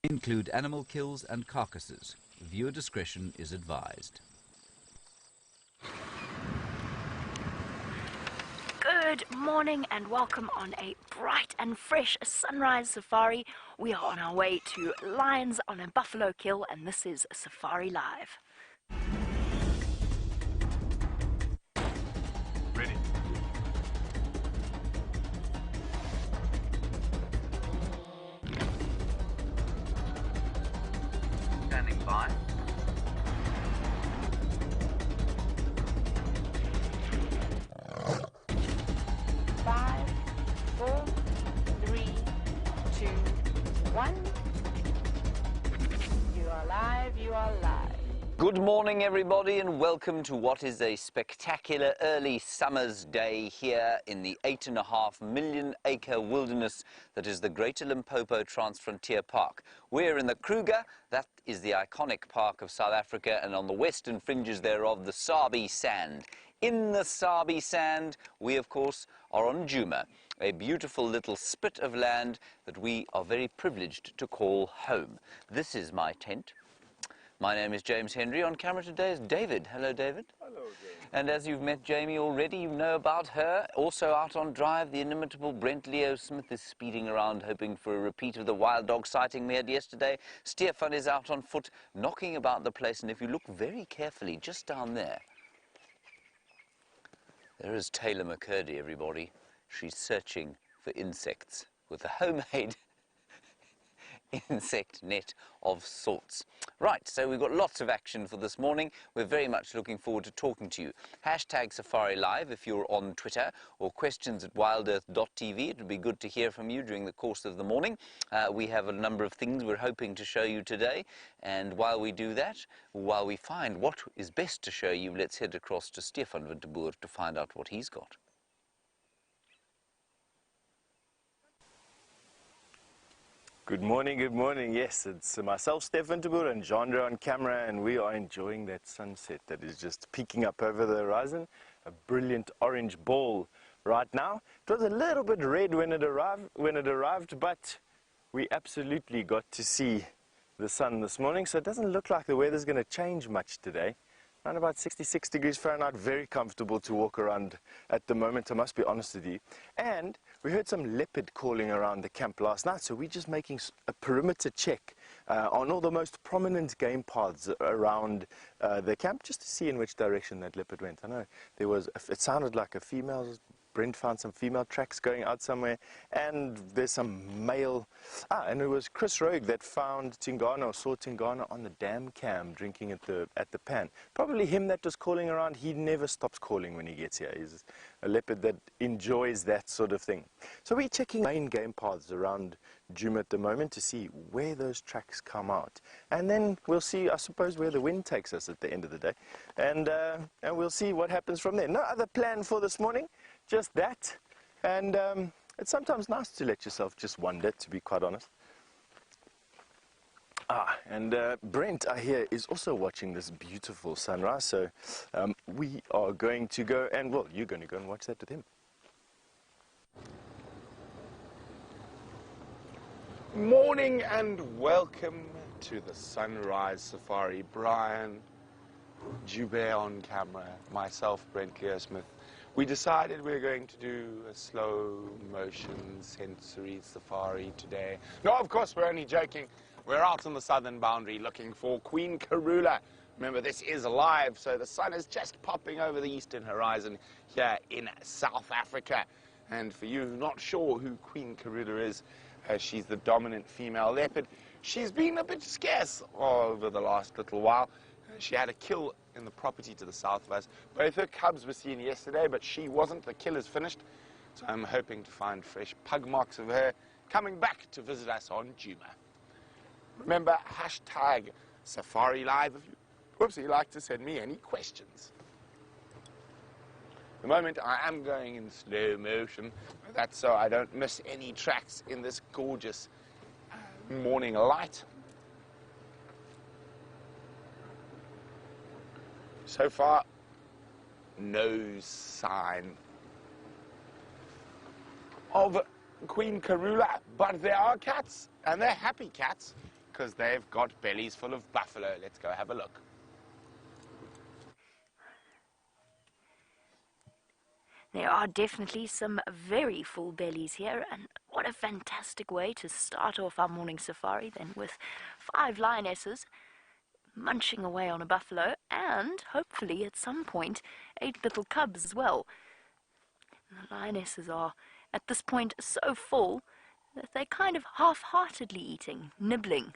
include animal kills and carcasses. Viewer discretion is advised. Good morning and welcome on a bright and fresh sunrise safari. We are on our way to lions on a buffalo kill, and this is Safari Live. Ready. Standing by. Five, 4, 3, 2, 1. You are live, you are live. Good morning, everybody, and welcome to what is a spectacular early summer's day here in the 8.5 million acre wilderness that is the Greater Limpopo Transfrontier Park. We're in the Kruger, that is the iconic park of South Africa, and on the western fringes thereof, the Sabi Sand. In the Sabi Sand, we, of course, are on Djuma, a beautiful little spit of land that we are very privileged to call home. This is my tent. My name is James Henry. On camera today is David. Hello, David. Hello, James. And as you've met Jamie already, you know about her. Also out on drive, the inimitable Brent Leo Smith is speeding around, hoping for a repeat of the wild dog sighting we had yesterday. Stefan is out on foot, knocking about the place. And if you look very carefully, just down there is Taylor McCurdy, everybody. She's searching for insects with a homemade insect net of sorts. Right, so we've got lots of action for this morning. We're very much looking forward to talking to you. Hashtag SafariLive if you're on Twitter, or questions@wildearth.tv. It would be good to hear from you during the course of the morning. We have a number of things we're hoping to show you today, and while we do that, while we find what is best to show you, let's head across to Stefan Winterboer to find out what he's got. Good morning, good morning. Yes, it's myself, Stefan Tabur, and Jandra on camera, and we are enjoying that sunset that is just peeking up over the horizon. A brilliant orange ball right now. It was a little bit red when it arrived, but we absolutely got to see the sun this morning, so it doesn't look like the weather's going to change much today. Around about 66 degrees Fahrenheit, very comfortable to walk around at the moment, I must be honest with you. And we heard some leopard calling around the camp last night, so we're just making a perimeter check on all the most prominent game paths around the camp, just to see in which direction that leopard went. I know it sounded like a female. Brent found some female tracks going out somewhere, and there's some male. And it was Chris Rogue that found Tingana, or saw Tingana on the dam cam drinking at the pan. Probably him that was calling around. He never stops calling when he gets here. He's a leopard that enjoys that sort of thing. So we're checking main game paths around Djuma at the moment to see where those tracks come out, and then we'll see, I suppose, where the wind takes us at the end of the day, and we'll see what happens from there. No other plan for this morning. Just that, and it's sometimes nice to let yourself just wander, to be quite honest. And Brent, I hear, is also watching this beautiful sunrise, so we are going to go, and well, you're going to go and watch that with him. Morning and welcome to the Sunrise Safari. Brian, Jube on camera, myself, Brent Leo Smith. We decided we were going to do a slow motion sensory safari today. No, of course, we're only joking. We're out on the southern boundary looking for Queen Karula. Remember, this is live, so the sun is just popping over the eastern horizon here in South Africa. And for you not sure who Queen Karula is, she's the dominant female leopard. She's been a bit scarce over the last little while. She had a kill in the property to the south of us. Both her cubs were seen yesterday, but she wasn't. The kill is finished. So I'm hoping to find fresh pug marks of her coming back to visit us on Djuma. Remember, hashtag SafariLive if you'd like to send me any questions. At the moment, I am going in slow motion. That's so I don't miss any tracks in this gorgeous morning light. So far, no sign of Queen Karula, but there are cats, and they're happy cats, because they've got bellies full of buffalo. Let's go have a look. There are definitely some very full bellies here, and what a fantastic way to start off our morning safari then, with 5 lionesses munching away on a buffalo, and hopefully at some point 8 little cubs as well. And the lionesses are at this point so full that they're kind of half-heartedly eating, nibbling,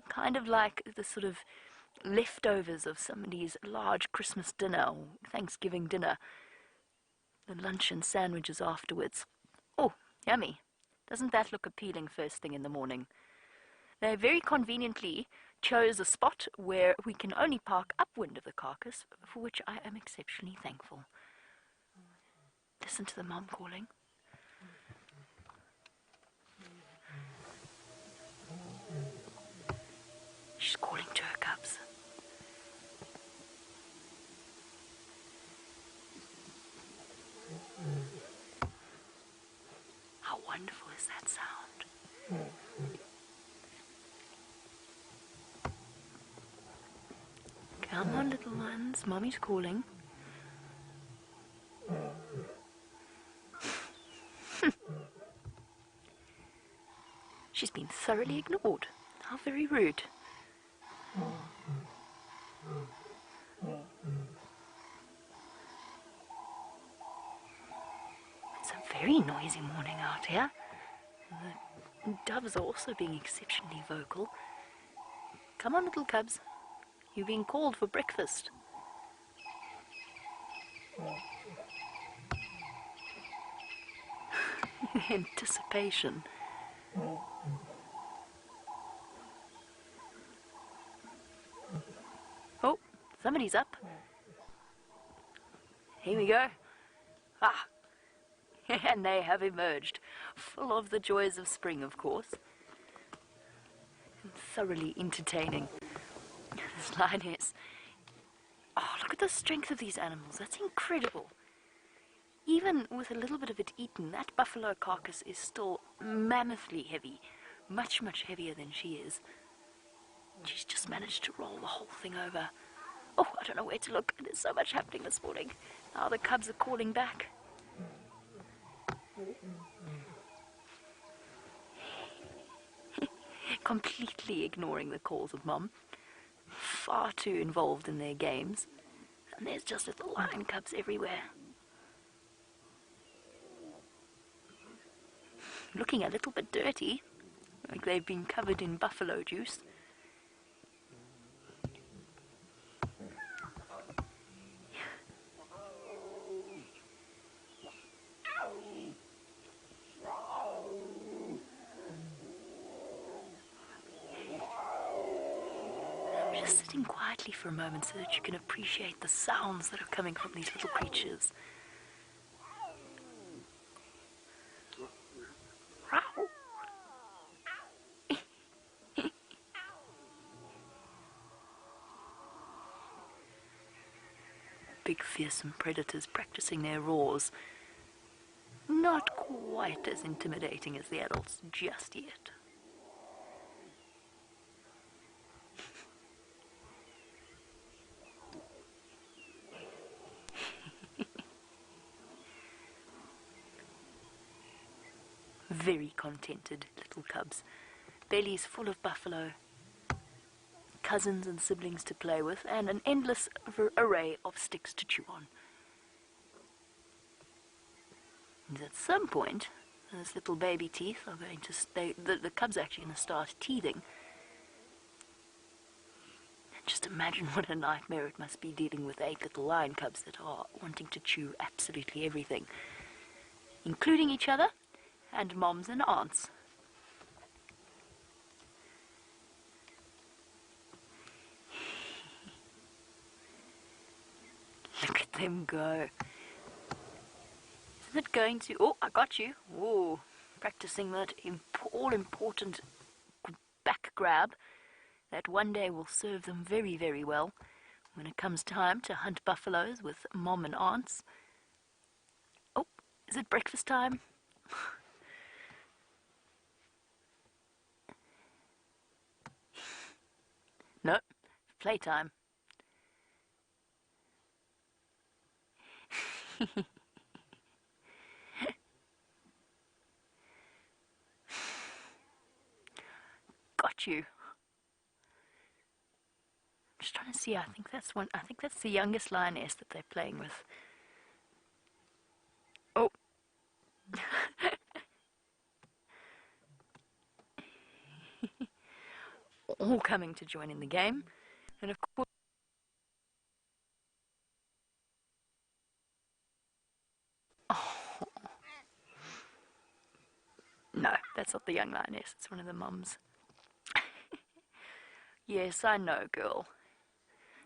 kind of like the sort of leftovers of somebody's large Christmas dinner or Thanksgiving dinner. The luncheon sandwiches afterwards. Oh, yummy. Doesn't that look appealing first thing in the morning? They very conveniently chose a spot where we can only park upwind of the carcass, for which I am exceptionally thankful. Listen to the mom calling. She's calling to her cubs. How wonderful is that sound? Come on, little ones. Mommy's calling. She's been thoroughly ignored. How very rude. It's a very noisy morning out here. The doves are also being exceptionally vocal. Come on, little cubs. You're being called for breakfast. Anticipation. Oh, somebody's up. Here we go. Ah, and they have emerged, full of the joys of spring, of course, and thoroughly entertaining. This lioness. Oh, look at the strength of these animals. That's incredible. Even with a little bit of it eaten, that buffalo carcass is still mammothly heavy, much, much heavier than she is. She's just managed to roll the whole thing over. Oh, I don't know where to look. There's so much happening this morning. Now the cubs are calling back. Completely ignoring the calls of Mom. Far too involved in their games. And there's just little lion cubs everywhere. Looking a little bit dirty, like they've been covered in buffalo juice. Just sitting quietly for a moment so that you can appreciate the sounds that are coming from these little creatures. Big fearsome predators practicing their roars. Not quite as intimidating as the adults just yet. Very contented little cubs, bellies full of buffalo, cousins and siblings to play with, and an endless array of sticks to chew on. And at some point, those little baby teeth are going to stay, the cubs are actually going to start teething. And just imagine what a nightmare it must be dealing with 8 little lion cubs that are wanting to chew absolutely everything, including each other and moms and aunts. Look at them go. Isn't it going to... Oh, I got you. Oh, practicing that all-important back grab that one day will serve them very, very well when it comes time to hunt buffaloes with mom and aunts. Oh, is it breakfast time? playtime. Got you. Just trying to see, I think that's the youngest lioness that they're playing with. Oh. All coming to join in the game. And of course, oh. No, that's not the young lioness, it's one of the mums. Yes, I know, girl.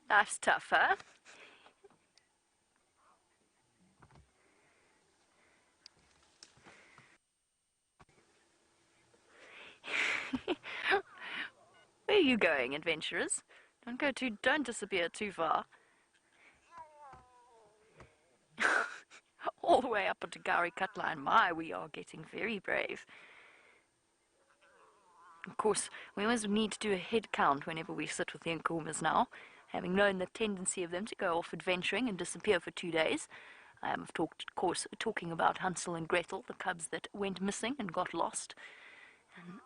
Life's tough, huh? Where are you going, adventurers? Don't disappear too far. All the way up onto Gowrie Cut Line. My, we are getting very brave. Of course, we always need to do a head count whenever we sit with the Nkuhumas now, having known the tendency of them to go off adventuring and disappear for 2 days. I am, of course, talking about Hansel and Gretel, the cubs that went missing and got lost, and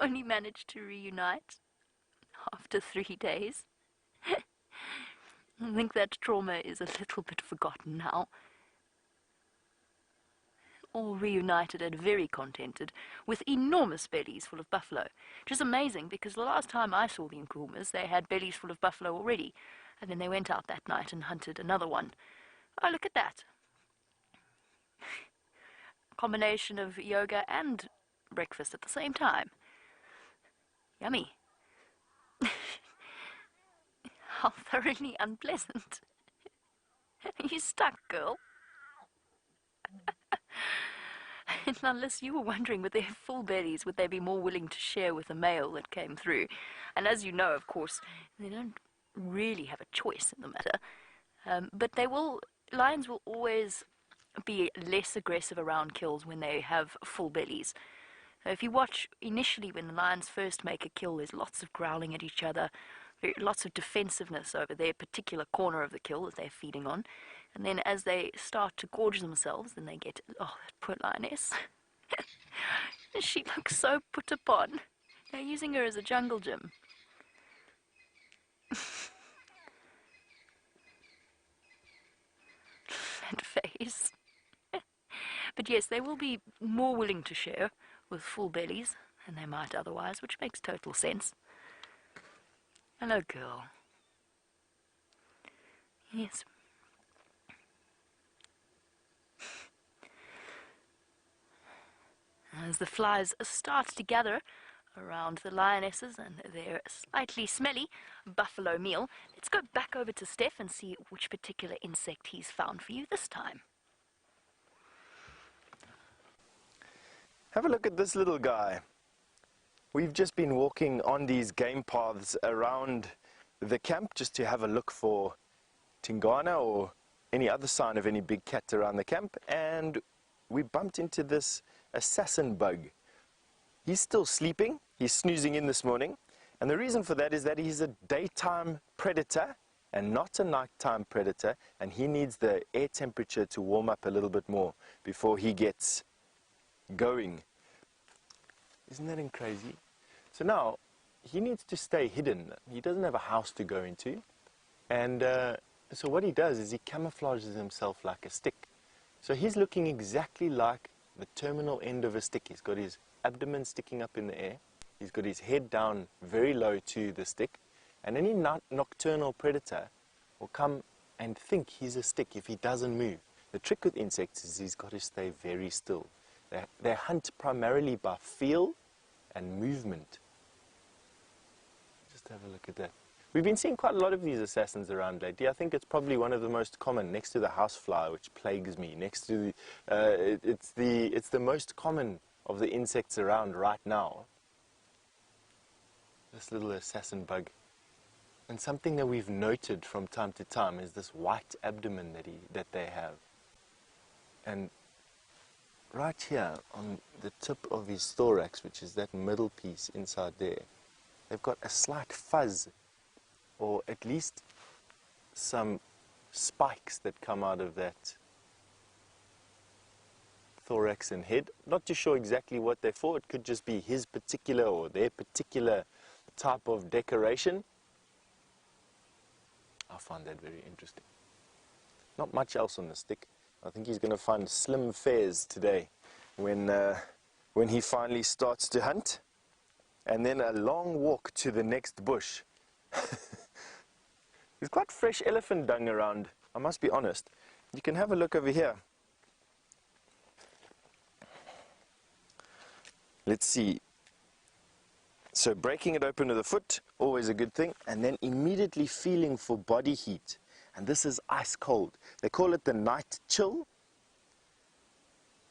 only managed to reunite after 3 days. I think that trauma is a little bit forgotten now. All reunited and very contented, with enormous bellies full of buffalo. Which is amazing, because the last time I saw the Nkuhumas, they had bellies full of buffalo already, and then they went out that night and hunted another one. Oh, look at that. Combination of yoga and breakfast at the same time. Yummy. How thoroughly unpleasant. You stuck, girl. And unless you were wondering, with their full bellies, would they be more willing to share with a male that came through? And as you know, of course, they don't really have a choice in the matter. But lions will always be less aggressive around kills when they have full bellies. If you watch initially when the lions first make a kill, there's lots of growling at each other, lots of defensiveness over their particular corner of the kill that they're feeding on. And then as they start to gorge themselves, then they get, oh, that poor lioness. She looks so put upon. They're using her as a jungle gym. That face. But yes, they will be more willing to share with full bellies than they might otherwise, which makes total sense. Hello, girl. Yes. As the flies start to gather around the lionesses and their slightly smelly buffalo meal, let's go back over to Steph and see which particular insect he's found for you this time. Have a look at this little guy. We've just been walking on these game paths around the camp just to have a look for tingana or any other sign of any big cat around the camp, and we bumped into this assassin bug. He's still sleeping, he's snoozing in this morning, and the reason for that is that he's a daytime predator and not a nighttime predator, and he needs the air temperature to warm up a little bit more before he gets going. Isn't that crazy? So now he needs to stay hidden. He doesn't have a house to go into, and so what he does is he camouflages himself like a stick. So he's looking exactly like the terminal end of a stick. He's got his abdomen sticking up in the air. He's got his head down very low to the stick. And any nocturnal predator will come and think he's a stick if he doesn't move. The trick with insects is he's got to stay very still. They hunt primarily by feel and movement. Just have a look at that. We've been seeing quite a lot of these assassins around lately. I think it's probably one of the most common, next to the housefly, which plagues me. Next to it's the most common of the insects around right now. This little assassin bug. And something that we've noted from time to time is this white abdomen that they have. And right here on the tip of his thorax, which is that middle piece inside there, they've got a slight fuzz or at least some spikes that come out of that thorax and head. Not too sure exactly what they're for. It could just be his particular or their particular type of decoration. I find that very interesting. Not much else on the stick. I think he's going to find slim fares today when he finally starts to hunt. And then a long walk to the next bush. There's quite fresh elephant dung around, I must be honest. You can have a look over here. Let's see. So breaking it open with a foot, always a good thing. And then immediately feeling for body heat. And this is ice cold. They call it the night chill.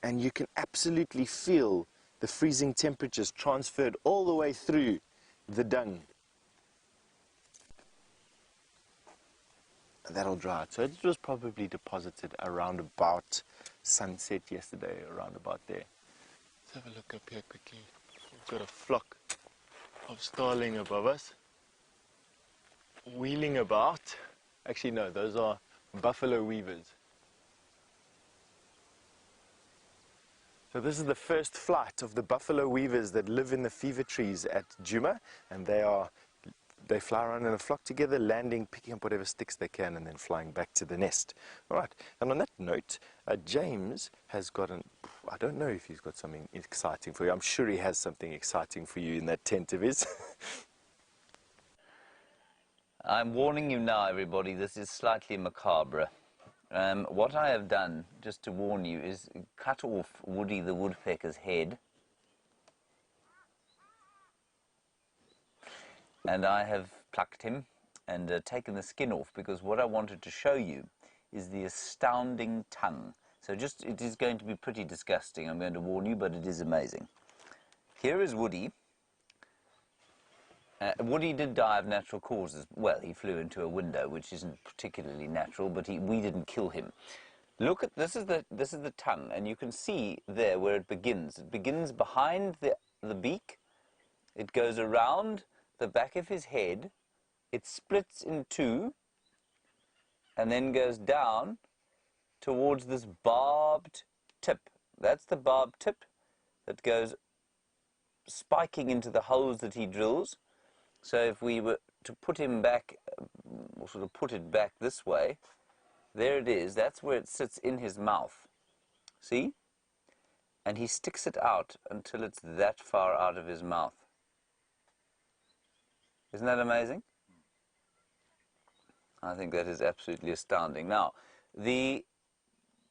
And you can absolutely feel the freezing temperatures transferred all the way through the dung. And that'll dry out. So it was probably deposited around about sunset yesterday, around about there. Let's have a look up here quickly. We've got a flock of starling above us, wheeling about. Actually, no, those are buffalo weavers. So this is the first flight of the buffalo weavers that live in the fever trees at Djuma, and they fly around in a flock together, landing, picking up whatever sticks they can, and then flying back to the nest. All right, and on that note, James has got I don't know if he's got something exciting for you. I'm sure he has something exciting for you in that tent of his. I'm warning you now, everybody, this is slightly macabre. What I have done, just to warn you, is cut off Woody the woodpecker's head. And I have plucked him and taken the skin off, because what I wanted to show you is the astounding tongue. So it is going to be pretty disgusting, I'm going to warn you, but it is amazing. Here is Woody. Woody did die of natural causes. Well, he flew into a window, which isn't particularly natural, but we didn't kill him. Look at this is the tongue, and you can see there where it begins. It begins behind the beak. It goes around the back of his head. It splits in two, and then goes down towards this barbed tip. That's the barbed tip that goes spiking into the holes that he drills. So if we were to put him back, or sort of put it back this way, there it is. That's where it sits in his mouth. See? And he sticks it out until it's that far out of his mouth. Isn't that amazing? I think that is absolutely astounding. Now, the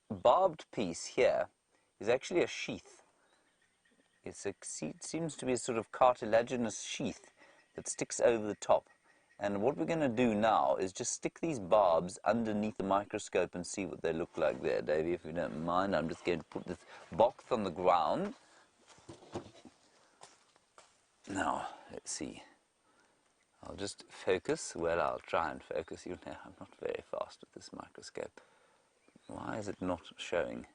barbed piece here is actually a sheath. It seems to be a sort of cartilaginous sheath that sticks over the top. And what we're going to do now is just stick these barbs underneath the microscope and see what they look like there. Davey, if you don't mind, I'm just going to put this box on the ground. Now, let's see. I'll just focus. Well, I'll try and focus. You know, I'm not very fast with this microscope. Why is it not showing?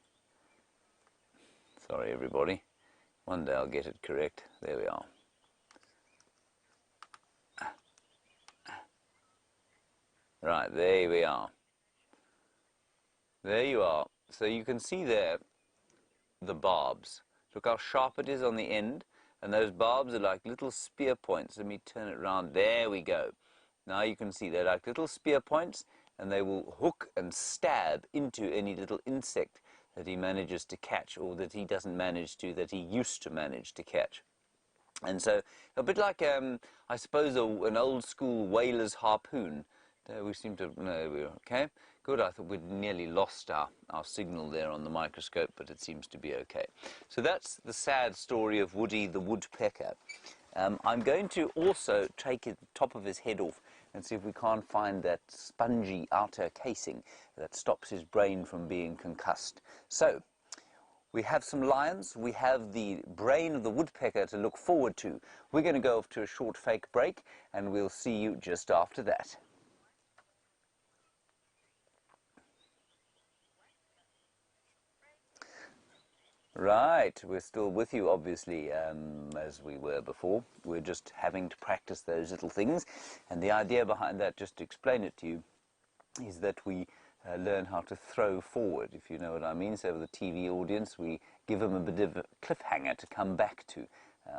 Sorry, everybody. One day I'll get it correct. There we are. Right, there we are. There you are. So you can see there the barbs. Look how sharp it is on the end. And those barbs are like little spear points. Let me turn it around. There we go. Now you can see they're like little spear points, and they will hook and stab into any little insect that he manages to catch, or that he doesn't manage to, that he used to manage to catch. And so, a bit like, I suppose, an old school whaler's harpoon. We seem to, no, we're okay. Good, I thought we'd nearly lost our signal there on the microscope, but it seems to be okay. So that's the sad story of Woody the woodpecker. I'm going to also take the top of his head off and see if we can't find that spongy outer casing that stops his brain from being concussed. So, we have some lions, we have the brain of the woodpecker to look forward to. We're going to go off to a short fake break, and we'll see you just after that. Right, we're still with you, obviously, as we were before. We're just having to practice those little things. And the idea behind that, just to explain it to you, is that we learn how to throw forward, if you know what I mean. So with the TV audience, we give them a bit of a cliffhanger to come back to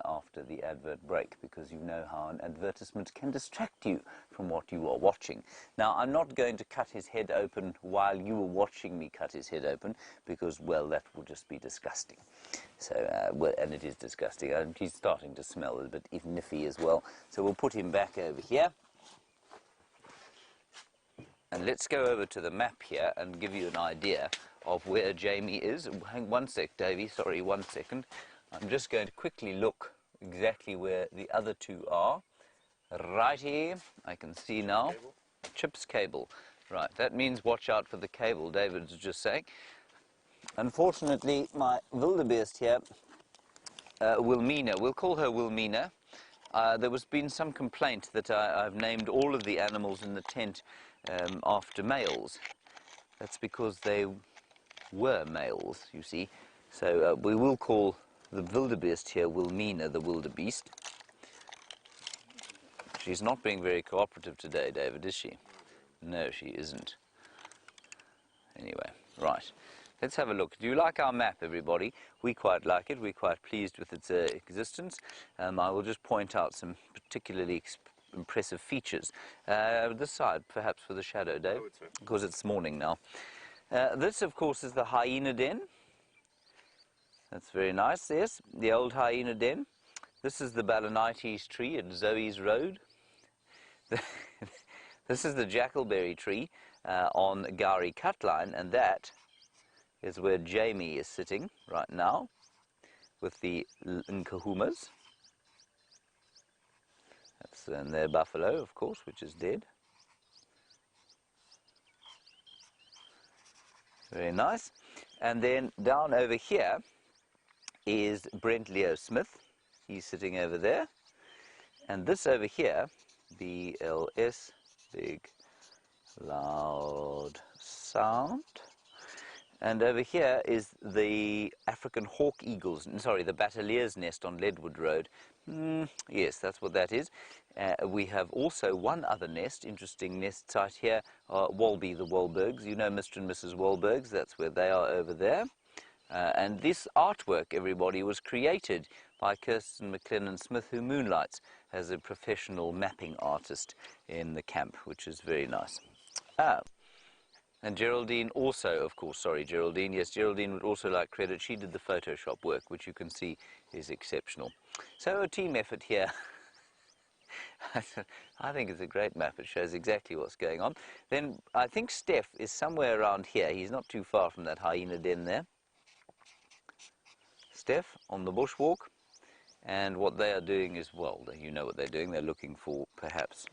after the advert break, because you know how an advertisement can distract you from what you are watching. Now, I'm not going to cut his head open while you were watching me cut his head open, because, well, that would just be disgusting. So, well, and it is disgusting. He's starting to smell a bit niffy as well. So we'll put him back over here. And let's go over to the map here and give you an idea of where Jamie is. Hang one sec, Davey, sorry, 1 second. I'm just going to quickly look exactly where the other two are. Right here, I can see now. Chips cable. Right, that means watch out for the cable, David's just saying. Unfortunately, my wildebeest here, Wilmina, we'll call her Wilmina. There was been some complaint that I've named all of the animals in the tent after males. That's because they were males, you see. So we will call the wildebeest here Wilmina, the wildebeest. She's not being very cooperative today, David, is she? No, she isn't. Anyway, right. Let's have a look. Do you like our map, everybody? We quite like it. We're quite pleased with its existence. I will just point out some particularly impressive features. This side, perhaps for the shadow, Dave, because it's morning now. This, of course, is the hyena den. That's very nice, yes, the old hyena den. This is the Balanites tree at Zoe's Road. This is the jackalberry tree on Gowrie Cutline, and that is where Jamie is sitting right now with the Nkahumas. That's their buffalo, of course, which is dead. Very nice. And then down over here is Brent Leo Smith. He's sitting over there. And this over here, BLS, big, loud sound. And over here is the African hawk eagles, sorry, the Batalier's nest on Leadwood Road. Yes, that's what that is. We have also one other nest, interesting nest site here, Walby, the Wahlbergs. You know Mr. and Mrs. Wahlbergs, that's where they are over there. And this artwork, everybody, was created by Kirsten McLennan Smith, who moonlights as a professional mapping artist in the camp, which is very nice. And Geraldine also, of course, sorry, Geraldine, yes, Geraldine would also like credit. She did the Photoshop work, which you can see is exceptional. So a team effort here. I think it's a great map. It shows exactly what's going on. Then I think Steph is somewhere around here. He's not too far from that hyena den there. Steph on the bushwalk, and what they are doing is, well, you know what they're doing. They're looking for perhaps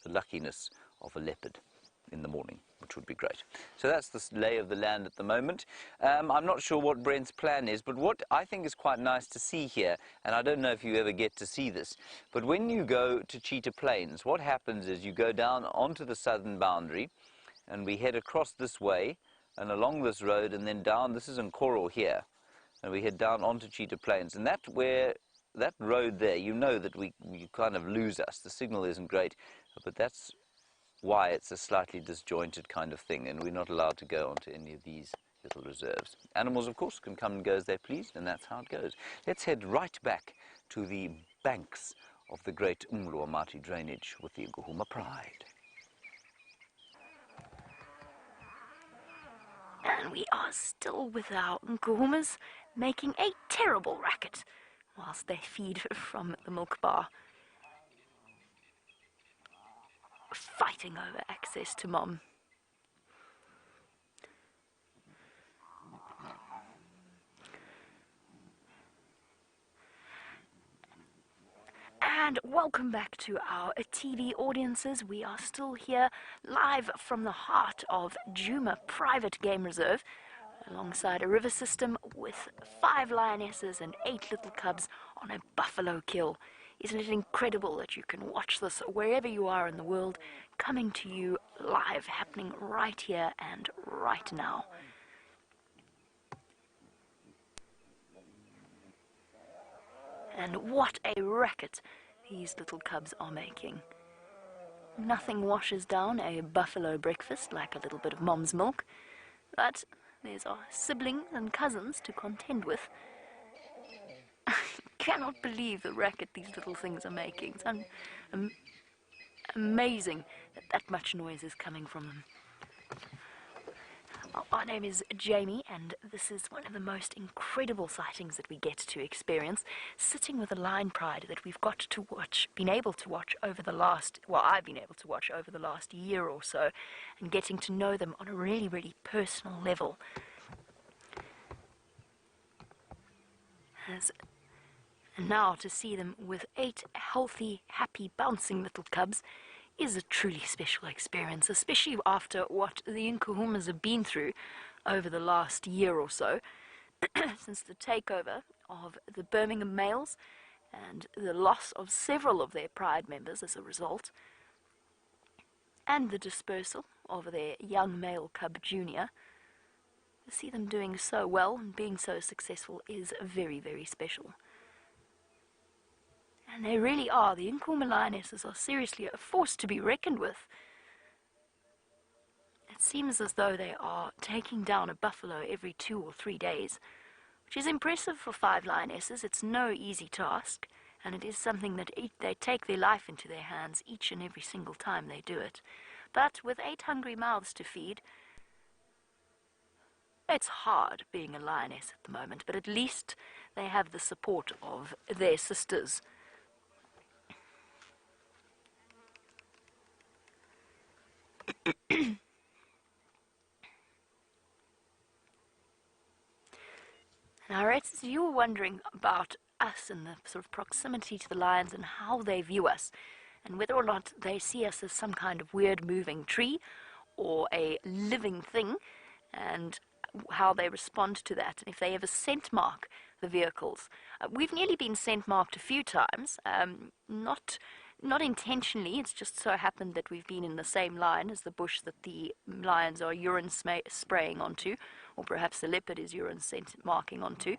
the luckiness of a leopard in the morning, which would be great. So that's the lay of the land at the moment. I'm not sure what Brent's plan is, but what I think is quite nice to see here, and I don't know if you ever get to see this, but when you go to Cheetah Plains, what happens is you go down onto the southern boundary, and we head across this way and along this road, and then down, this is Nkoro here, and we head down onto Cheetah Plains, and that road there, you know that you kind of lose us. The signal isn't great, but that's why it's a slightly disjointed kind of thing, and we're not allowed to go onto any of these little reserves. Animals, of course, can come and go as they please, and that's how it goes. Let's head right back to the banks of the great Umluamati drainage with the Nkuhuma Pride. And we are still with our Nkuhumas, making a terrible racket whilst they feed from the milk bar, fighting over access to Mom. And welcome back to our TV audiences. We are still here live from the heart of Djuma Private Game Reserve, alongside a river system with 5 lionesses and 8 little cubs on a buffalo kill. Isn't it incredible that you can watch this wherever you are in the world, coming to you live, happening right here and right now? And what a racket these little cubs are making. Nothing washes down a buffalo breakfast like a little bit of mom's milk, but there's our siblings and cousins to contend with. I cannot believe the racket these little things are making. It's amazing that that much noise is coming from them. My name is Jamie, and this is one of the most incredible sightings that we get to experience, sitting with a lion pride that we've got to watch, been able to watch over the last, well, I've been able to watch over the last year or so, and getting to know them on a really, really personal level. And now to see them with 8 healthy, happy, bouncing little cubs is a truly special experience, especially after what the Nkuhumas have been through over the last year or so, since the takeover of the Birmingham males and the loss of several of their pride members as a result, and the dispersal of their young male cub junior. To see them doing so well and being so successful is very, very special. And they really are. The Nkuhuma lionesses are seriously a force to be reckoned with. It seems as though they are taking down a buffalo every 2 or 3 days, which is impressive for 5 lionesses. It's no easy task, and it is something that they take their life into their hands each and every single time they do it. But with 8 hungry mouths to feed, it's hard being a lioness at the moment, but at least they have the support of their sisters. Now, Reds, you were wondering about us and the sort of proximity to the lions and how they view us, and whether or not they see us as some kind of weird moving tree or a living thing, and how they respond to that, and if they ever scent mark the vehicles. We've nearly been scent marked a few times, not intentionally. It's just so happened that we've been in the same line as the bush that the lions are urine spraying onto, or perhaps the leopard is urine scent marking onto,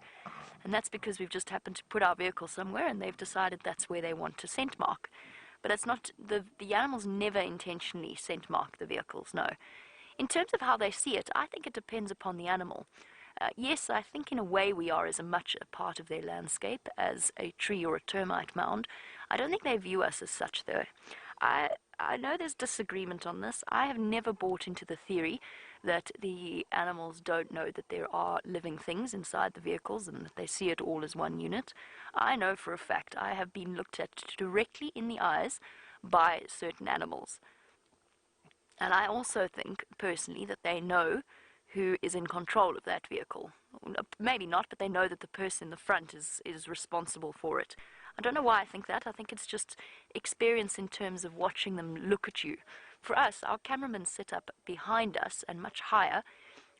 and that's because we've just happened to put our vehicle somewhere and they've decided that's where they want to scent mark. But it's not, the animals never intentionally scent mark the vehicles, no. In terms of how they see it, I think it depends upon the animal. Yes, I think in a way we are as much a part of their landscape as a tree or a termite mound. I don't think they view us as such, though. I know there's disagreement on this. I have never bought into the theory that the animals don't know that there are living things inside the vehicles and that they see it all as one unit. I know for a fact I have been looked at directly in the eyes by certain animals. And I also think, personally, that they know who is in control of that vehicle. Maybe not, but they know that the person in the front is responsible for it. I don't know why I think that. I think it's just experience in terms of watching them look at you. For us, our cameramen sit up behind us and much higher,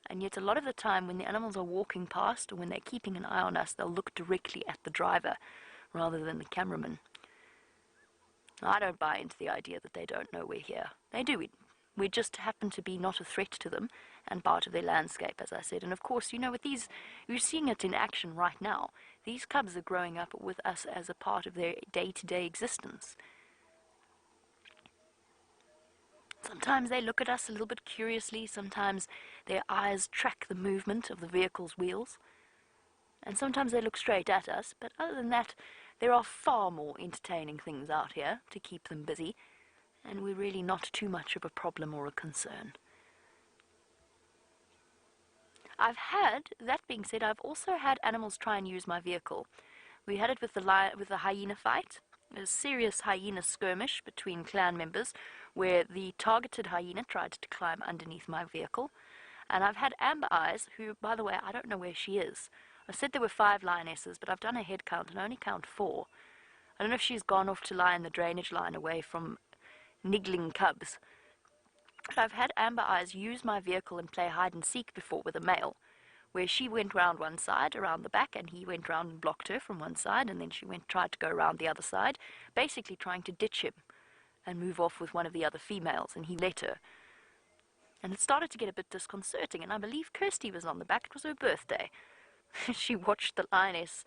and yet a lot of the time when the animals are walking past or when they're keeping an eye on us, they'll look directly at the driver rather than the cameraman. I don't buy into the idea that they don't know we're here. They do. We just happen to be not a threat to them and part of their landscape, as I said. And of course, you know, with these, you're seeing it in action right now. These cubs are growing up with us as a part of their day-to-day existence. Sometimes they look at us a little bit curiously. Sometimes their eyes track the movement of the vehicle's wheels. And sometimes they look straight at us. But other than that, there are far more entertaining things out here to keep them busy. And we're really not too much of a problem or a concern. That being said, I've also had animals try and use my vehicle. We had it with the hyena fight, a serious hyena skirmish between clan members, where the targeted hyena tried to climb underneath my vehicle. And I've had Amber Eyes, who, by the way, I don't know where she is. I said there were 5 lionesses, but I've done a head count and I only count 4. I don't know if she's gone off to lie in the drainage line away from niggling cubs. But I've had Amber Eyes use my vehicle and play hide and seek before with a male, where she went round one side, around the back, and he went round and blocked her from one side, and then she tried to go around the other side, basically trying to ditch him and move off with one of the other females, and he let her. And it started to get a bit disconcerting, and I believe Kirsty was on the back. It was her birthday. She watched the lioness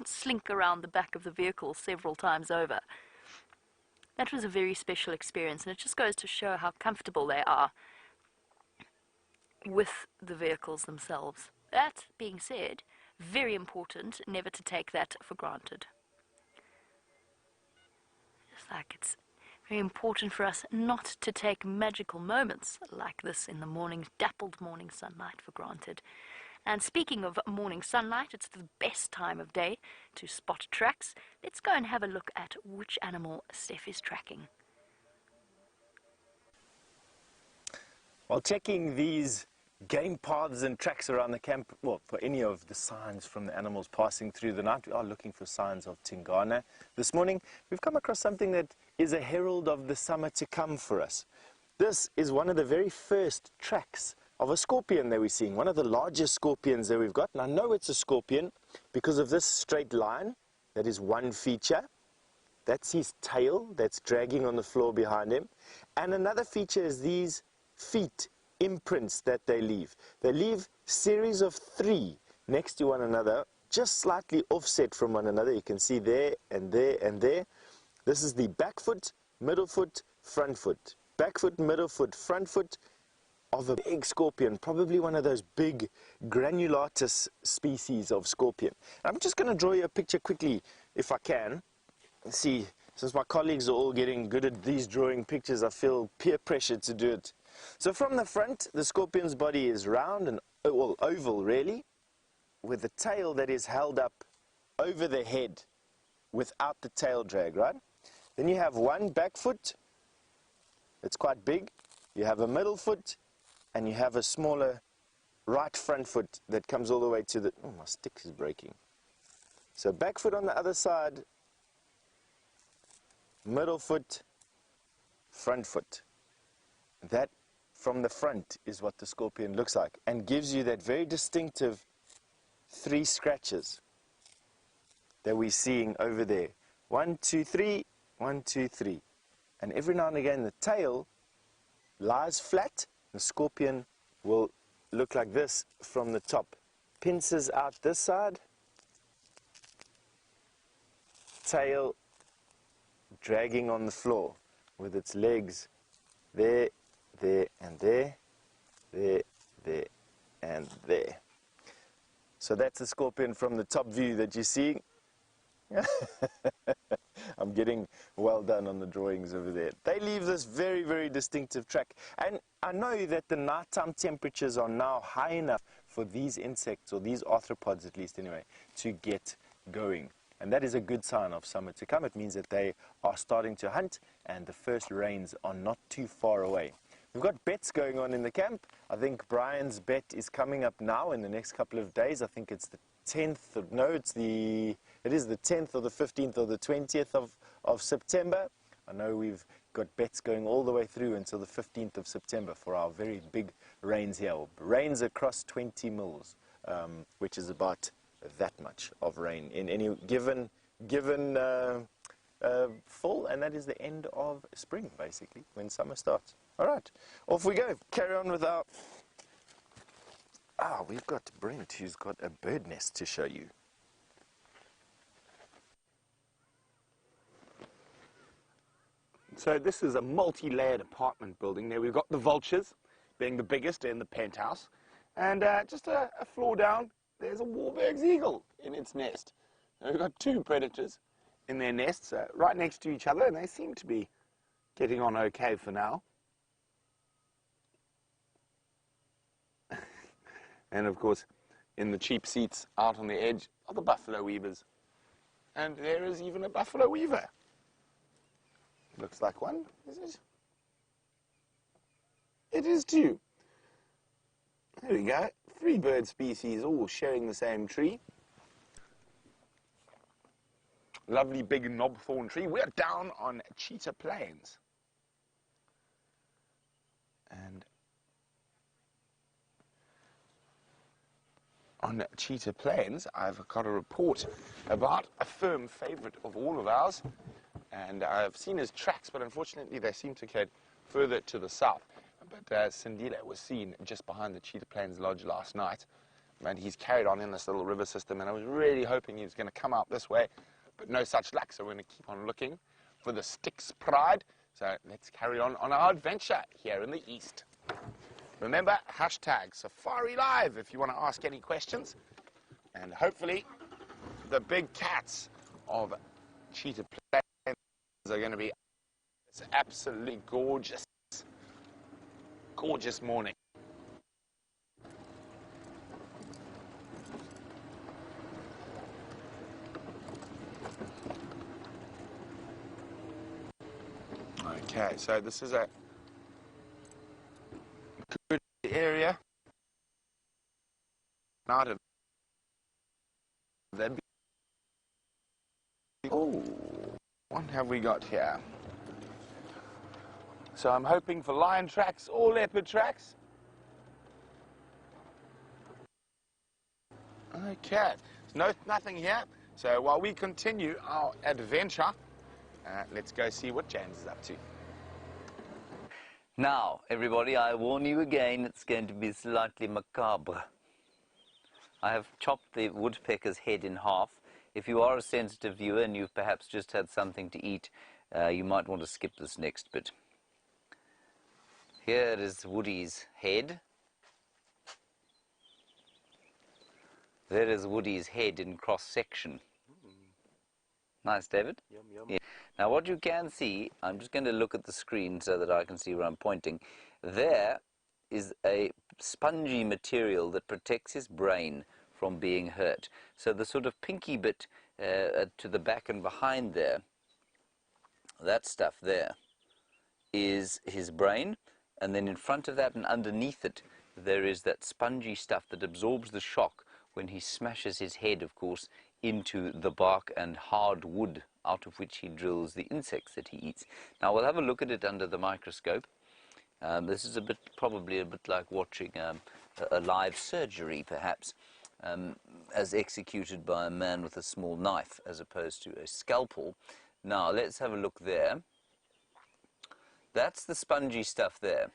slink around the back of the vehicle several times over. That was a very special experience, and it just goes to show how comfortable they are with the vehicles themselves. That being said, very important never to take that for granted. Just like it's very important for us not to take magical moments like this in the morning, dappled morning sunlight for granted. And speaking of morning sunlight, it's the best time of day to spot tracks. Let's go and have a look at which animal Steph is tracking. While checking these game paths and tracks around the camp, well, for any of the signs from the animals passing through the night, we are looking for signs of Tingana. This morning, we've come across something that is a herald of the summer to come for us. This is one of the very first tracks of a scorpion that we're seeing, one of the largest scorpions that we've got. And I know it's a scorpion because of this straight line. That is one feature. That's his tail that's dragging on the floor behind him. And another feature is these feet imprints that they leave. They leave series of 3 next to one another, just slightly offset from one another. You can see there and there and there. This is the back foot, middle foot, front foot. Back foot, middle foot, front foot of a big scorpion, probably one of those big granulatus species of scorpion. I'm just going to draw you a picture quickly, if I can. See, since my colleagues are all getting good at these drawing pictures, I feel peer pressure to do it. So from the front, the scorpion's body is round and well, oval really, with a tail that is held up over the head without the tail drag, right? Then you have one back foot, it's quite big. You have a middle foot, and you have a smaller right front foot that comes all the way to the... Oh, my stick is breaking. So back foot on the other side, middle foot, front foot. That, from the front, is what the scorpion looks like, and gives you that very distinctive 3 scratches that we're seeing over there. 1, 2, 3, 1, 2, 3. And every now and again, the tail lies flat. The scorpion will look like this from the top. Pincers out this side. Tail dragging on the floor with its legs there, there, and there. There, there, and there. So that's the scorpion from the top view that you see. I'm getting well done on the drawings over there. They leave this very, very distinctive track. And I know that the nighttime temperatures are now high enough for these insects, or these arthropods at least anyway, to get going. And that is a good sign of summer to come. It means that they are starting to hunt and the first rains are not too far away. We've got bets going on in the camp. I think Brian's bet is coming up now in the next couple of days. I think it's the 10th, no, it is the 10th or the 15th or the 20th of September. I know we've got bets going all the way through until the 15th of September for our very big rains here. Rains across 20 mils, which is about that much of rain in any given fall, and that is the end of spring, basically, when summer starts. All right, off we go. Carry on with our... we've got Brent, who's got a bird nest to show you. So this is a multi-layered apartment building. There we've got the vultures, being the biggest in the penthouse. And just a floor down, there's a Warburg's eagle in its nest. And we've got 2 predators in their nests right next to each other, and they seem to be getting on okay for now. And of course, in the cheap seats out on the edge are the buffalo weavers. And there is even a buffalo weaver. Looks like one, is it? It is 2. There we go. 3 bird species all sharing the same tree. Lovely big knobthorn tree. We're down on Cheetah Plains. And on Cheetah Plains, I've got a report about a firm favourite of all of ours. And I've seen his tracks, but unfortunately they seem to head further to the south. But Sindile was seen just behind the Cheetah Plains Lodge last night. and he's carried on in this little river system, and I was really hoping he was going to come out this way, but no such luck, so we're going to keep on looking for the Styx Pride. So let's carry on our adventure here in the east. Remember, hashtag SafariLIVE if you want to ask any questions, and hopefully the big cats of Cheetah Plains are going to be. It's absolutely gorgeous, gorgeous morning. Okay, so this is a good area out of the. Oh, what have we got here? So I'm hoping for lion tracks or leopard tracks. Okay, nothing here. So while we continue our adventure, let's go see what James is up to. Now, everybody, I warn you again, it's going to be slightly macabre. I have chopped the woodpecker's head in half. If you are a sensitive viewer and you've perhaps just had something to eat, you might want to skip this next bit. Here is Woody's head. There is Woody's head in cross-section. Nice, David? Yum, yum. Yeah. Now, what you can see, I'm just going to look at the screen so that I can see where I'm pointing. There is a spongy material that protects his brain from being hurt. So the sort of pinky bit to the back and behind there, that stuff there, is his brain. And then in front of that and underneath it, there is that spongy stuff that absorbs the shock when he smashes his head, of course, into the bark and hard wood out of which he drills the insects that he eats. Now, we'll have a look at it under the microscope. This is probably a bit like watching a live surgery, perhaps, as executed by a man with a small knife as opposed to a scalpel. Now, let's have a look there. That's the spongy stuff there.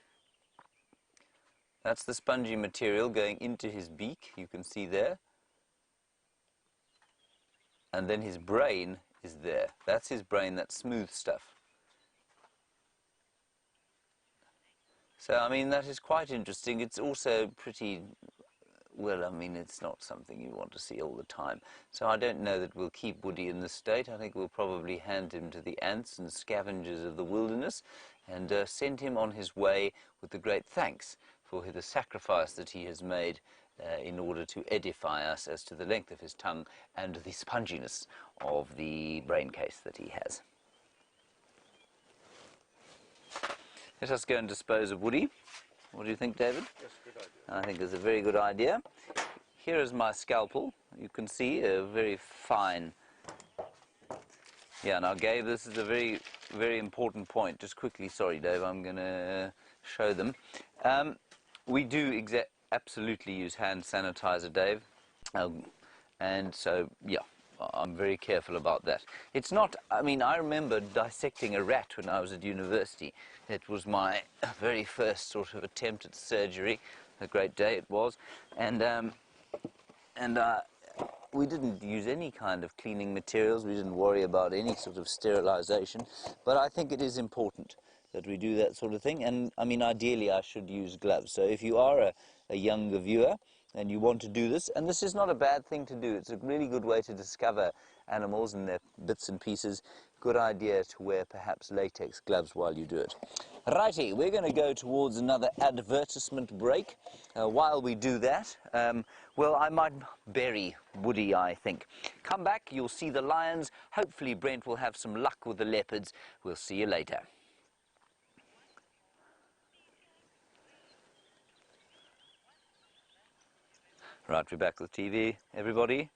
That's the spongy material going into his beak, you can see there. And then his brain is there. That's his brain, that smooth stuff. So, I mean, that is quite interesting. It's also pretty, well, I mean, it's not something you want to see all the time. So I don't know that we'll keep Woody in this state. I think we'll probably hand him to the ants and scavengers of the wilderness and send him on his way with the great thanks for the sacrifice that he has made in order to edify us as to the length of his tongue and the sponginess of the brain case that he has. Let us go and dispose of Woody. What do you think, David? Yes, good idea. I think it's a very good idea. Here is my scalpel. You can see a very fine... Yeah, now, Gabe, this is a very, very important point. Just quickly, sorry, Dave, I'm going to show them. We do absolutely use hand sanitizer, Dave. And so, yeah, I'm very careful about that. It's not, I mean, I remember dissecting a rat when I was at university. It was my very first sort of attempt at surgery. A great day it was. And we didn't use any kind of cleaning materials. We didn't worry about any sort of sterilization. But I think it is important that we do that sort of thing. And, I mean, ideally, I should use gloves. So if you are a younger viewer and you want to do this, and this is not a bad thing to do. It's a really good way to discover animals and their bits and pieces. Good idea to wear perhaps latex gloves while you do it. Righty, we're going to go towards another advertisement break. While we do that, well, I might bury Woody, I think. Come back, you'll see the lions. Hopefully Brent will have some luck with the leopards. We'll see you later. Right, we're back with TV, everybody.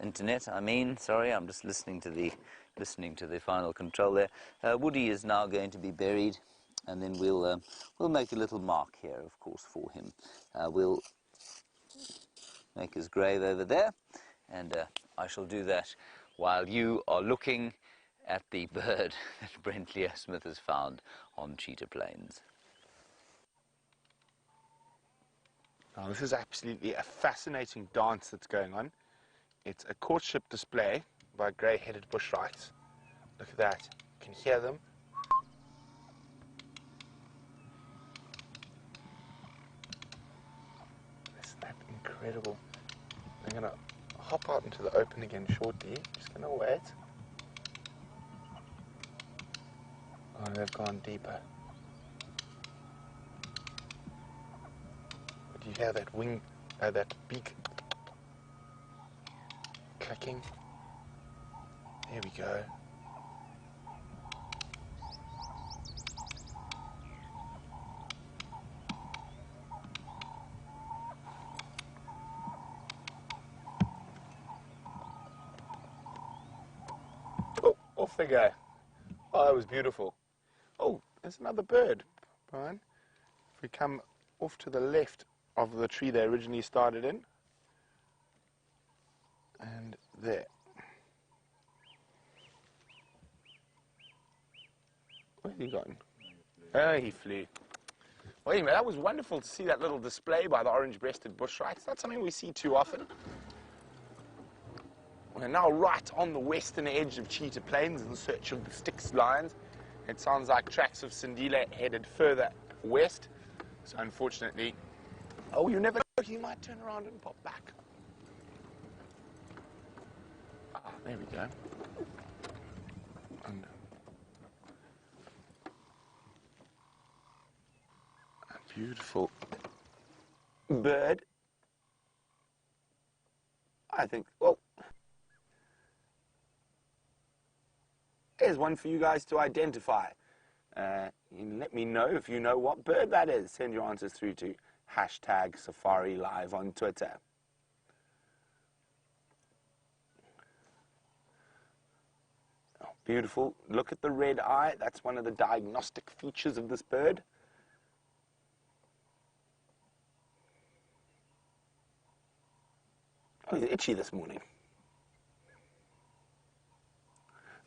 Internet, I mean. Sorry, I'm just listening to the final control there. Woody is now going to be buried, and then we'll make a little mark here, of course, for him. We'll make his grave over there, and I shall do that while you are looking at the bird that Brent Leo Smith has found on Cheetah Plains. Now, this is absolutely a fascinating dance that's going on. It's a courtship display by grey-headed bushrights. Look at that. You can hear them. Isn't that incredible? They're going to hop out into the open again shortly. Just going to wait. Oh, they've gone deeper. Do you hear that wing, that beak clicking? There we go. Oh, off they go. Oh, that was beautiful. Oh, there's another bird, Brian. If we come off to the left of the tree they originally started in, and there. Where's he gone? Oh, he flew. Well, anyway, that was wonderful to see that little display by the orange-breasted bushright. It's not something we see too often. We're now right on the western edge of Cheetah Plains in search of the Styx lions. It sounds like tracks of Sindile headed further west. So unfortunately, oh, you never know, he might turn around and pop back. Ah, there we go. And a beautiful bird. I think, well, here's one for you guys to identify. Let me know if you know what bird that is. Send your answers through to #SafariLIVE on Twitter. Oh, beautiful. Look at the red eye. That's one of the diagnostic features of this bird. Oh, he's itchy this morning.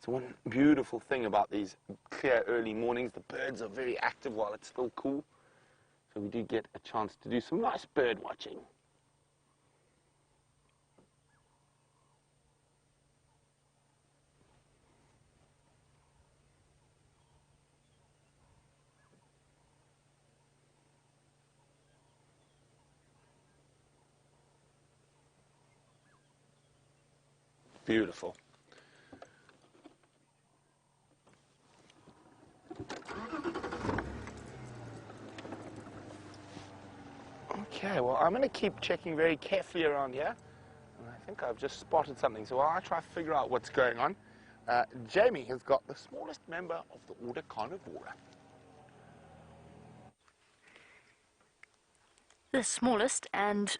So one beautiful thing about these clear early mornings, the birds are very active while it's still cool. So we do get a chance to do some nice bird watching. Beautiful. Okay, well, I'm going to keep checking very carefully around here. And I think I've just spotted something, so while I try to figure out what's going on, Jamie has got the smallest member of the order Carnivora. The smallest and,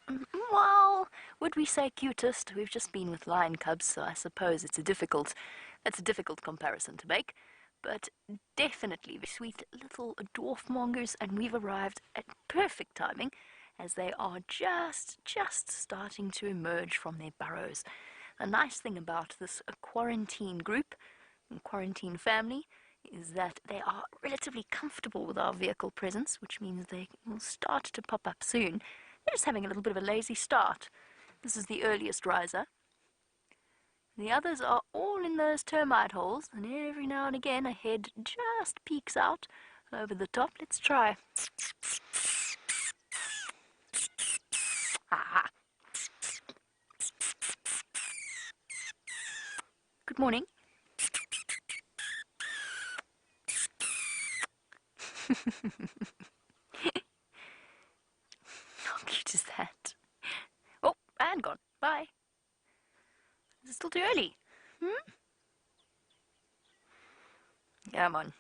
well, would we say cutest? We've just been with lion cubs, so I suppose it's a difficult comparison to make. But definitely the sweet little dwarf mongers, and we've arrived at perfect timing as they are just starting to emerge from their burrows. The nice thing about this quarantine group, quarantine family, is that they are relatively comfortable with our vehicle presence, which means they will start to pop up soon. They're just having a little bit of a lazy start. This is the earliest riser. The others are all in those termite holes, and every now and again a head just peeks out over the top. Let's try. Ah. Good morning. How cute is that? Oh, and gone. Bye. Is it still too early? Come on.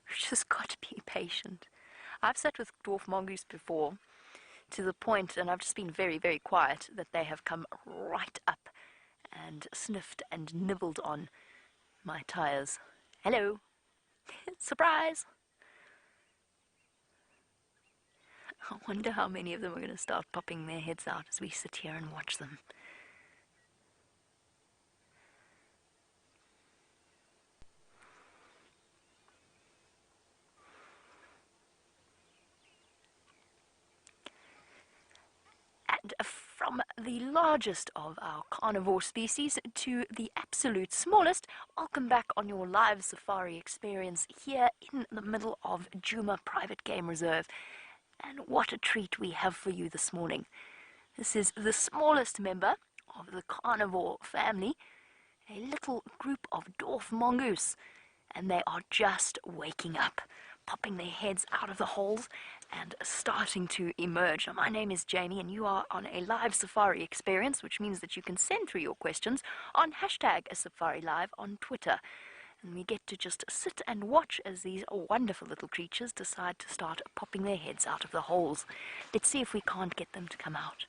We've just got to be patient. I've sat with dwarf mongoose before, to the point, and I've just been very, very quiet, that they have come right up and sniffed and nibbled on my tires. Hello. Surprise. I wonder how many of them are going to start popping their heads out as we sit here and watch them. the largest of our carnivore species to the absolute smallest, welcome back on your live safari experience here in the middle of Djuma Private Game Reserve. And what a treat we have for you this morning. This is the smallest member of the carnivore family, a little group of dwarf mongoose, and they are just waking up, popping their heads out of the holes and starting to emerge. Now, my name is Jamie, and you are on a live safari experience, which means that you can send through your questions on #SafariLive on Twitter. And we get to just sit and watch as these wonderful little creatures decide to start popping their heads out of the holes. Let's see if we can't get them to come out.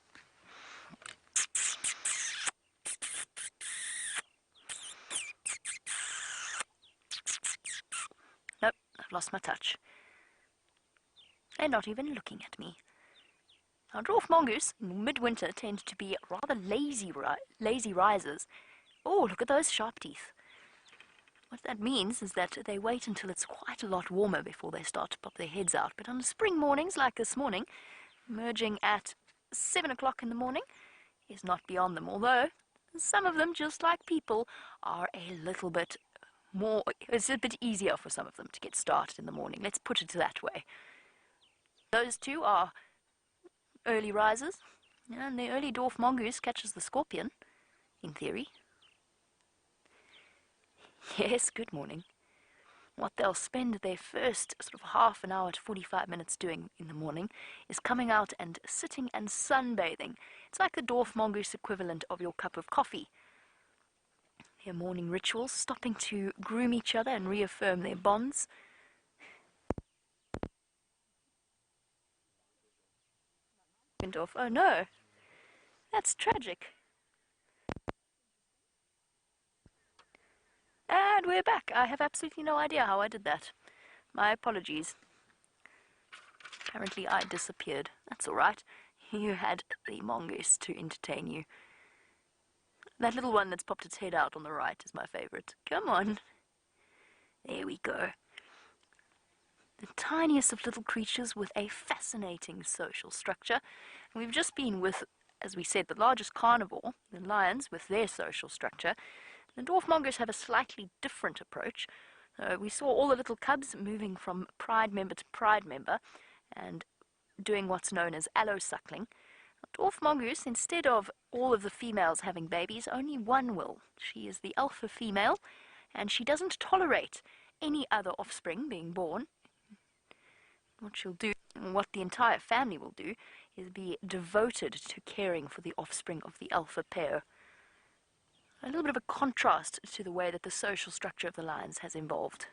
Nope, I've lost my touch. They're not even looking at me. Now, dwarf mongoose in midwinter tend to be rather lazy risers. Oh, look at those sharp teeth. What that means is that they wait until it's quite a lot warmer before they start to pop their heads out. But on spring mornings like this morning, emerging at 7 o'clock in the morning is not beyond them. Although some of them, just like people, are a little bit more, it's a bit easier for some of them to get started in the morning. Let's put it that way. Those two are early risers, and the early dwarf mongoose catches the scorpion, in theory. Yes, good morning. What they'll spend their first sort of half an hour to 45 minutes doing in the morning is coming out and sitting and sunbathing. It's like the dwarf mongoose equivalent of your cup of coffee. Their morning rituals, stopping to groom each other and reaffirm their bonds. Oh no, that's tragic. And we're back. I have absolutely no idea how I did that. My apologies. Apparently I disappeared. That's all right. You had the mongoose to entertain you. That little one that's popped its head out on the right is my favorite. Come on. There we go. The tiniest of little creatures with a fascinating social structure. And we've just been with, as we said, the largest carnivore, the lions, with their social structure. The dwarf mongoose have a slightly different approach. We saw all the little cubs moving from pride member to pride member and doing what's known as allo-suckling. Dwarf mongoose, instead of all of the females having babies, only one will. She is the alpha female, and she doesn't tolerate any other offspring being born. What she'll do, what the entire family will do, is be devoted to caring for the offspring of the alpha pair. A little bit of a contrast to the way that the social structure of the lions has evolved.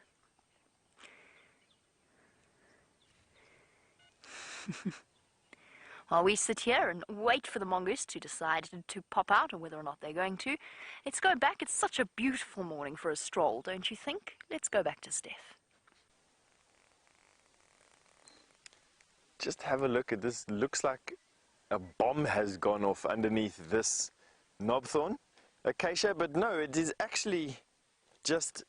While we sit here and wait for the mongoose to decide to pop out or whether or not they're going to, let's go back. It's such a beautiful morning for a stroll, don't you think? Let's go back to Steph. Just have a look at this. Looks like a bomb has gone off underneath this knobthorn acacia, but no, it is actually just,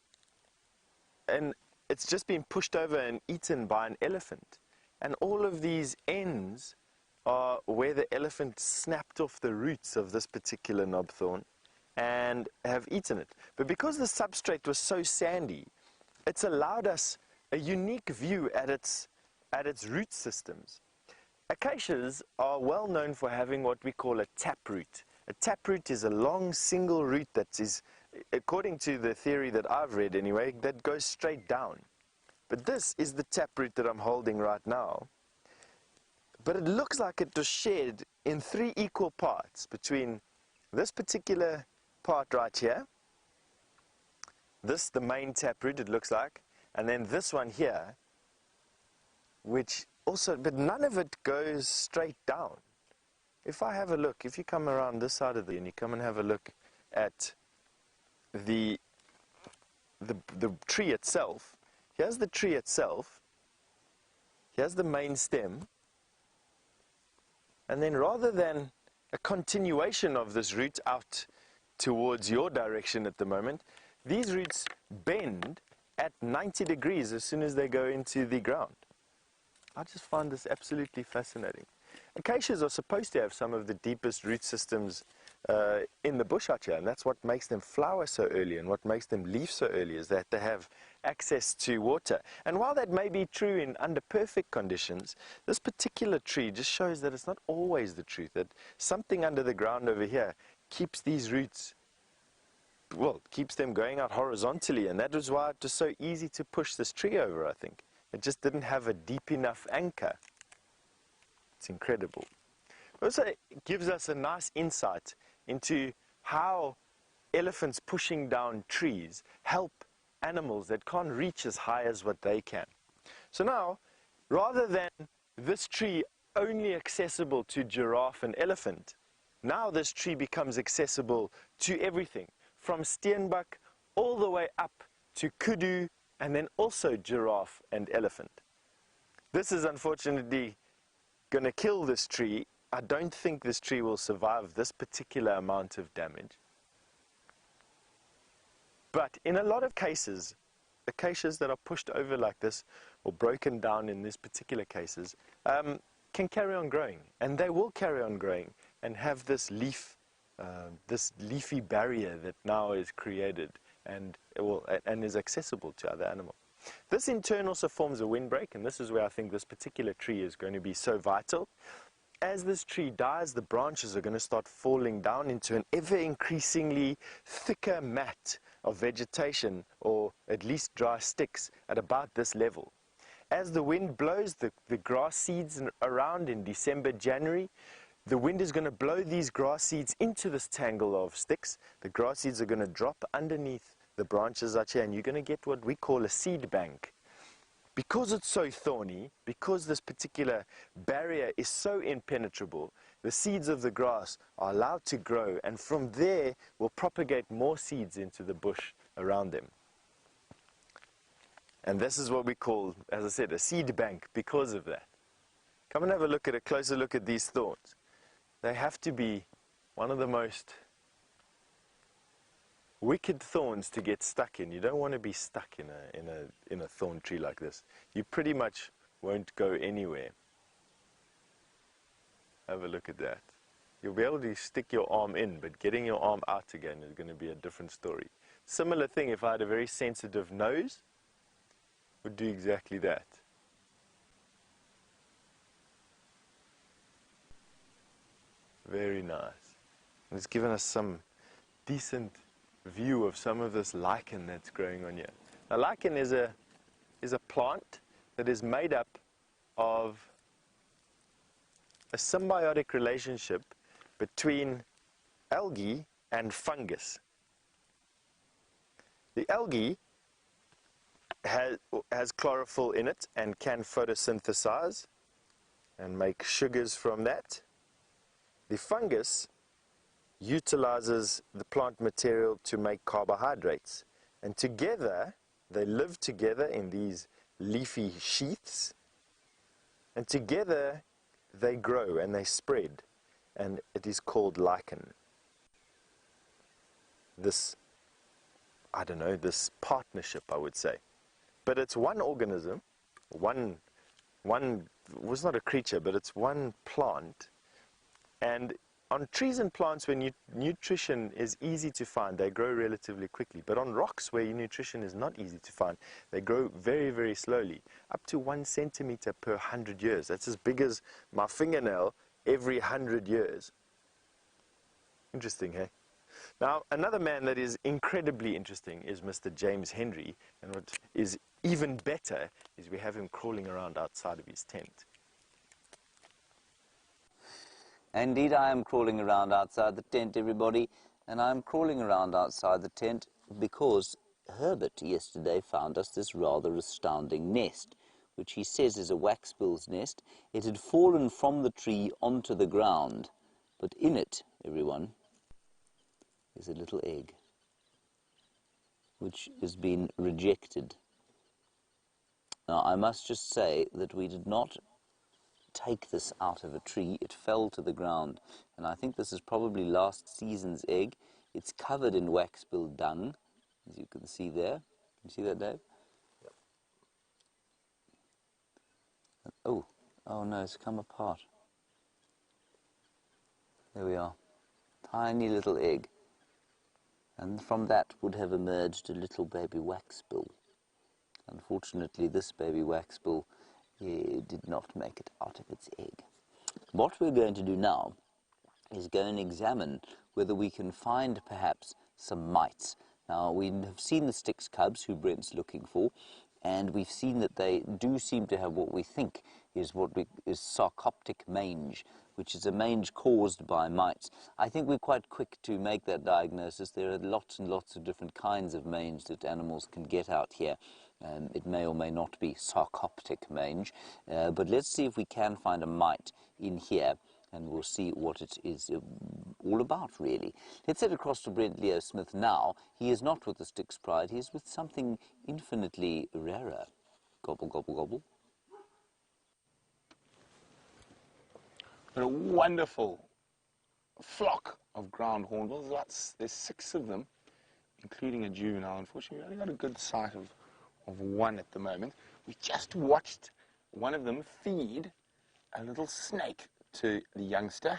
and it's just been pushed over and eaten by an elephant. And all of these ends are where the elephant snapped off the roots of this particular knobthorn and have eaten it. But because the substrate was so sandy, it's allowed us a unique view at its root systems. Acacias are well known for having what we call a taproot. A taproot is a long single root that is, according to the theory that I've read anyway, that goes straight down. But this is the taproot that I'm holding right now. But it looks like it was shared in 3 equal parts between this particular part right here, this, the main taproot it looks like, and then this one here, which also, but none of it goes straight down. If I have a look, if you come around this side of the, and you come and have a look at the tree itself, here's the tree itself, here's the main stem, and then rather than a continuation of this root out towards your direction at the moment, these roots bend at 90 degrees as soon as they go into the ground. I just find this absolutely fascinating. Acacias are supposed to have some of the deepest root systems in the bush out here, and that's what makes them flower so early and what makes them leaf so early, is that they have access to water. And while that may be true in under perfect conditions, this particular tree just shows that it's not always the truth, that something under the ground over here keeps these roots, well, keeps them going out horizontally, and that was why it was so easy to push this tree over, I think. It just didn't have a deep enough anchor. It's incredible. It also gives us a nice insight into how elephants pushing down trees help animals that can't reach as high as what they can. So now, rather than this tree only accessible to giraffe and elephant, now this tree becomes accessible to everything, from steenbok all the way up to kudu, and then also giraffe and elephant. This is unfortunately going to kill this tree. I don't think this tree will survive this particular amount of damage. But in a lot of cases, acacias that are pushed over like this, or broken down in these particular cases, can carry on growing. And they will carry on growing and have this leaf, this leafy barrier that now is created and is accessible to other animals. This in turn also forms a windbreak, and this is where I think this particular tree is going to be so vital. As this tree dies, the branches are going to start falling down into an ever-increasingly thicker mat of vegetation, or at least dry sticks, at about this level. As the wind blows the grass seeds around in December, January, the wind is going to blow these grass seeds into this tangle of sticks. The grass seeds are going to drop underneath the branches out here, and you're going to get what we call a seed bank. Because it's so thorny, because this particular barrier is so impenetrable, the seeds of the grass are allowed to grow, and from there will propagate more seeds into the bush around them. And this is what we call, as I said, a seed bank because of that. Come and have a closer look at these thorns. They have to be one of the most wicked thorns to get stuck in. You don't want to be stuck in a thorn tree like this. You pretty much won't go anywhere. Have a look at that. You'll be able to stick your arm in, but getting your arm out again is going to be a different story. Similar thing, if I had a very sensitive nose, would do exactly that. Very nice. It's given us some decent view of some of this lichen that's growing on here. Now, lichen is a plant that is made up of a symbiotic relationship between algae and fungus. The algae has chlorophyll in it and can photosynthesize and make sugars from that. The fungus utilizes the plant material to make carbohydrates, and together they live together in these leafy sheaths, and together they grow and they spread, and it is called lichen. This, I don't know, this partnership, I would say, but it's one organism, one was not a creature, but it's one plant. And on trees and plants where nutrition is easy to find, they grow relatively quickly. But on rocks where nutrition is not easy to find, they grow very, very slowly, up to 1 centimeter per 100 years. That's as big as my fingernail every 100 years. Interesting, hey? Now, another man that is incredibly interesting is Mr. James Henry, and what is even better is we have him crawling around outside of his tent. Indeed, I am crawling around outside the tent, everybody, and I'm crawling around outside the tent because Herbert yesterday found us this rather astounding nest, which he says is a waxbill's nest. It had fallen from the tree onto the ground, but in it, everyone, is a little egg, which has been rejected. Now, I must just say that we did not take this out of a tree. It fell to the ground, and I think this is probably last season's egg. It's covered in waxbill dung, as you can see there. Can you see that, Dave? Yep. Oh no, it's come apart. There we are. Tiny little egg. And from that would have emerged a little baby waxbill. Unfortunately, this baby waxbill did not make it out of its egg. What we're going to do now is go and examine whether we can find perhaps some mites. Now, we have seen the Styx cubs, who Brent's looking for, and we've seen that they do seem to have what we think is sarcoptic mange, which is a mange caused by mites. I think we're quite quick to make that diagnosis. There are lots and lots of different kinds of mange that animals can get out here. It may or may not be sarcoptic mange, but let's see if we can find a mite in here, and we'll see what it is all about, really. Let's head across to Brent Leo Smith now. He is not with the Styx Pride, he is with something infinitely rarer. Gobble, gobble, gobble. A wonderful flock of ground hornbills. There's 6 of them, including a juvenile. Unfortunately, we only got a good sight of one at the moment. We just watched one of them feed a little snake to the youngster.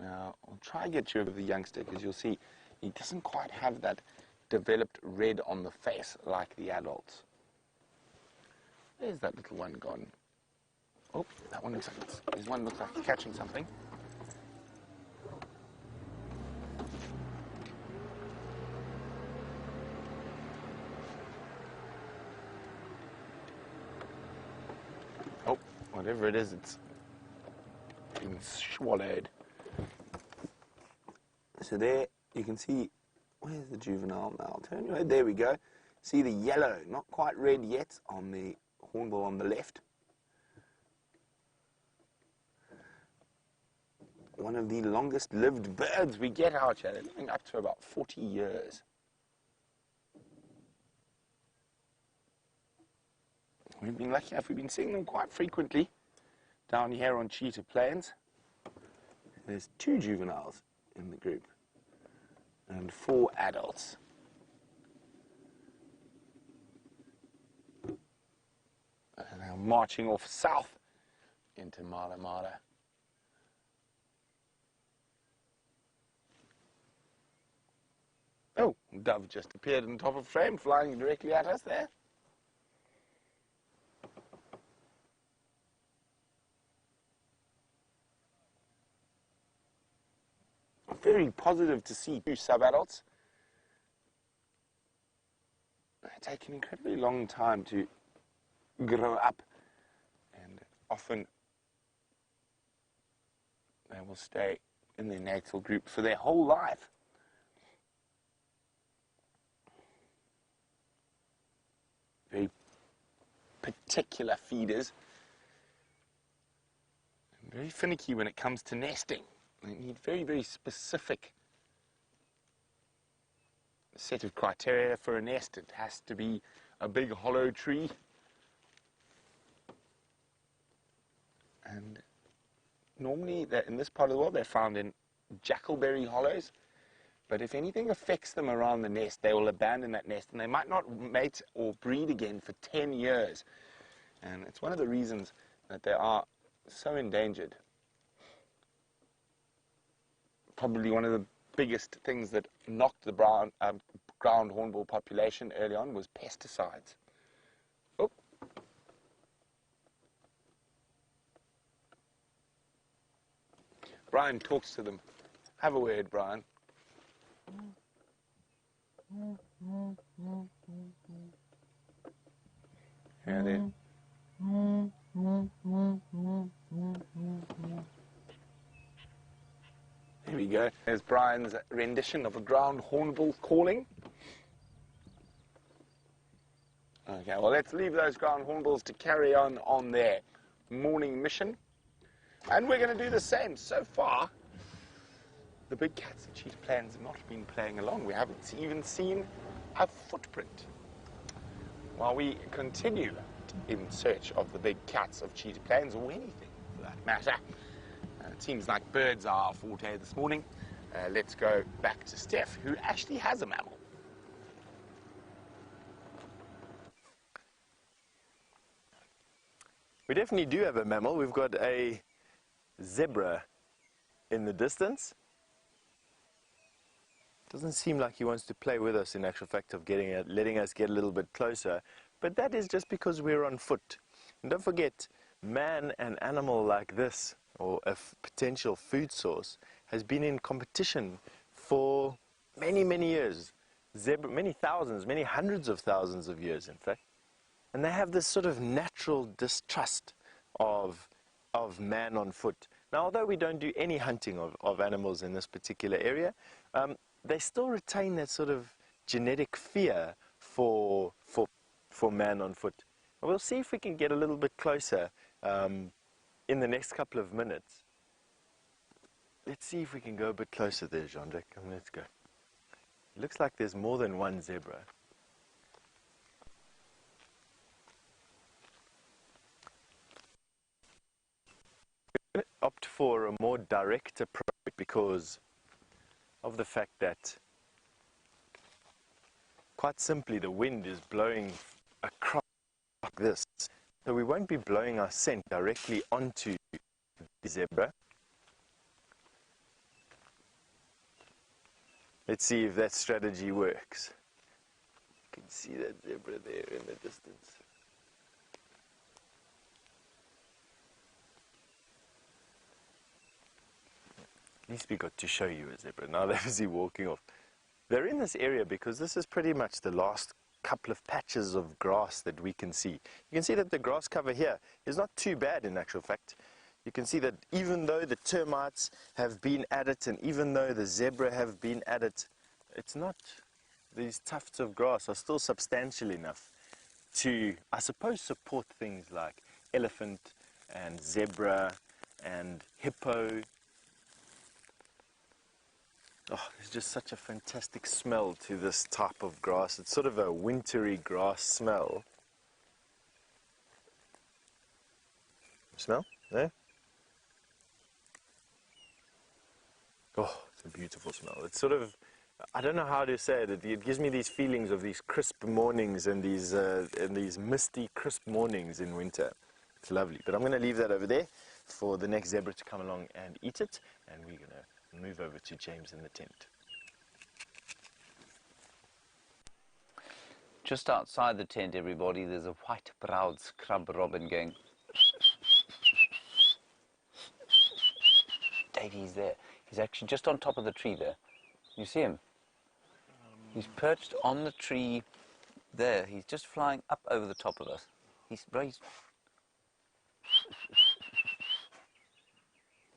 Now, I'll try and get you over the youngster, because you'll see he doesn't quite have that developed red on the face like the adults. Where's that little one gone? Oh, that one looks like there's one looks like catching something. Oh, whatever it is, it's being swallowed. So there you can see, where's the juvenile now? I'll turn your head, there we go. See the yellow, not quite red yet, on the hornbill on the left. One of the longest lived birds we get out here. They're living up to about 40 years. We've been lucky enough, we've been seeing them quite frequently down here on Cheetah Plains. There's 2 juveniles in the group and 4 adults. And now marching off south into Mala Mala. Oh, a dove just appeared on top of frame, flying directly at us there. Very positive to see 2 sub-adults. They take an incredibly long time to grow up, and often they will stay in their natal group for their whole life. Very particular feeders, and very finicky when it comes to nesting. They need very, very specific set of criteria for a nest. It has to be a big hollow tree, and normally in this part of the world they're found in jackalberry hollows. But if anything affects them around the nest, they will abandon that nest, and they might not mate or breed again for 10 years. And it's one of the reasons that they are so endangered. Probably one of the biggest things that knocked the ground hornbill population early on was pesticides. Oh. Brian talks to them. Have a word, Brian. Yeah, there. There we go. There's Brian's rendition of a ground hornbill calling. Okay, well, let's leave those ground hornbills to carry on their morning mission. And we're going to do the same. So far, the big cats of Cheetah Plains have not been playing along. We haven't even seen a footprint. While we continue in search of the big cats of Cheetah Plains, or anything for that matter, it seems like birds are our forte this morning. Let's go back to Steph, who actually has a mammal. We definitely do have a mammal. We've got a zebra in the distance. Doesn't seem like he wants to play with us in actual fact of letting us get a little bit closer, but that is just because we're on foot. And don't forget, man, an animal like this, or a potential food source, has been in competition for many, many years. Zebra, many thousands, many hundreds of thousands of years, in fact. And they have this sort of natural distrust of man on foot. Now, although we don't do any hunting of animals in this particular area, they still retain that sort of genetic fear for man on foot. And we'll see if we can get a little bit closer in the next couple of minutes. Let's see if we can go a bit closer there, Jean-Jacques. Let's go. It looks like there's more than one zebra. I'm going to opt for a more direct approach because of the fact that, quite simply, the wind is blowing across like this. So we won't be blowing our scent directly onto the zebra. Let's see if that strategy works. You can see that zebra there in the distance. At least we got to show you a zebra. Now they're busy walking off. They're in this area because this is pretty much the last couple of patches of grass that we can see. You can see that the grass cover here is not too bad in actual fact. You can see that even though the termites have been at it and even though the zebra have been at it, it's not, these tufts of grass are still substantial enough to, I suppose, support things like elephant and zebra and hippo. Oh, there's just such a fantastic smell to this type of grass. It's sort of a wintry grass smell. Smell? There? Oh, it's a beautiful smell. It's sort of, I don't know how to say it. It gives me these feelings of these crisp mornings and these misty, crisp mornings in winter. It's lovely. But I'm going to leave that over there for the next zebra to come along and eat it. And we're going to move over to James in the tent. Just outside the tent, everybody, there's a white-browed scrub robin going. Davey's there. He's actually just on top of the tree there. You see him? He's perched on the tree there. He's just flying up over the top of us. He's raised.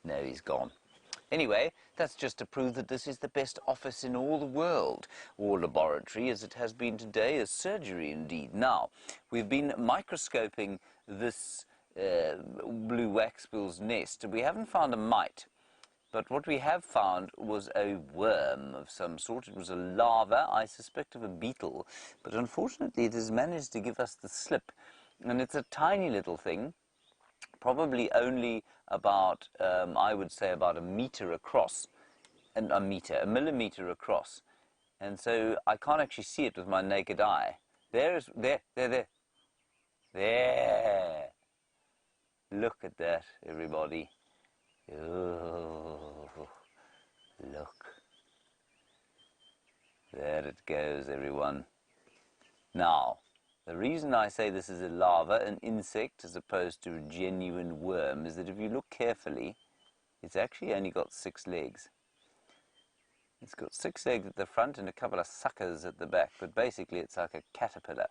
No, he's gone. Anyway, that's just to prove that this is the best office in all the world, or laboratory, as it has been today, a surgery indeed. Now, we've been microscoping this blue waxbill's nest. We haven't found a mite, but what we have found was a worm of some sort. It was a larva, I suspect of a beetle, but unfortunately it has managed to give us the slip, and it's a tiny little thing. Probably only about, I would say, about a meter across, a millimeter across. And so I can't actually see it with my naked eye. There. Look at that, everybody. Oh, look. There it goes, everyone. Now, the reason I say this is a larva, an insect, as opposed to a genuine worm, is that if you look carefully, it's actually only got 6 legs. It's got 6 legs at the front and a couple of suckers at the back, but basically it's like a caterpillar.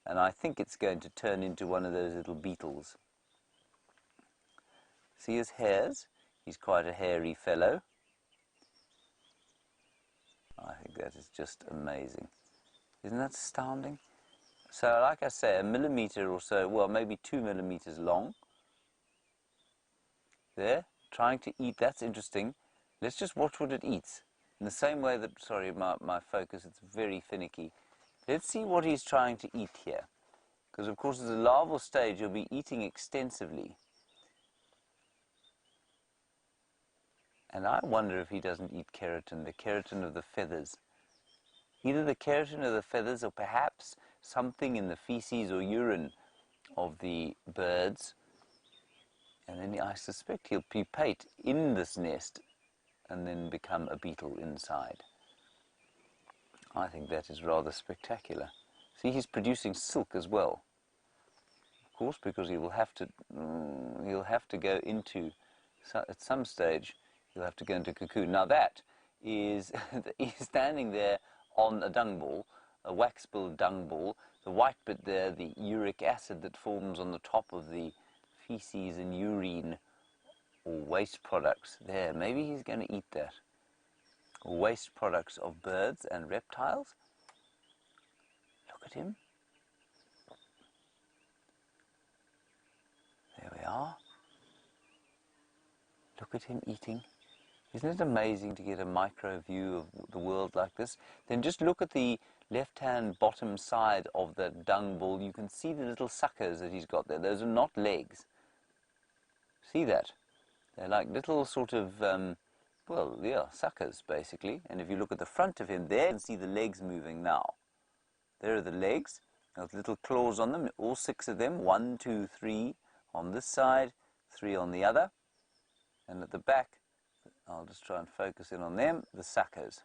And I think it's going to turn into one of those little beetles. See his hairs? He's quite a hairy fellow. I think that is just amazing. Isn't that astounding? So, like I say, a millimeter or so, well, maybe 2 millimeters long. There, trying to eat. That's interesting. Let's just watch what it eats. In the same way that, sorry, my focus, it's very finicky. Let's see what he's trying to eat here. Because, of course, at the larval stage, he'll be eating extensively. And I wonder if he doesn't eat keratin, the keratin of the feathers. Either the keratin of the feathers or perhaps something in the feces or urine of the birds. And then I suspect he'll pupate in this nest and then become a beetle inside. I think that is rather spectacular. See, he's producing silk as well. Of course, because he'll have to go into, at some stage, he'll have to go into cocoon. Now that is, he's standing there on a dung ball, a wax-billed dung ball. The white bit there, the uric acid that forms on the top of the feces and urine or waste products there. Maybe he's going to eat that. Or waste products of birds and reptiles. Look at him. There we are. Look at him eating. Isn't it amazing to get a micro view of the world like this? Then just look at the left-hand bottom side of the dung ball. You can see the little suckers that he's got there. Those are not legs. See that? They're like little sort of, well, yeah, suckers, basically. And if you look at the front of him there, you can see the legs moving now. There are the legs. There's little claws on them, all 6 of them. 1, 2, 3 on this side, 3 on the other. And at the back, I'll just try and focus in on them, the suckers.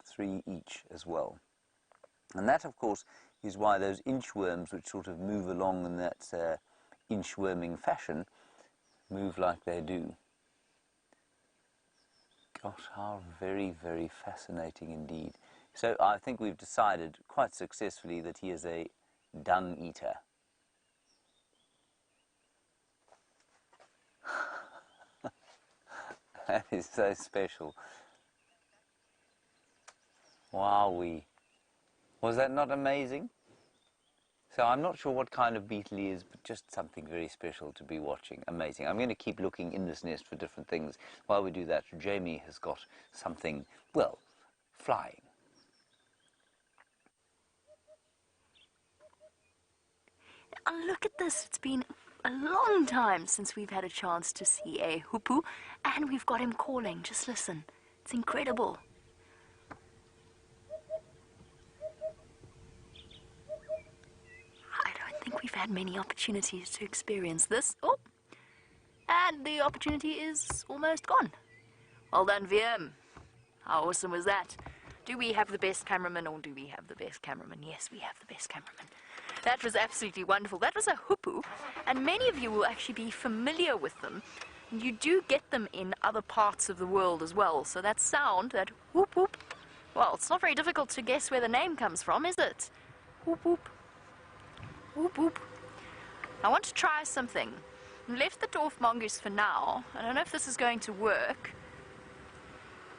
3 each as well. And that, of course, is why those inchworms, which sort of move along in that inchworming fashion, move like they do. Gosh, how very, very fascinating indeed. So I think we've decided quite successfully that he is a dung eater. That is so special. Wowee. Was that not amazing? So I'm not sure what kind of beetle he is, but just something very special to be watching. Amazing. I'm going to keep looking in this nest for different things. While we do that, Jamie has got something, well, flying. Oh, look at this. It's been a long time since we've had a chance to see a hoopoe, and we've got him calling. Just listen. It's incredible. I don't think we've had many opportunities to experience this. Oh, and the opportunity is almost gone. Well done, VM. How awesome was that? Do we have the best cameraman, or do we have the best cameraman? Yes, we have the best cameraman. That was absolutely wonderful. That was a hoopoe, and many of you will actually be familiar with them. You do get them in other parts of the world as well. So that sound, that whoop whoop, well, it's not very difficult to guess where the name comes from, is it? Whoop whoop. Whoop whoop. I want to try something. I left the dwarf mongoose for now. I don't know if this is going to work.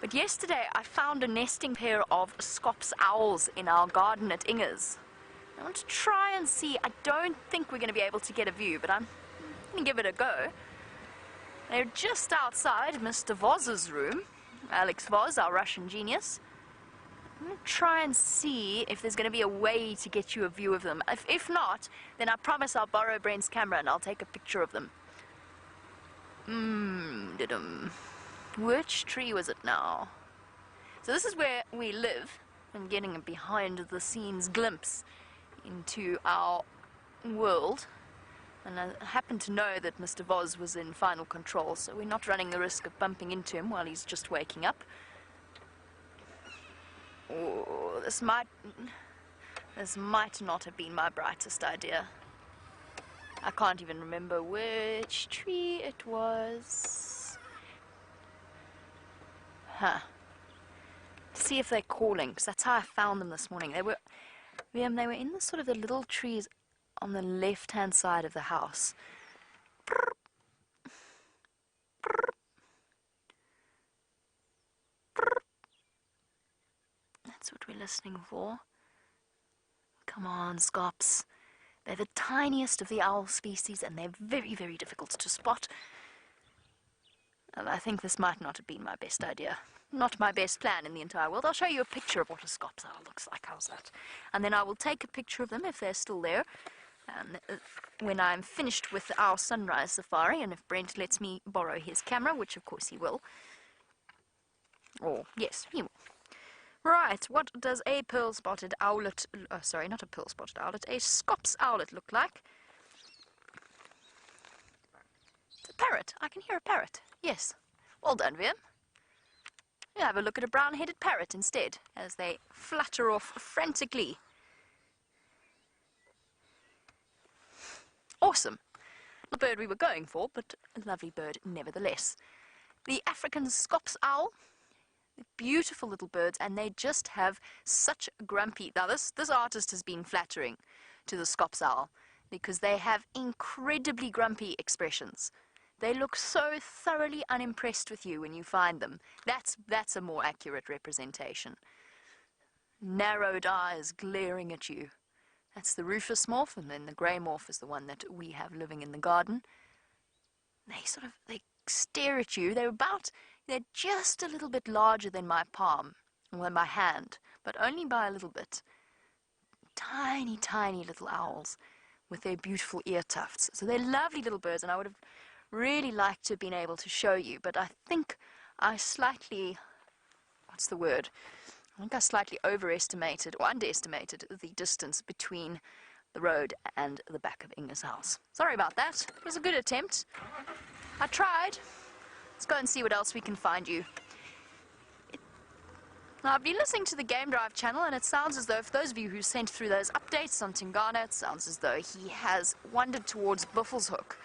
But yesterday I found a nesting pair of Scops owls in our garden at Inger's. I want to try and see. I don't think we're going to be able to get a view, but I'm going to give it a go. They're just outside Mr. Voz's room. Alex Voz, our Russian genius. I'm going to try and see if there's going to be a way to get you a view of them. If not, then I promise I'll borrow Brent's camera and I'll take a picture of them. Which tree was it now? So this is where we live. I'm getting a behind-the-scenes glimpse into our world. And I happen to know that Mr. Voz was in final control, so we're not running the risk of bumping into him while he's just waking up. Oh, this might not have been my brightest idea. I can't even remember which tree it was. Huh. See if they're calling, because that's how I found them this morning. They were in the sort of the little trees on the left-hand side of the house. That's what we're listening for. Come on, Scops. They're the tiniest of the owl species, and they're very, very difficult to spot. And I think this might not have been my best idea. Not my best plan in the entire world. I'll show you a picture of what a Scops owl looks like. How's that? And then I will take a picture of them if they're still there. And when I'm finished with our sunrise safari, and if Brent lets me borrow his camera, which of course he will. Oh, yes, he will. Right, what does a pearl-spotted owlet, sorry, not a pearl-spotted owlet, a Scops owlet look like? It's a parrot. I can hear a parrot. Yes. Well done, Vim. You have a look at a brown-headed parrot instead, as they flutter off frantically. Awesome. The bird we were going for, but a lovely bird nevertheless. The African Scops owl. Beautiful little birds, and they just have such grumpy... Now, this artist has been flattering to the Scops owl because they have incredibly grumpy expressions. They look so thoroughly unimpressed with you when you find them. That's a more accurate representation. Narrowed eyes glaring at you. That's the rufous morph, and then the grey morph is the one that we have living in the garden. They stare at you. They're just a little bit larger than my palm, or than my hand, but only by a little bit. Tiny, tiny little owls with their beautiful ear tufts. So they're lovely little birds, and I would have really liked to have been able to show you, but I think I slightly, what's the word? I think I slightly overestimated or underestimated the distance between the road and the back of Inga's house. Sorry about that. It was a good attempt. I tried. Let's go and see what else we can find you. Now, I've been listening to the Game Drive channel, and it sounds as though, for those of you who sent through those updates on Tingana, it sounds as though he has wandered towards Buffelshoek.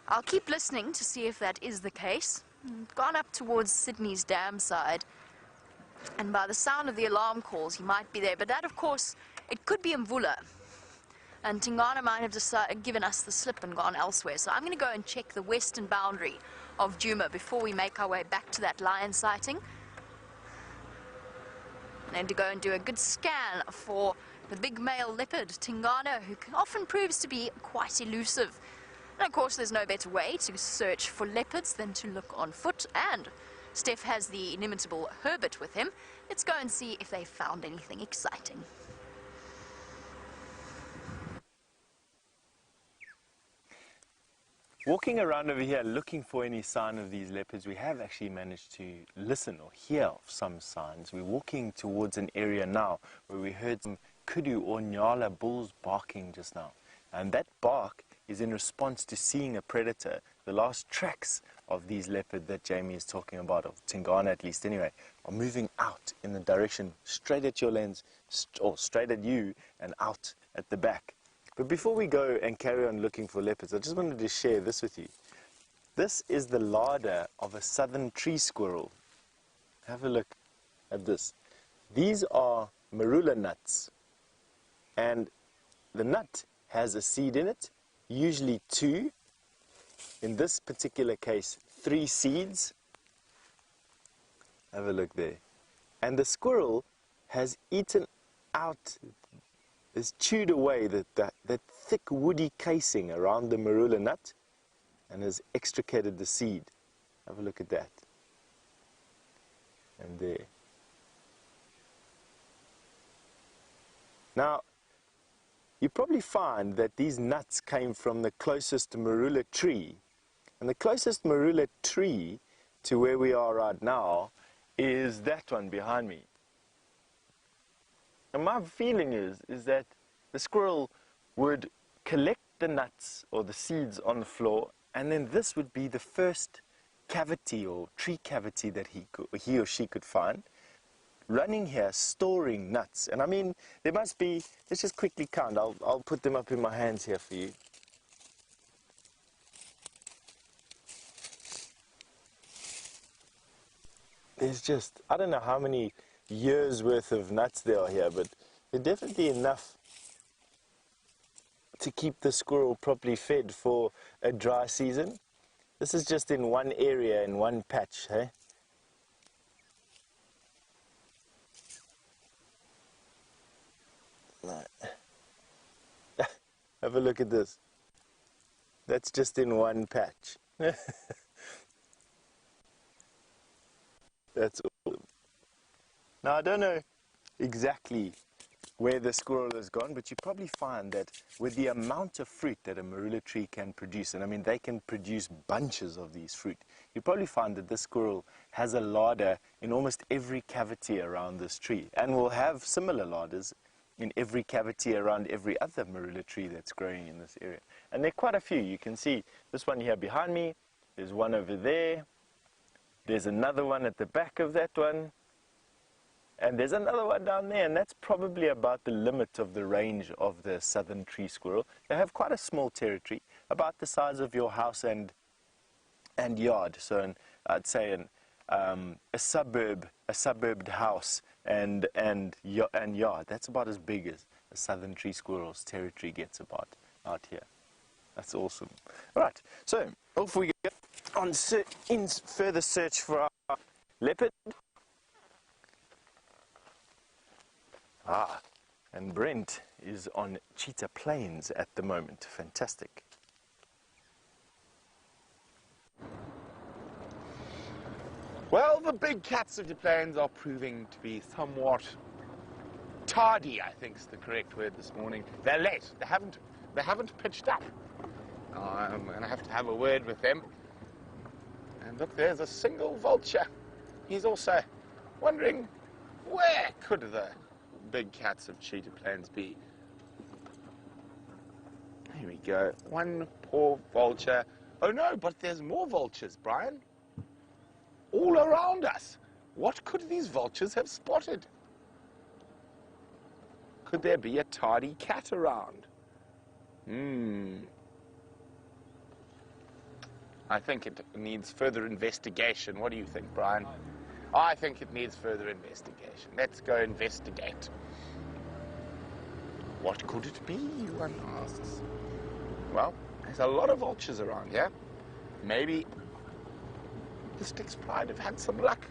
I'll keep listening to see if that is the case. Gone up towards Sydney's dam side, and by the sound of the alarm calls, he might be there. But that, of course, it could be Mvula. And Tingana might have given us the slip and gone elsewhere. So I'm going to go and check the western boundary of Djuma before we make our way back to that lion sighting. And to go and do a good scan for the big male leopard, Tingana, who often proves to be quite elusive. And of course, there's no better way to search for leopards than to look on foot. And Steph has the inimitable Herbert with him. Let's go and see if they found anything exciting. Walking around over here looking for any sign of these leopards, we have actually managed to listen or hear of some signs. We're walking towards an area now where we heard some kudu or nyala bulls barking just now. And that bark is in response to seeing a predator. The last tracks of these leopards that Jamie is talking about, of Tingana at least anyway, are moving out in the direction straight at your lens, or straight at you and out at the back. But before we go and carry on looking for leopards, I just wanted to share this with you. This is the larder of a southern tree squirrel. Have a look at this. These are marula nuts, and the nut has a seed in it, usually 2. In this particular case, 3 seeds. Have a look there. And the squirrel has eaten out, has chewed away that thick woody casing around the marula nut and has extricated the seed. Have a look at that. And there. Now, you probably find that these nuts came from the closest marula tree. And the closest marula tree to where we are right now is that one behind me. And my feeling is that the squirrel would collect the nuts or the seeds on the floor, and then this would be the first cavity or tree cavity that he or she could find, running here, storing nuts. And I mean, there must be, let's just quickly count. I'll put them up in my hands here for you. There's just, I don't know how many years worth of nuts there are here, but they're definitely enough to keep the squirrel properly fed for a dry season. This is just in one area, in one patch, hey? Have a look at this. That's just in one patch. That's awesome. Now, I don't know exactly where the squirrel has gone, but you probably find that with the amount of fruit that a marula tree can produce, and I mean they can produce bunches of these fruit, you probably find that this squirrel has a larder in almost every cavity around this tree, and will have similar larders in every cavity around every other marula tree that's growing in this area. And there are quite a few. You can see this one here behind me, there's one over there, There's another one at the back of that one. And there's another one down there, and that's probably about the limit of the range of the southern tree squirrel. They have quite a small territory, about the size of your house and yard. So I'd say a suburbed house and yard. That's about as big as a southern tree squirrel's territory gets about out here. That's awesome. All right, so off we go on in further search for our leopard. And Brent is on Cheetah Plains at the moment. Fantastic. Well, the big cats of the plains are proving to be somewhat tardy, I think is the correct word this morning. They're late. They haven't pitched up. I'm going to have a word with them. And look, there's a single vulture. He's also wondering, where could the big cats of Cheetah Plains be? Here we go. One poor vulture. Oh no, but there's more vultures, Brian. All around us. What could these vultures have spotted? Could there be a tardy cat around? I think it needs further investigation. What do you think, Brian? I think it needs further investigation. Let's go investigate. What could it be, one asks? Well, there's a lot of vultures around here. Maybe the Styx Pride have had some luck.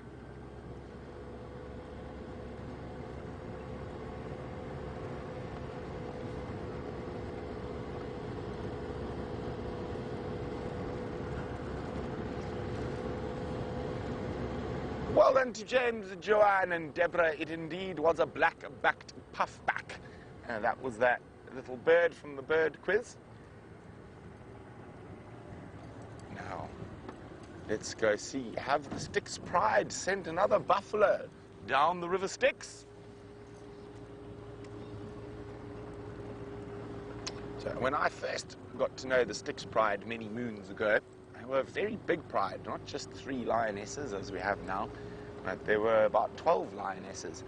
Well then, to James, Joanne and Deborah, it indeed was a black-backed puffback. That was that little bird from the bird quiz. Now, let's go see. Have the Styx Pride sent another buffalo down the River Styx? So when I first got to know the Styx Pride many moons ago, they were a very big pride, not just 3 lionesses as we have now, but there were about 12 lionesses.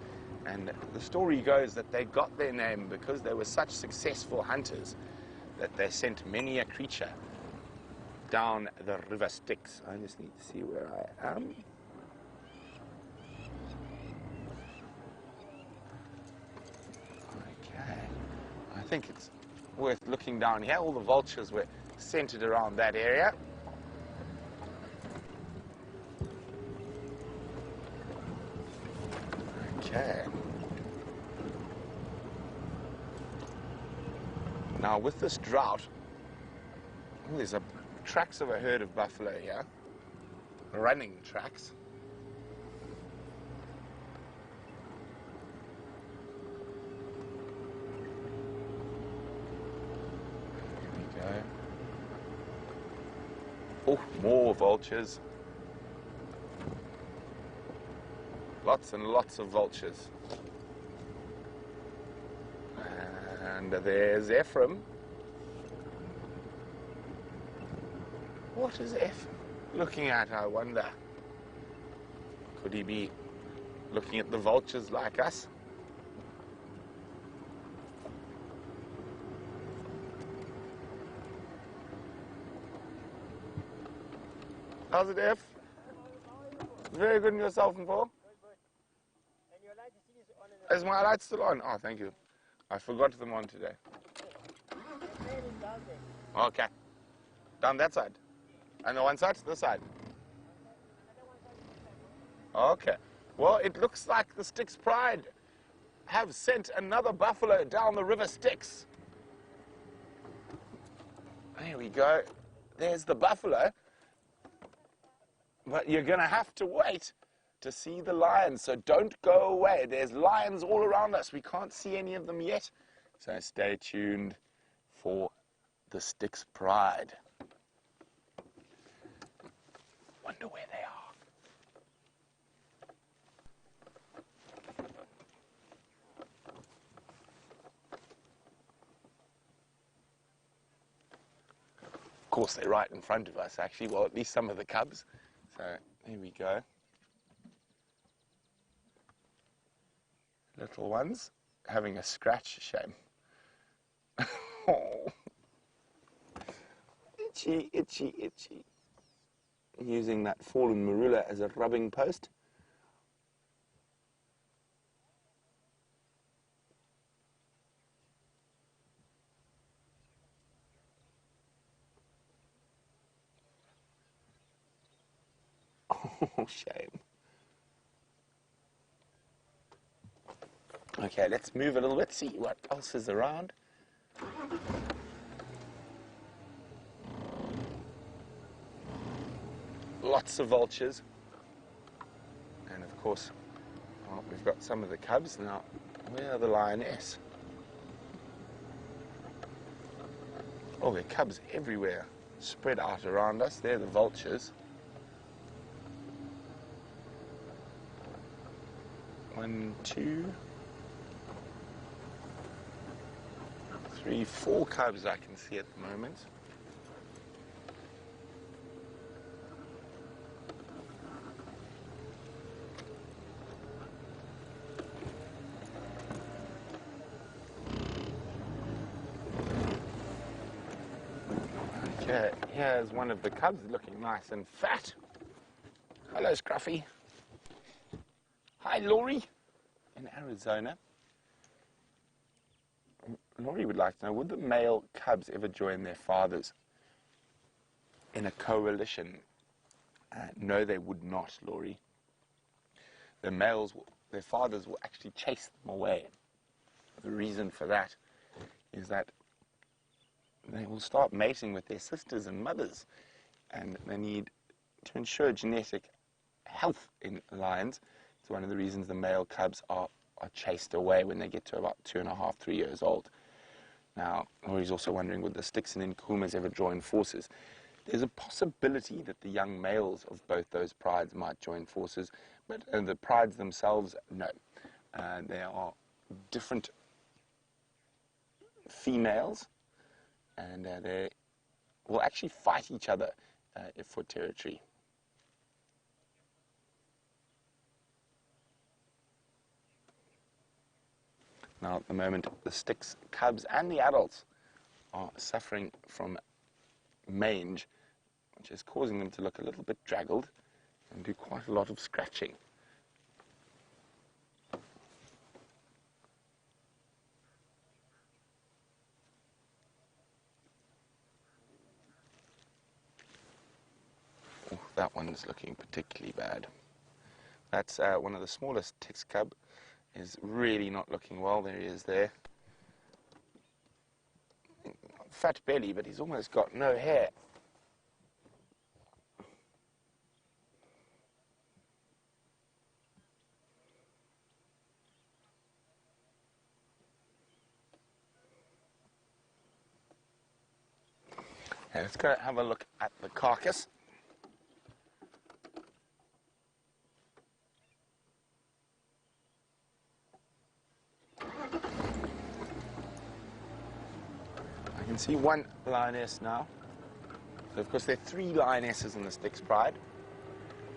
And the story goes that they got their name because they were such successful hunters that they sent many a creature down the River Styx. I just need to see where I am. Okay. I think it's worth looking down here. All the vultures were centered around that area. Okay. Now with this drought, there's tracks of a herd of buffalo here, running tracks. Here we go. Oh, more vultures. Lots and lots of vultures. And there's Ephraim. What is Ephraim looking at, I wonder? Could he be looking at the vultures like us? How's it, Eph? Very good, and yourself, and Paul? Is my light still on? Oh, thank you. I forgot them on today. Okay. Down that side. And the one side? This side. Okay. Well, it looks like the Styx Pride have sent another buffalo down the River Styx. There we go. There's the buffalo. But you're going to have to wait to see the lions, so don't go away. There's lions all around us. We can't see any of them yet, so stay tuned for the Styx Pride. Wonder where they are. Of course, they're right in front of us, actually. Well, at least some of the cubs. So There we go. Little ones having a scratch, shame. Oh. Itchy, itchy, itchy. Using that fallen marula as a rubbing post. Oh, shame. Okay, let's move a little bit, see what else is around. Lots of vultures. And of course, well, we've got some of the cubs. Now, where are the lioness? Oh, there are cubs everywhere, spread out around us. They're the vultures. 1, 2, 3, 4 cubs I can see at the moment. Okay, here's one of the cubs looking nice and fat. Hello, Scruffy. Hi, Laurie, in Arizona. Laurie would like to know, would the male cubs ever join their fathers in a coalition? No, they would not, Laurie. The males, their fathers will actually chase them away. The reason for that is that they will start mating with their sisters and mothers, and they need to ensure genetic health in lions. It's one of the reasons the male cubs are chased away when they get to about 2.5, 3 years old. Now, Laurie's also wondering, would the Styx and Nkumas ever join forces? There's a possibility that the young males of both those prides might join forces, but the prides themselves, no. They are different females, and they will actually fight each other for territory. Now, at the moment, the Styx cubs and the adults are suffering from mange, which is causing them to look a little bit draggled and do quite a lot of scratching. Oh, that one's looking particularly bad. That's one of the smallest Styx cub. Is really not looking well. There he is there. Fat belly, but he's almost got no hair. Okay, let's go have a look at the carcass. I can see one lioness now. So of course there are 3 lionesses in the Styx pride.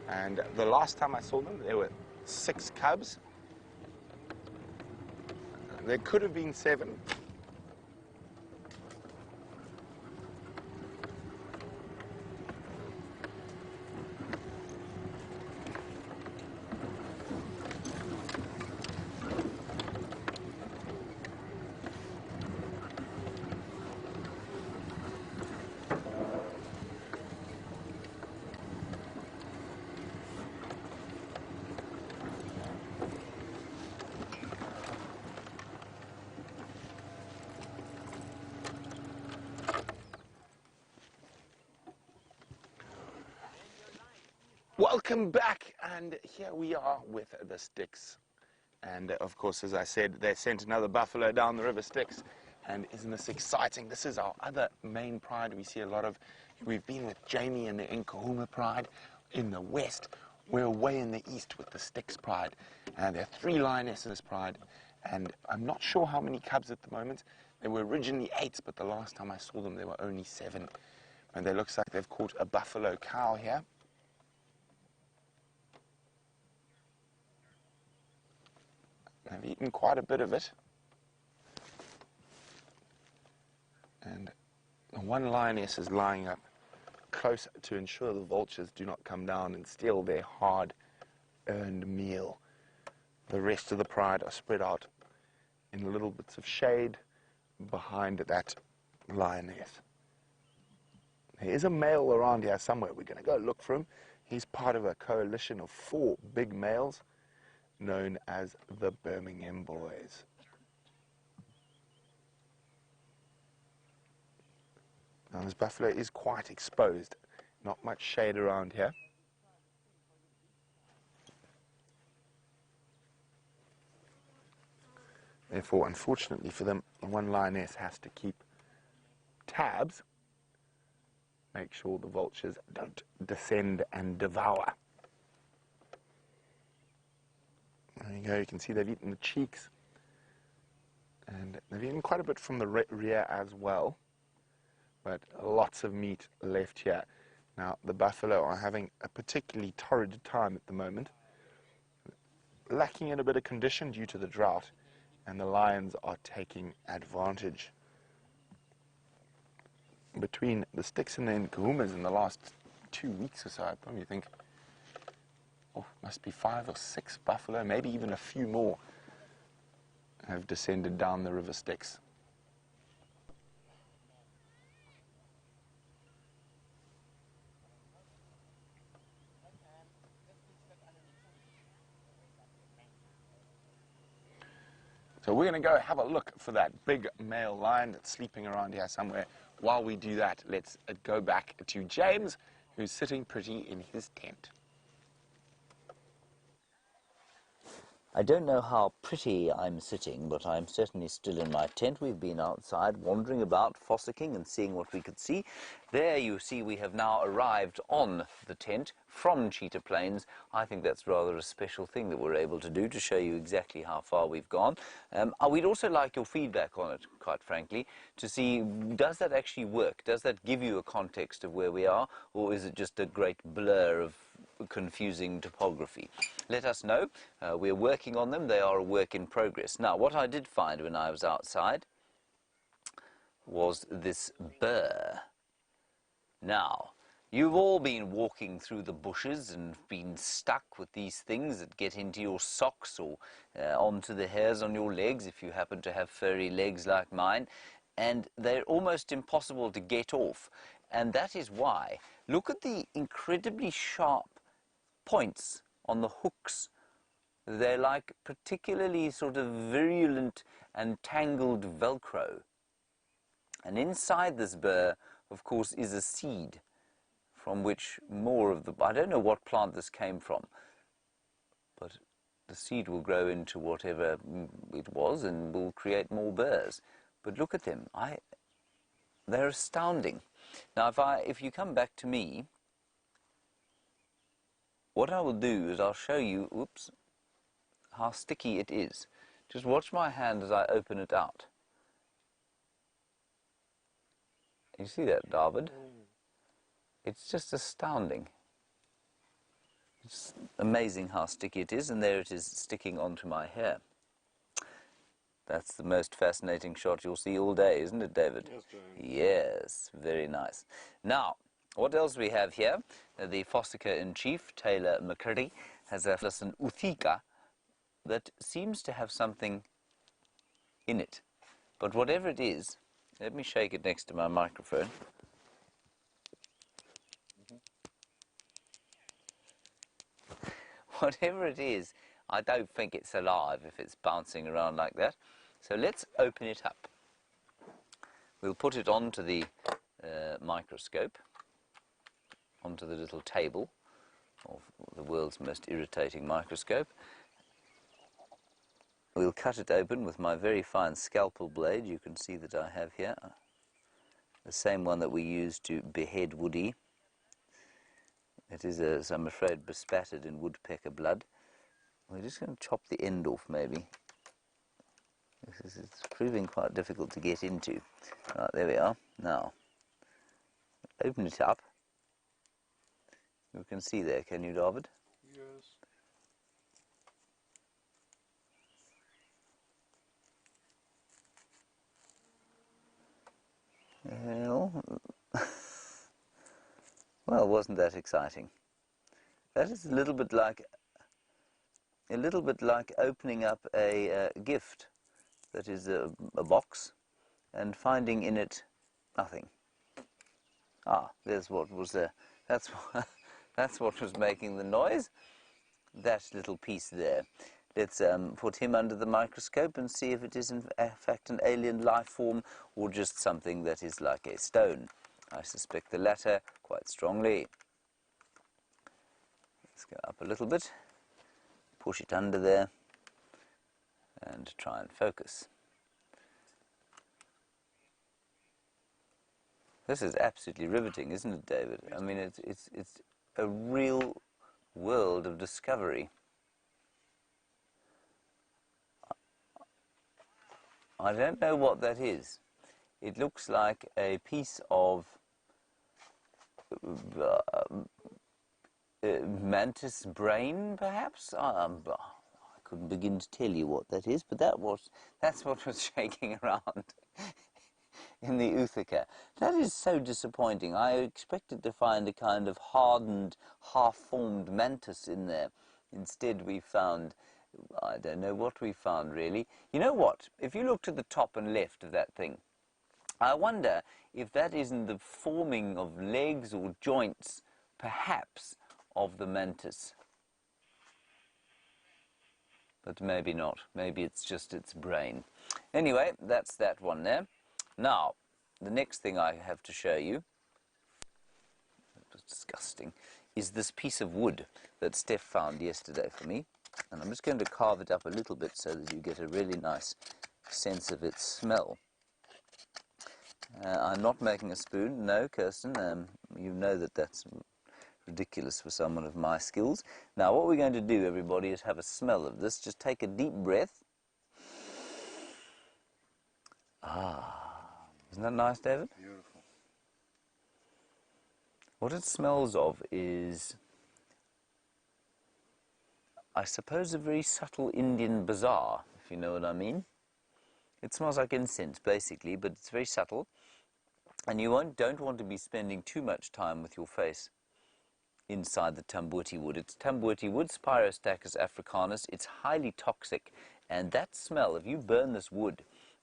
And the last time I saw them, there were 6 cubs. There could have been 7. Welcome back, and here we are with the Styx. And of course, as I said, they sent another buffalo down the river Styx. And isn't this exciting? This is our other main pride. We see a lot of, we've been with Jamie and the Nkahuma pride in the west. We're away in the east with the Styx pride. And there are 3 lionesses in this pride. And I'm not sure how many cubs at the moment. There were originally 8, but the last time I saw them, there were only 7. And it looks like they've caught a buffalo cow here. I've eaten quite a bit of it. And one lioness is lying up close to ensure the vultures do not come down and steal their hard-earned meal. The rest of the pride are spread out in little bits of shade behind that lioness. There is a male around here somewhere. We're going to go look for him. He's part of a coalition of 4 big males known as the Birmingham Boys. Now this buffalo is quite exposed. Not much shade around here. Therefore, unfortunately for them, the one lioness has to keep tabs, make sure the vultures don't descend and devour. There you go, you can see they've eaten the cheeks, and they've eaten quite a bit from the rear as well, but lots of meat left here. Now, the buffalo are having a particularly torrid time at the moment, lacking in a bit of condition due to the drought, and the lions are taking advantage. Between the sticks and the nkuhumas in the last 2 weeks or so, I probably think, oh, must be 5 or 6 buffalo, maybe even a few more, have descended down the river Styx. So we're going to go have a look for that big male lion that's sleeping around here somewhere. While we do that, let's go back to James, who's sitting pretty in his tent. I don't know how pretty I'm sitting, but I'm certainly still in my tent. We've been outside wandering about, fossicking and seeing what we could see. There you see we have now arrived on the tent from Cheetah Plains. I think that's rather a special thing that we're able to do to show you exactly how far we've gone. We'd also like your feedback on it, quite frankly, to see, does that actually work? Does that give you a context of where we are, or is it just a great blur of confusing topography? Let us know. We're working on them. They are a work in progress. Now, what I did find when I was outside was this burr. Now, you've all been walking through the bushes and been stuck with these things that get into your socks or onto the hairs on your legs if you happen to have furry legs like mine, and they're almost impossible to get off. And that is why, look at the incredibly sharp points on the hooks. They're like particularly sort of virulent and tangled Velcro. And inside this burr, of course, is a seed from which more of the, I don't know what plant this came from, but the seed will grow into whatever it was and will create more burrs. But look at them. They're astounding. Now, if you come back to me, what I will do is I'll show you, oops, how sticky it is. Just watch my hand as I open it out. You see that, David? It's just astounding. It's amazing how sticky it is, and there it is sticking onto my hair. That's the most fascinating shot you'll see all day, isn't it, David? Yes, David. Yes, very nice. Now, what else we have here? The fossicker-in-chief, Taylor McCurdy, has an uthika that seems to have something in it. But whatever it is, let me shake it next to my microphone. Whatever it is, I don't think it's alive if it's bouncing around like that. So let's open it up. We'll put it onto the microscope, onto the little table of the world's most irritating microscope. We'll cut it open with my very fine scalpel blade. You can see that I have here the same one that we use to behead Woody. It is, as I'm afraid, bespattered in woodpecker blood. We're just going to chop the end off, maybe. It's proving quite difficult to get into. Right, there we are. Now, open it up. You can see there, can you, David? Yes. Well, wasn't that exciting? That is a little bit like opening up a gift that is a box and finding in it nothing. Ah, there's what was there. That's that's what was making the noise. That little piece there. Let's put him under the microscope and see if it is in fact an alien life form or just something that is like a stone. I suspect the latter quite strongly. Let's go up a little bit, push it under there, and try and focus. This is absolutely riveting, isn't it, David? I mean, it's a real world of discovery. I don't know what that is. It looks like a piece of mantis brain, perhaps. I couldn't begin to tell you what that is, but that's what was shaking around in the Uthaka. That is so disappointing. I expected to find a kind of hardened, half-formed mantis in there. Instead, we found, I don't know what we found, really. You know what? If you look to the top and left of that thing, I wonder if that isn't the forming of legs or joints, perhaps, of the mantis. But maybe not. Maybe it's just its brain. Anyway, that's that one there. Now, the next thing I have to show you, it was disgusting, is this piece of wood that Steph found yesterday for me. And I'm just going to carve it up a little bit so that you get a really nice sense of its smell. I'm not making a spoon, no, Kirsten. You know that that's ridiculous for someone of my skills. Now, what we're going to do, everybody, is have a smell of this. Just take a deep breath. Ah, isn't that nice, David? Beautiful. What it smells of is, I suppose, a very subtle Indian bazaar, if you know what I mean. It smells like incense, basically, but it's very subtle. And you don't want to be spending too much time with your face inside the tamboti wood. It's tamboti wood, Spirostachys africanus. It's highly toxic, and that smell, if you burn this wood,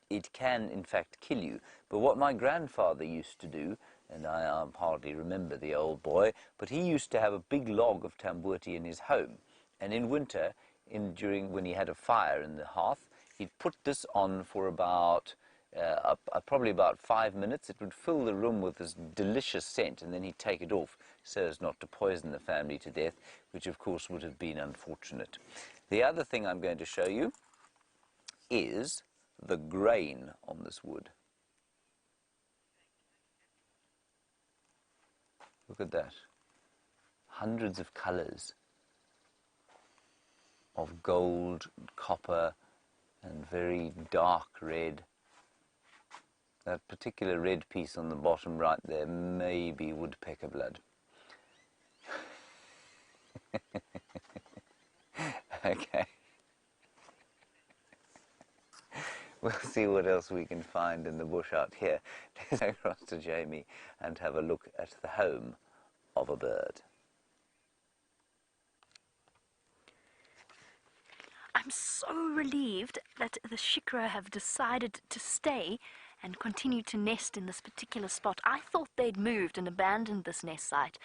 it can, in fact, kill you. But what my grandfather used to do, and I hardly remember the old boy, but he used to have a big log of tamboti in his home. And in winter, when he had a fire in the hearth, he'd put this on for about, probably about 5 minutes. It would fill the room with this delicious scent, and then he'd take it off so as not to poison the family to death, which of course would have been unfortunate. The other thing I'm going to show you is the grain on this wood. Look at that. Hundreds of colors of gold, copper, and very dark red. That particular red piece on the bottom right there may be woodpecker blood. Okay. We'll see what else we can find in the bush out here. Let's go across to Jamie and have a look at the home of a bird. I'm so relieved that the shikra have decided to stay and continue to nest in this particular spot. I thought they'd moved and abandoned this nest site,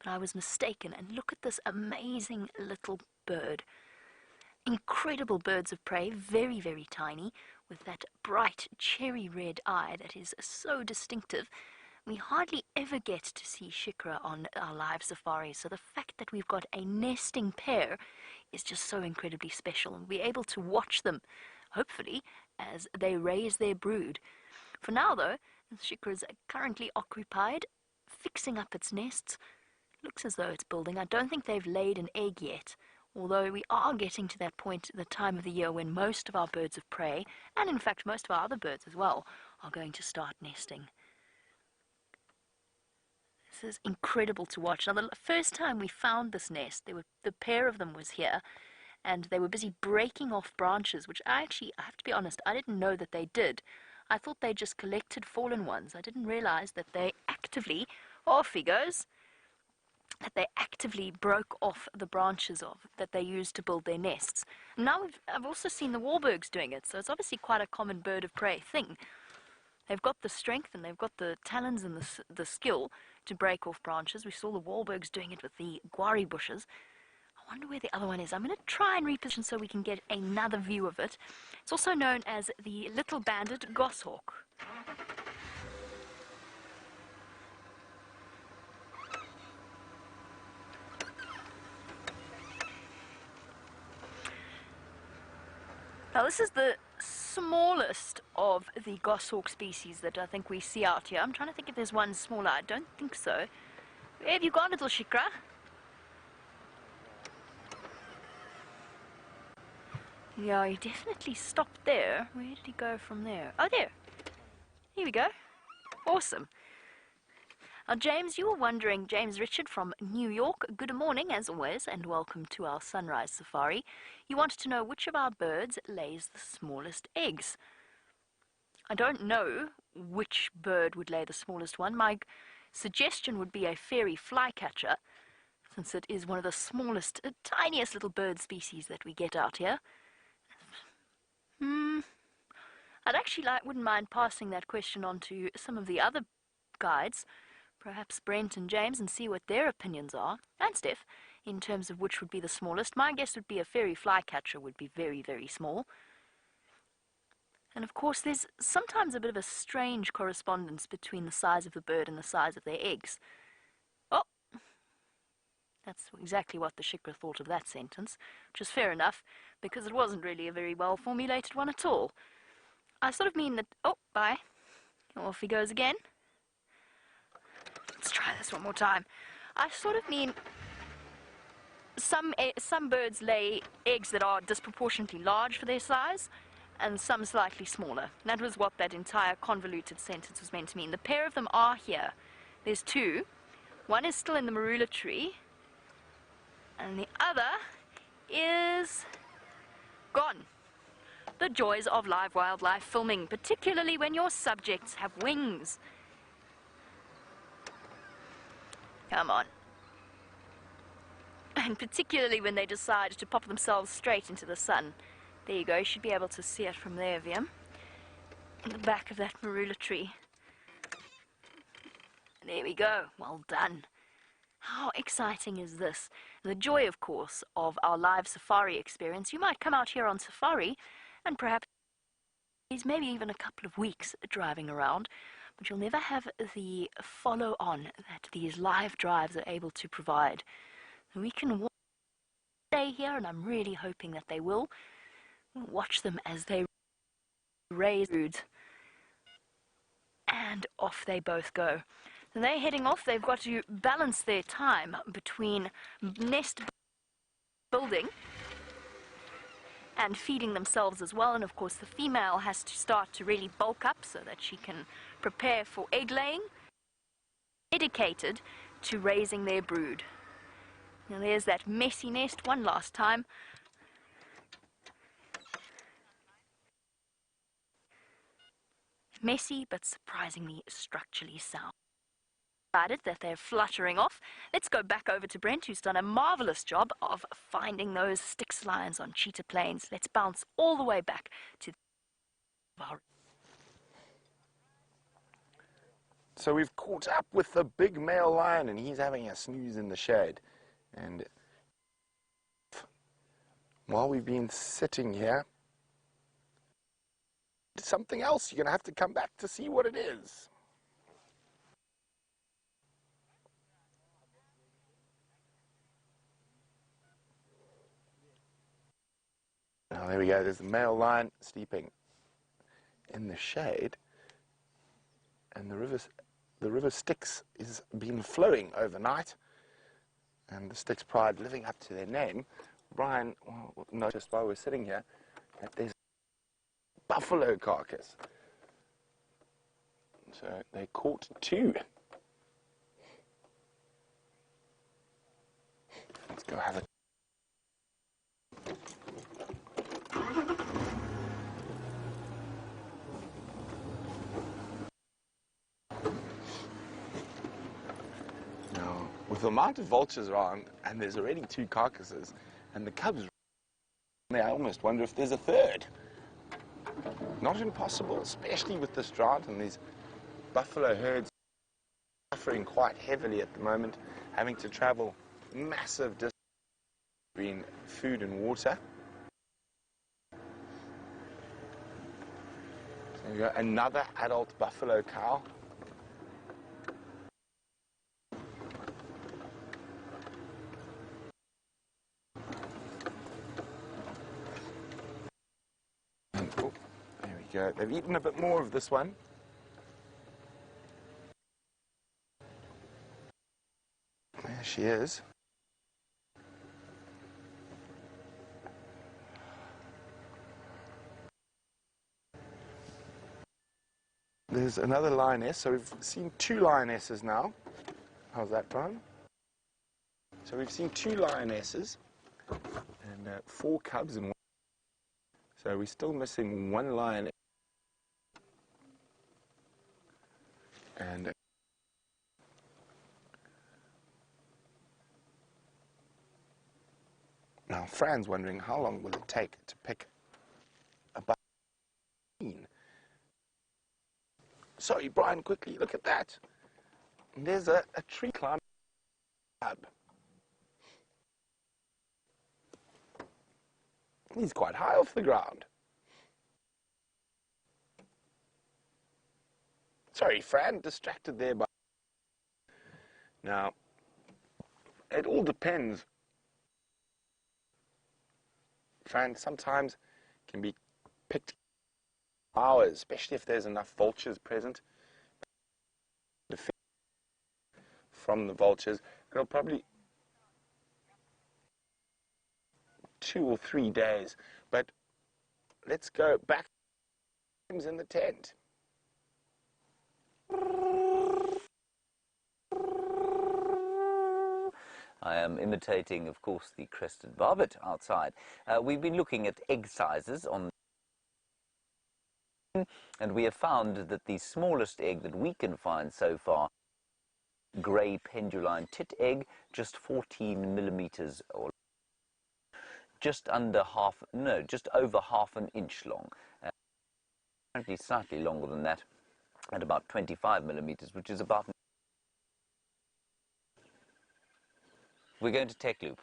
but I was mistaken. And look at this amazing little bird. Incredible birds of prey, very, very tiny, with that bright cherry red eye that is so distinctive. We hardly ever get to see shikra on our live safaris, so the fact that we've got a nesting pair is just so incredibly special, and we're able to watch them, hopefully, as they raise their brood. For now, though, the shikra is currently occupied, fixing up its nests. Looks as though it's building. I don't think they've laid an egg yet, although we are getting to that point, the time of the year when most of our birds of prey, and in fact most of our other birds as well, are going to start nesting. This is incredible to watch. Now, the first time we found this nest, the pair of them was here, and they were busy breaking off branches, which I have to be honest, I didn't know that they did. I thought they just collected fallen ones. I didn't realize that they actively, off he goes, that they actively broke off the branches of that they used to build their nests. Now I've also seen the warburgs doing it, so it's obviously quite a common bird of prey thing. They've got the strength and they've got the talons and the skill to break off branches. We saw the warburgs doing it with the guari bushes. I wonder where the other one is. I'm going to try and reposition so we can get another view of it. It's also known as the little banded goshawk. Now this is the smallest of the goshawk species that I think we see out here. I'm trying to think if there's one smaller. I don't think so. Where have you gone, little Shikra? Yeah, he definitely stopped there. Where did he go from there? Oh, there. Here we go. Awesome. Now, James, you were wondering, James Richard from New York, good morning as always, and welcome to our sunrise safari. You wanted to know which of our birds lays the smallest eggs. I don't know which bird would lay the smallest one. My suggestion would be a fairy flycatcher, since it is one of the smallest, tiniest little bird species that we get out here. I'd actually wouldn't mind passing that question on to some of the other guides, perhaps Brent and James, and see what their opinions are, and Steph, in terms of which would be the smallest. My guess would be a fairy flycatcher would be very, very small. And of course, there's sometimes a bit of a strange correspondence between the size of the bird and the size of their eggs. Oh, that's exactly what the Shikra thought of that sentence, which is fair enough, because it wasn't really a very well formulated one at all. I sort of mean that, oh, bye. Off he goes again. Let's try this one more time. I sort of mean some birds lay eggs that are disproportionately large for their size, and some slightly smaller. That was what that entire convoluted sentence was meant to mean. The pair of them are here. There's two. One is still in the marula tree, and the other is gone. The joys of live wildlife filming, particularly when your subjects have wings. Come on. And particularly when they decide to pop themselves straight into the sun. There you go, you should be able to see it from there, Viam. In the back of that marula tree. There we go, well done. How exciting is this? The joy, of course, of our live safari experience. You might come out here on safari and perhaps maybe even a couple of weeks driving around, but you'll never have the follow-on that these live drives are able to provide. We can stay here, and I'm really hoping that they will. Watch them as they raise food, and off they both go. And they're heading off. They've got to balance their time between nest building and feeding themselves as well. And of course the female has to start to really bulk up so that she can prepare for egg laying, dedicated to raising their brood. Now there's that messy nest one last time. Messy but surprisingly structurally sound. Decided that they're fluttering off. Let's go back over to Brent, who's done a marvelous job of finding those Styx lions on cheetah plains. Let's bounce all the way back to our... So we've caught up with the big male lion, and he's having a snooze in the shade. And while we've been sitting here, something else, you're going to have to come back to see what it is. Now there we go, there's the male lion sleeping in the shade, and the river Styx has been flowing overnight, and the Styx Pride living up to their name. Brian noticed while we're sitting here that there's a buffalo carcass. So they caught two. Let's go have a... Now, with the amount of vultures around, and there's already 2 carcasses, and the cubs, I almost wonder if there's a third. Not impossible, especially with this drought and these buffalo herds suffering quite heavily at the moment, having to travel massive distance between food and water. So there we go, another adult buffalo cow. And, oh, there we go. They've eaten a bit more of this one. There she is. There's another lioness, so we've seen 2 lionesses now. How's that, Brian? So we've seen 2 lionesses and 4 cubs and 1. So we're still missing 1 lioness. And now Fran's wondering how long will it take to pick a buffalo. Sorry, Brian, quickly, look at that. And there's a tree climbing cub. He's quite high off the ground. Sorry, Fran, distracted there by... Now, it all depends. Fran sometimes can be picked hours, especially if there's enough vultures present. From the vultures, it'll probably 2 or 3 days. But let's go back in the tent. I am imitating, of course, the crested barbet outside. We've been looking at egg sizes on, and we have found that the smallest egg that we can find so far, grey penduline tit egg, just 14 millimeters, or just over half an inch long. Apparently slightly longer than that, at about 25 millimeters, which is about... We're going to Tech Loop.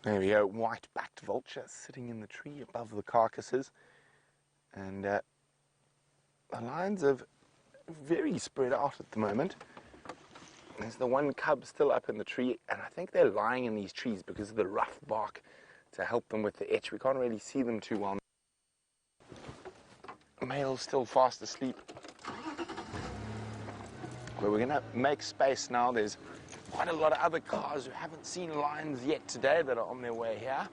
There we go, white-backed vulture sitting in the tree above the carcasses. And the lions are very spread out at the moment. There's the 1 cub still up in the tree, and I think they're lying in these trees because of the rough bark to help them with the itch. We can't really see them too well. The male's still fast asleep. But we're going to make space now. There's quite a lot of other cars who haven't seen lions yet today that are on their way here.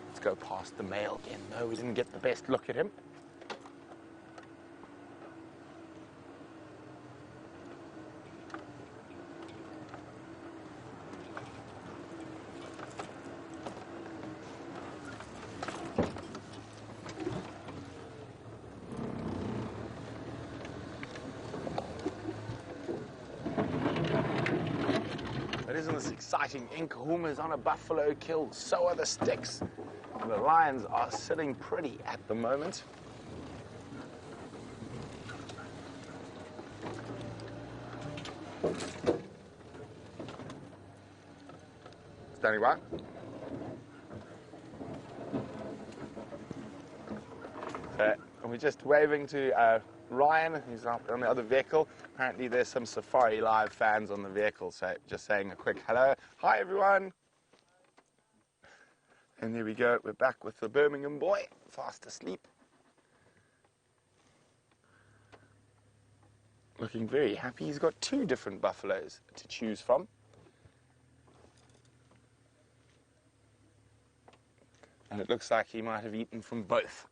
Let's go past the male again. No, we didn't get the best look at him. Isn't this exciting? Inkahuma is on a buffalo kill, so are the sticks. And the lions are sitting pretty at the moment. Standing by. And we're just waving to Ryan, who's up on the other vehicle. Apparently there's some SafariLIVE fans on the vehicle, so just saying a quick hello. Hi everyone! And there we go, we're back with the Birmingham boy, fast asleep. Looking very happy. He's got 2 different buffaloes to choose from. And it looks like he might have eaten from both.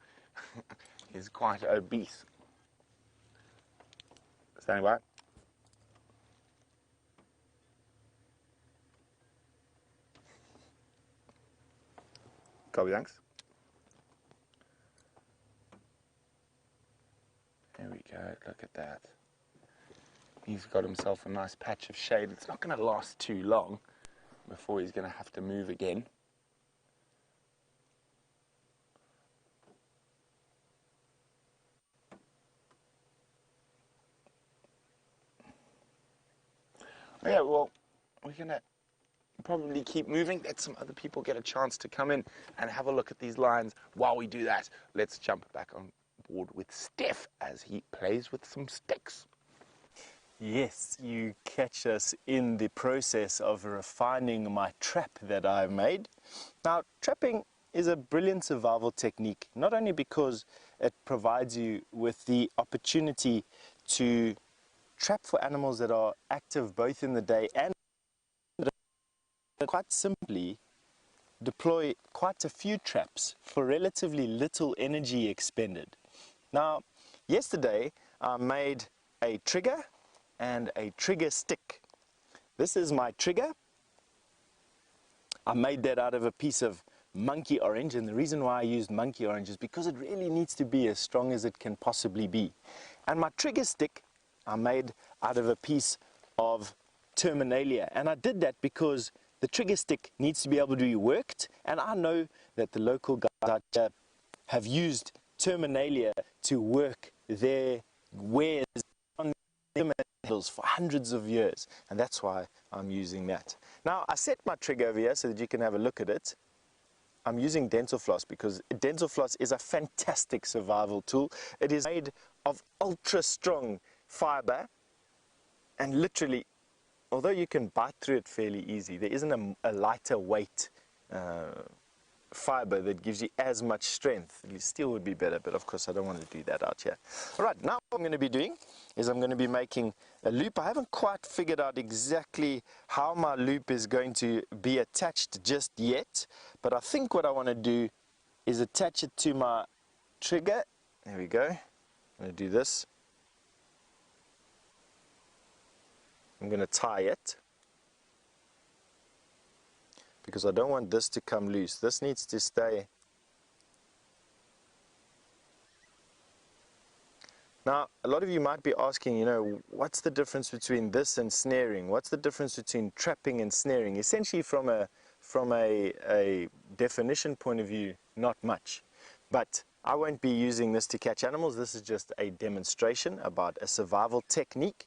He's quite obese. Standing by. Copy, thanks. There we go, look at that. He's got himself a nice patch of shade. It's not going to last too long before he's going to have to move again. Yeah, well, we're going to probably keep moving. Let some other people get a chance to come in and have a look at these lines. While we do that, let's jump back on board with Steph as he plays with some sticks. Yes, you catch us in the process of refining my trap that I made. Now, trapping is a brilliant survival technique, not only because it provides you with the opportunity to trap for animals that are active both in the day and quite simply deploy quite a few traps for relatively little energy expended. Now, yesterday I made a trigger and a trigger stick. This is my trigger. I made that out of a piece of monkey orange, and the reason why I used monkey orange is because it really needs to be as strong as it can possibly be. And my trigger stick I made out of a piece of terminalia, and I did that because the trigger stick needs to be able to be worked, and I know that the local guys out here have used terminalia to work their wares on the handles for hundreds of years, and that's why I'm using that. Now, I set my trigger over here so that you can have a look at it. I'm using dental floss because dental floss is a fantastic survival tool. It is made of ultra strong fiber, and literally, although you can bite through it fairly easy, there isn't a lighter weight fiber that gives you as much strength. Steel would be better, but of course I don't want to do that out here. Alright, now what I'm going to be doing is I'm going to be making a loop. I haven't quite figured out exactly how my loop is going to be attached just yet, but I think what I want to do is attach it to my trigger. There we go. I'm going to do this. I'm going to tie it, because I don't want this to come loose. This needs to stay. Now, a lot of you might be asking, what's the difference between this and snaring? What's the difference between trapping and snaring? Essentially, from a definition point of view, not much. But I won't be using this to catch animals. This is just a demonstration about a survival technique.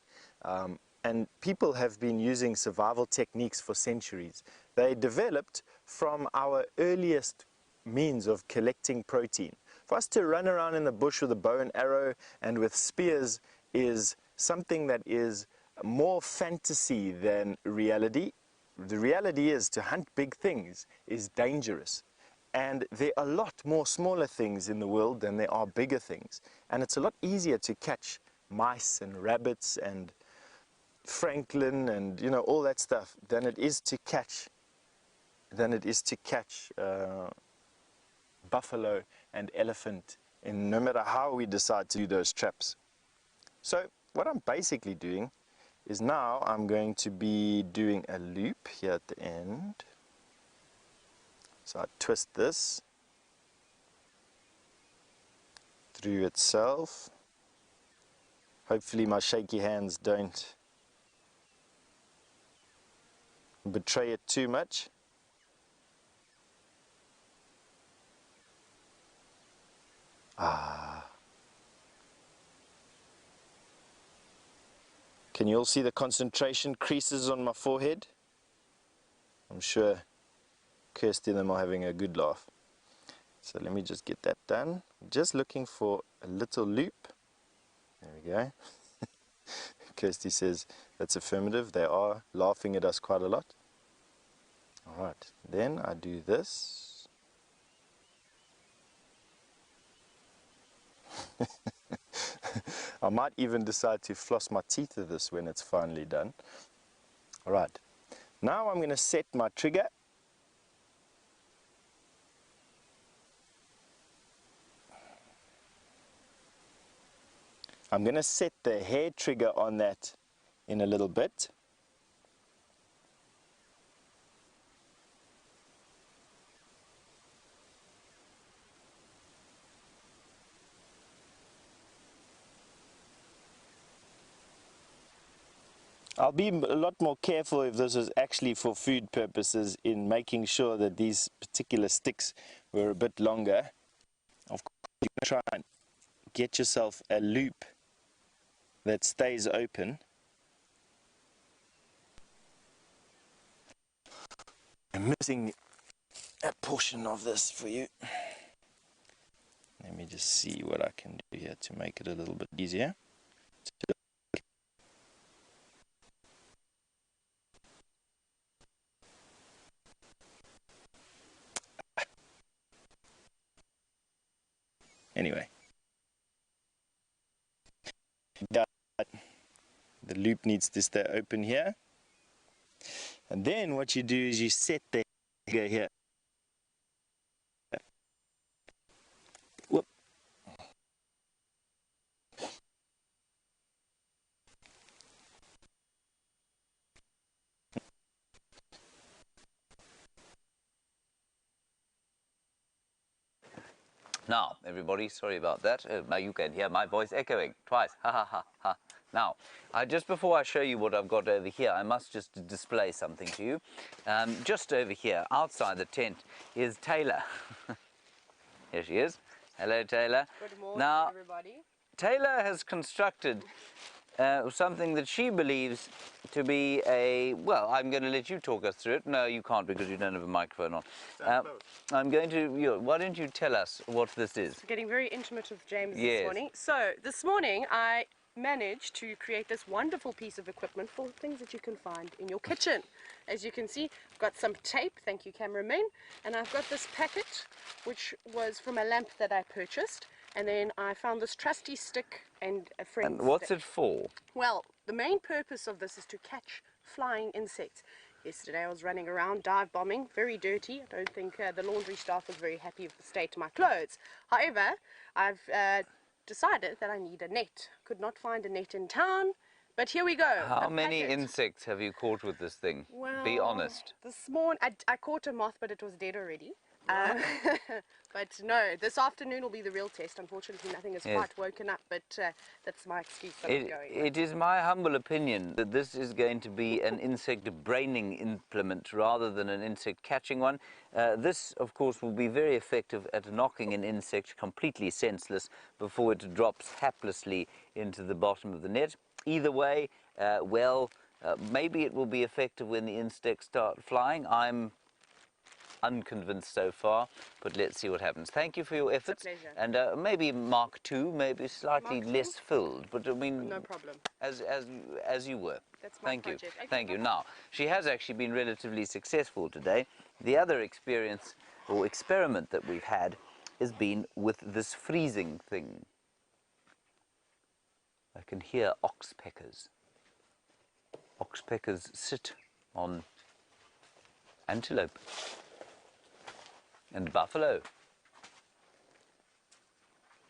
And people have been using survival techniques for centuries. They developed from our earliest means of collecting protein. For us to run around in the bush with a bow and arrow and with spears is something that is more fantasy than reality. The reality is, to hunt big things is dangerous. And there are a lot more smaller things in the world than there are bigger things. And it's a lot easier to catch mice and rabbits and Franklin and all that stuff than it is to catch buffalo and elephant, and no matter how we decide to do those traps. So what I'm basically doing is now I'm going to be doing a loop here at the end. So I twist this through itself. Hopefully my shaky hands don't betray it too much. Can you all see the concentration creases on my forehead? I'm sure Kirsty and them are having a good laugh. So let me just get that done. Just looking for a little loop. There we go. Kirsty says that's affirmative. They are laughing at us quite a lot. Alright, then I do this. I might even decide to floss my teeth with this when it's finally done. Alright, now I'm going to set my trigger. I'm going to set the hair trigger on that in a little bit. I'll be a lot more careful if this is actually for food purposes in making sure that these particular sticks were a bit longer. Of course, you can try and get yourself a loop that stays open. I'm missing a portion of this for you. Let me just see what I can do here to make it a little bit easier. Anyway, the loop needs to stay open here. And then what you do is you set the trigger here. Whoop. Now, everybody, sorry about that. Now you can hear my voice echoing twice. Ha ha ha ha. Now, just before I show you what I've got over here, I must just display something to you. Just over here, outside the tent, is Taylor. Here she is. Hello, Taylor. Good morning, now, everybody. Taylor has constructed something that she believes to be a, well, I'm going to let you talk us through it. No, you can't because you don't have a microphone on. I'm going to, why don't you tell us what this is? It's getting very intimate with James Yes. this morning. So, this morning I managed to create this wonderful piece of equipment for things that you can find in your kitchen. As you can see, I've got some tape, thank you cameraman, and I've got this packet which was from a lamp that I purchased, and then I found this trusty stick and a friend's And what's stick. it for? Well, the main purpose of this is to catch flying insects. Yesterday I was running around dive bombing, very dirty. I don't think the laundry staff was very happy with the state of my clothes. However, I've decided that I need a net. Could not find a net in town, but here we go. How many insects have you caught with this thing? Well, be honest. This morning I caught a moth, but it was dead already. But no, this afternoon will be the real test. Unfortunately, nothing has quite woken up, but that's my excuse that I'm going with. It is my humble opinion that this is going to be an insect braining implement rather than an insect catching one. This, of course, will be very effective at knocking an insect completely senseless before it drops haplessly into the bottom of the net. Either way, maybe it will be effective when the insects start flying. I'm unconvinced so far, but let's see what happens. Thank you for your efforts. It's a pleasure. And maybe Mark II, maybe slightly Mark II? less filled, but I mean, No problem. as you were. That's my Thank you. project. Okay, Thank you. bye-bye. Now, she has actually been relatively successful today. The other experience or experiment that we've had has been with this freezing thing. I can hear oxpeckers. Oxpeckers sit on antelope and buffalo,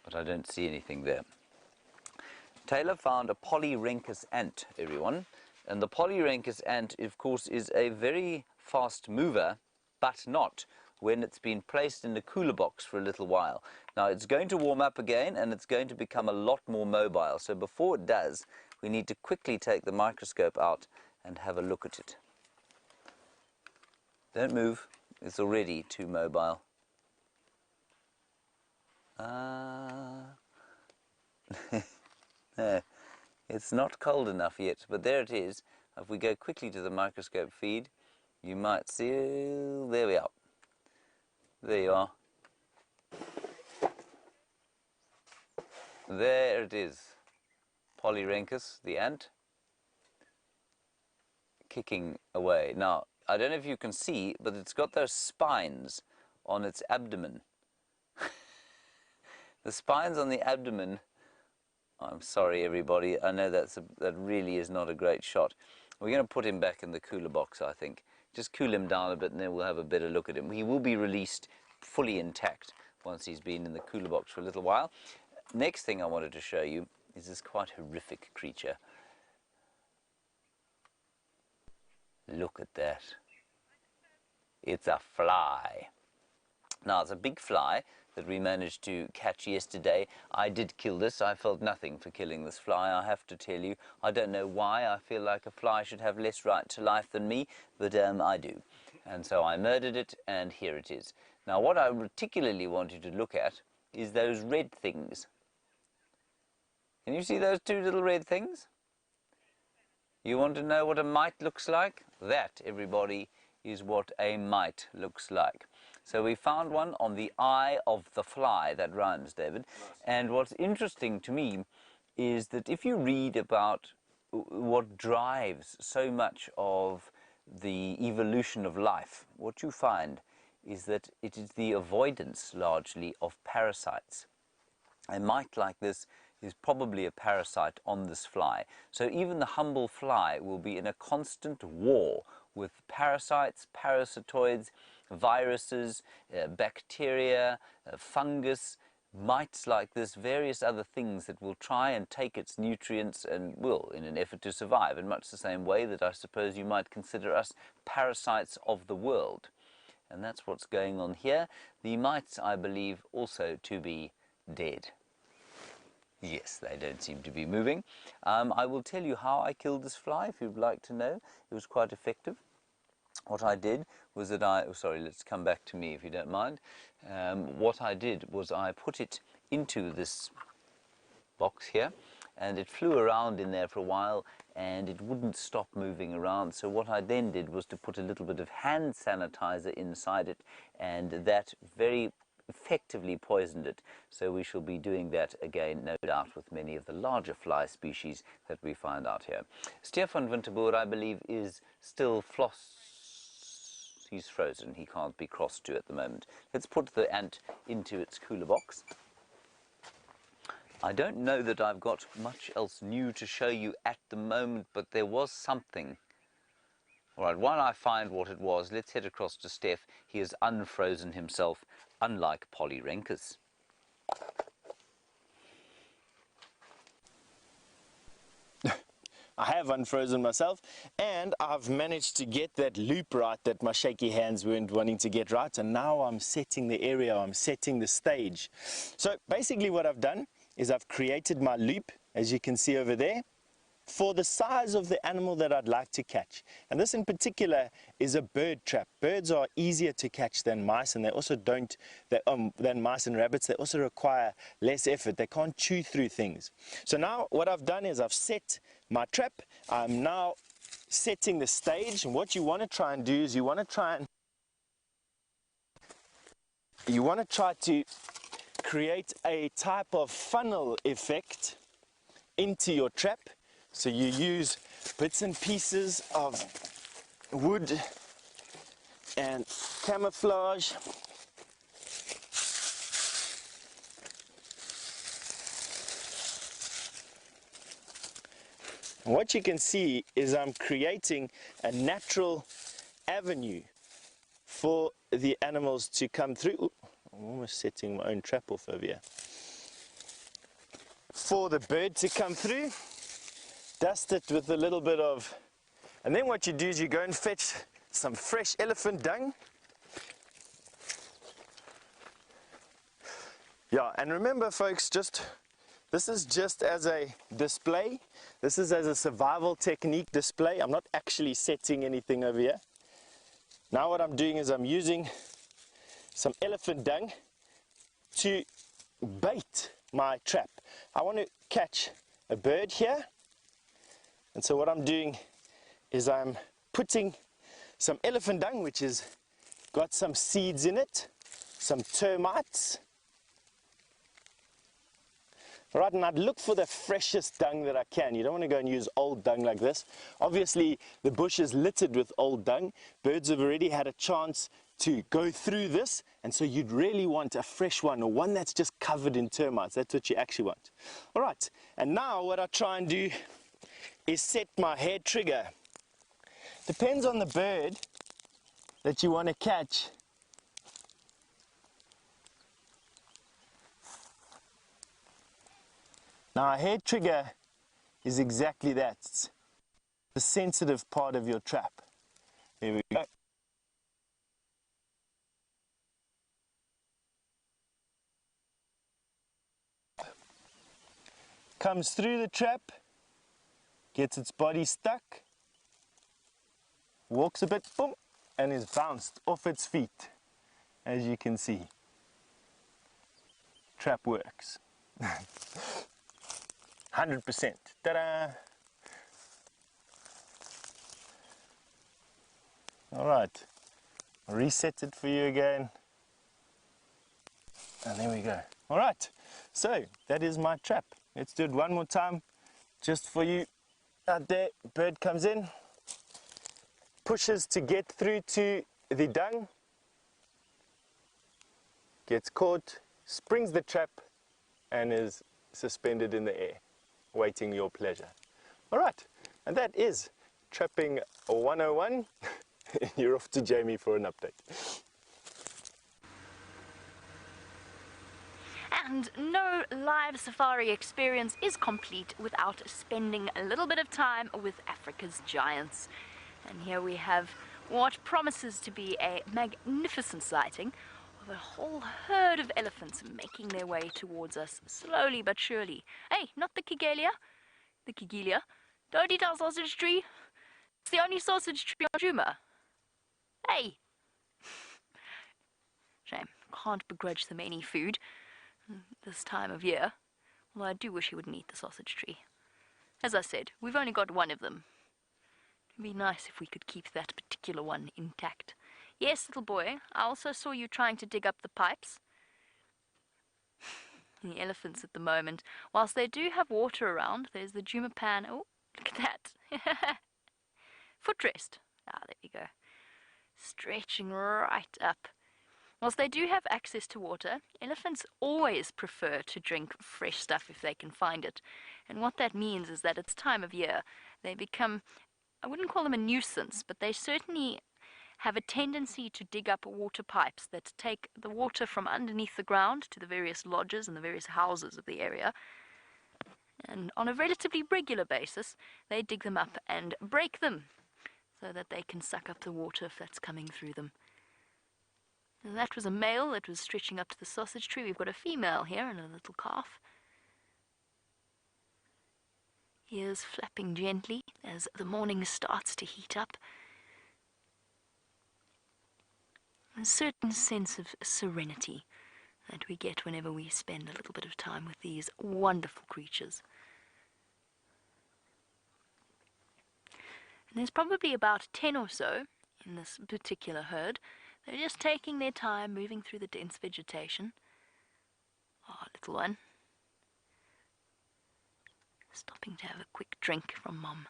but I don't see anything there. Taylor found a Polyrhynchus ant, everyone, and the Polyrhynchus ant, of course, is a very fast mover, but not when it's been placed in the cooler box for a little while. Now, it's going to warm up again, and it's going to become a lot more mobile, so before it does, we need to quickly take the microscope out and have a look at it. Don't move. It's already too mobile. It's not cold enough yet, but there it is. If we go quickly to the microscope feed, you might see, there we are. There you are. There it is. Polyrhynchus, the ant, kicking away. Now, I don't know if you can see, but it's got those spines on its abdomen. The spines on the abdomen, I'm sorry everybody, I know that really is not a great shot. We're going to put him back in the cooler box, I think. Just cool him down a bit and then we'll have a better look at him. He will be released fully intact once he's been in the cooler box for a little while. Next thing I wanted to show you is this quite horrific creature. Look at that. It's a fly. Now, it's a big fly that we managed to catch yesterday. I did kill this. I felt nothing for killing this fly, I have to tell you. I don't know why. I feel like a fly should have less right to life than me, but I do. And so I murdered it, and here it is. Now, what I particularly want you to look at is those red things. Can you see those two little red things? You want to know what a mite looks like? That, everybody, is what a mite looks like. So we found one on the eye of the fly. That rhymes, David. Nice. And what's interesting to me is that if you read about what drives so much of the evolution of life, what you find is that it is the avoidance, largely, of parasites. A mite like this is probably a parasite on this fly. So even the humble fly will be in a constant war with parasites, parasitoids, viruses, bacteria, fungus, mites like this, various other things that will try and take its nutrients and will, in an effort to survive, in much the same way that I suppose you might consider us parasites of the world. And that's what's going on here. The mites, I believe, also to be dead. Yes, they don't seem to be moving. I will tell you how I killed this fly, if you'd like to know. It was quite effective. What I did was that sorry, let's come back to me if you don't mind. What I did was I put it into this box here, and it flew around in there for a while, and it wouldn't stop moving around. So what I then did was to put a little bit of hand sanitizer inside it, and that very effectively poisoned it. So we shall be doing that again, no doubt, with many of the larger fly species that we find out here. Stefan Winterboer, I believe, is still he's frozen. He can't be crossed to at the moment. Let's put the ant into its cooler box. I don't know that I've got much else new to show you at the moment, but there was something. All right, while I find what it was, let's head across to Steph. He has unfrozen himself, unlike Polyrhynchus. I have unfrozen myself, and I've managed to get that loop right that my shaky hands weren't wanting to get right, and now I'm setting the area, I'm setting the stage. So basically what I've done is I've created my loop, as you can see over there, for the size of the animal that I'd like to catch. And this in particular is a bird trap. Birds are easier to catch than mice, and they also than mice and rabbits. They also require less effort. They can't chew through things. So now what I've done is I've set my trap. I'm now setting the stage, and what you want to try and do is you want to try to create a type of funnel effect into your trap. So you use bits and pieces of wood and camouflage. And what you can see is I'm creating a natural avenue for the animals to come through. Ooh, I'm almost setting my own trap off over here. For the bird to come through, dust it with a little bit of, and then what you do is you go and fetch some fresh elephant dung. Yeah, and remember folks, this is just as a display. This is as a survival technique display. I'm not actually setting anything over here. Now what I'm doing is I'm using some elephant dung to bait my trap. I want to catch a bird here, and so what I'm doing is I'm putting some elephant dung, which has got some seeds in it, some termites. All right, and I'd look for the freshest dung that I can. You don't want to go and use old dung like this. Obviously, the bush is littered with old dung. Birds have already had a chance to go through this, and so you'd really want a fresh one, or one that's just covered in termites. That's what you actually want. All right, and now what I try and do is set my hair trigger. Depends on the bird that you want to catch. Now, a hair trigger is exactly that. It's the sensitive part of your trap. There we go. Comes through the trap, gets its body stuck, walks a bit, boom, and is bounced off its feet, as you can see. Trap works. 100%. Ta-da! All right, I'll reset it for you again. And there we go. All right, so that is my trap. Let's do it one more time, just for you out there. Bird comes in, pushes to get through to the dung, gets caught, springs the trap, and is suspended in the air, waiting your pleasure. All right, and that is Trapping 101. You're off to Jamie for an update. And no live safari experience is complete without spending a little bit of time with Africa's giants. And here we have what promises to be a magnificent sighting of a whole herd of elephants making their way towards us slowly but surely. Hey, not the Kigelia. The Kigelia. Don't eat our sausage tree. It's the only sausage tree on Juma. Hey! Shame. Can't begrudge them any food this time of year. Although I do wish he wouldn't eat the sausage tree. As I said, we've only got one of them. It'd be nice if we could keep that particular one intact. Yes, little boy, I also saw you trying to dig up the pipes. The elephants at the moment, whilst they do have water around, there's the Juma pan. Oh, look at that. Footrest. Ah, there you go. Stretching right up. Whilst they do have access to water, elephants always prefer to drink fresh stuff if they can find it. And what that means is that it's time of year. They become, I wouldn't call them a nuisance, but they certainly have a tendency to dig up water pipes that take the water from underneath the ground to the various lodges and the various houses of the area. And on a relatively regular basis, they dig them up and break them so that they can suck up the water if that's coming through them. And that was a male that was stretching up to the sausage tree. We've got a female here and a little calf. Ears flapping gently as the morning starts to heat up. A certain sense of serenity that we get whenever we spend a little bit of time with these wonderful creatures. And there's probably about 10 or so in this particular herd. They're just taking their time, moving through the dense vegetation. Oh, little one. Stopping to have a quick drink from Mum.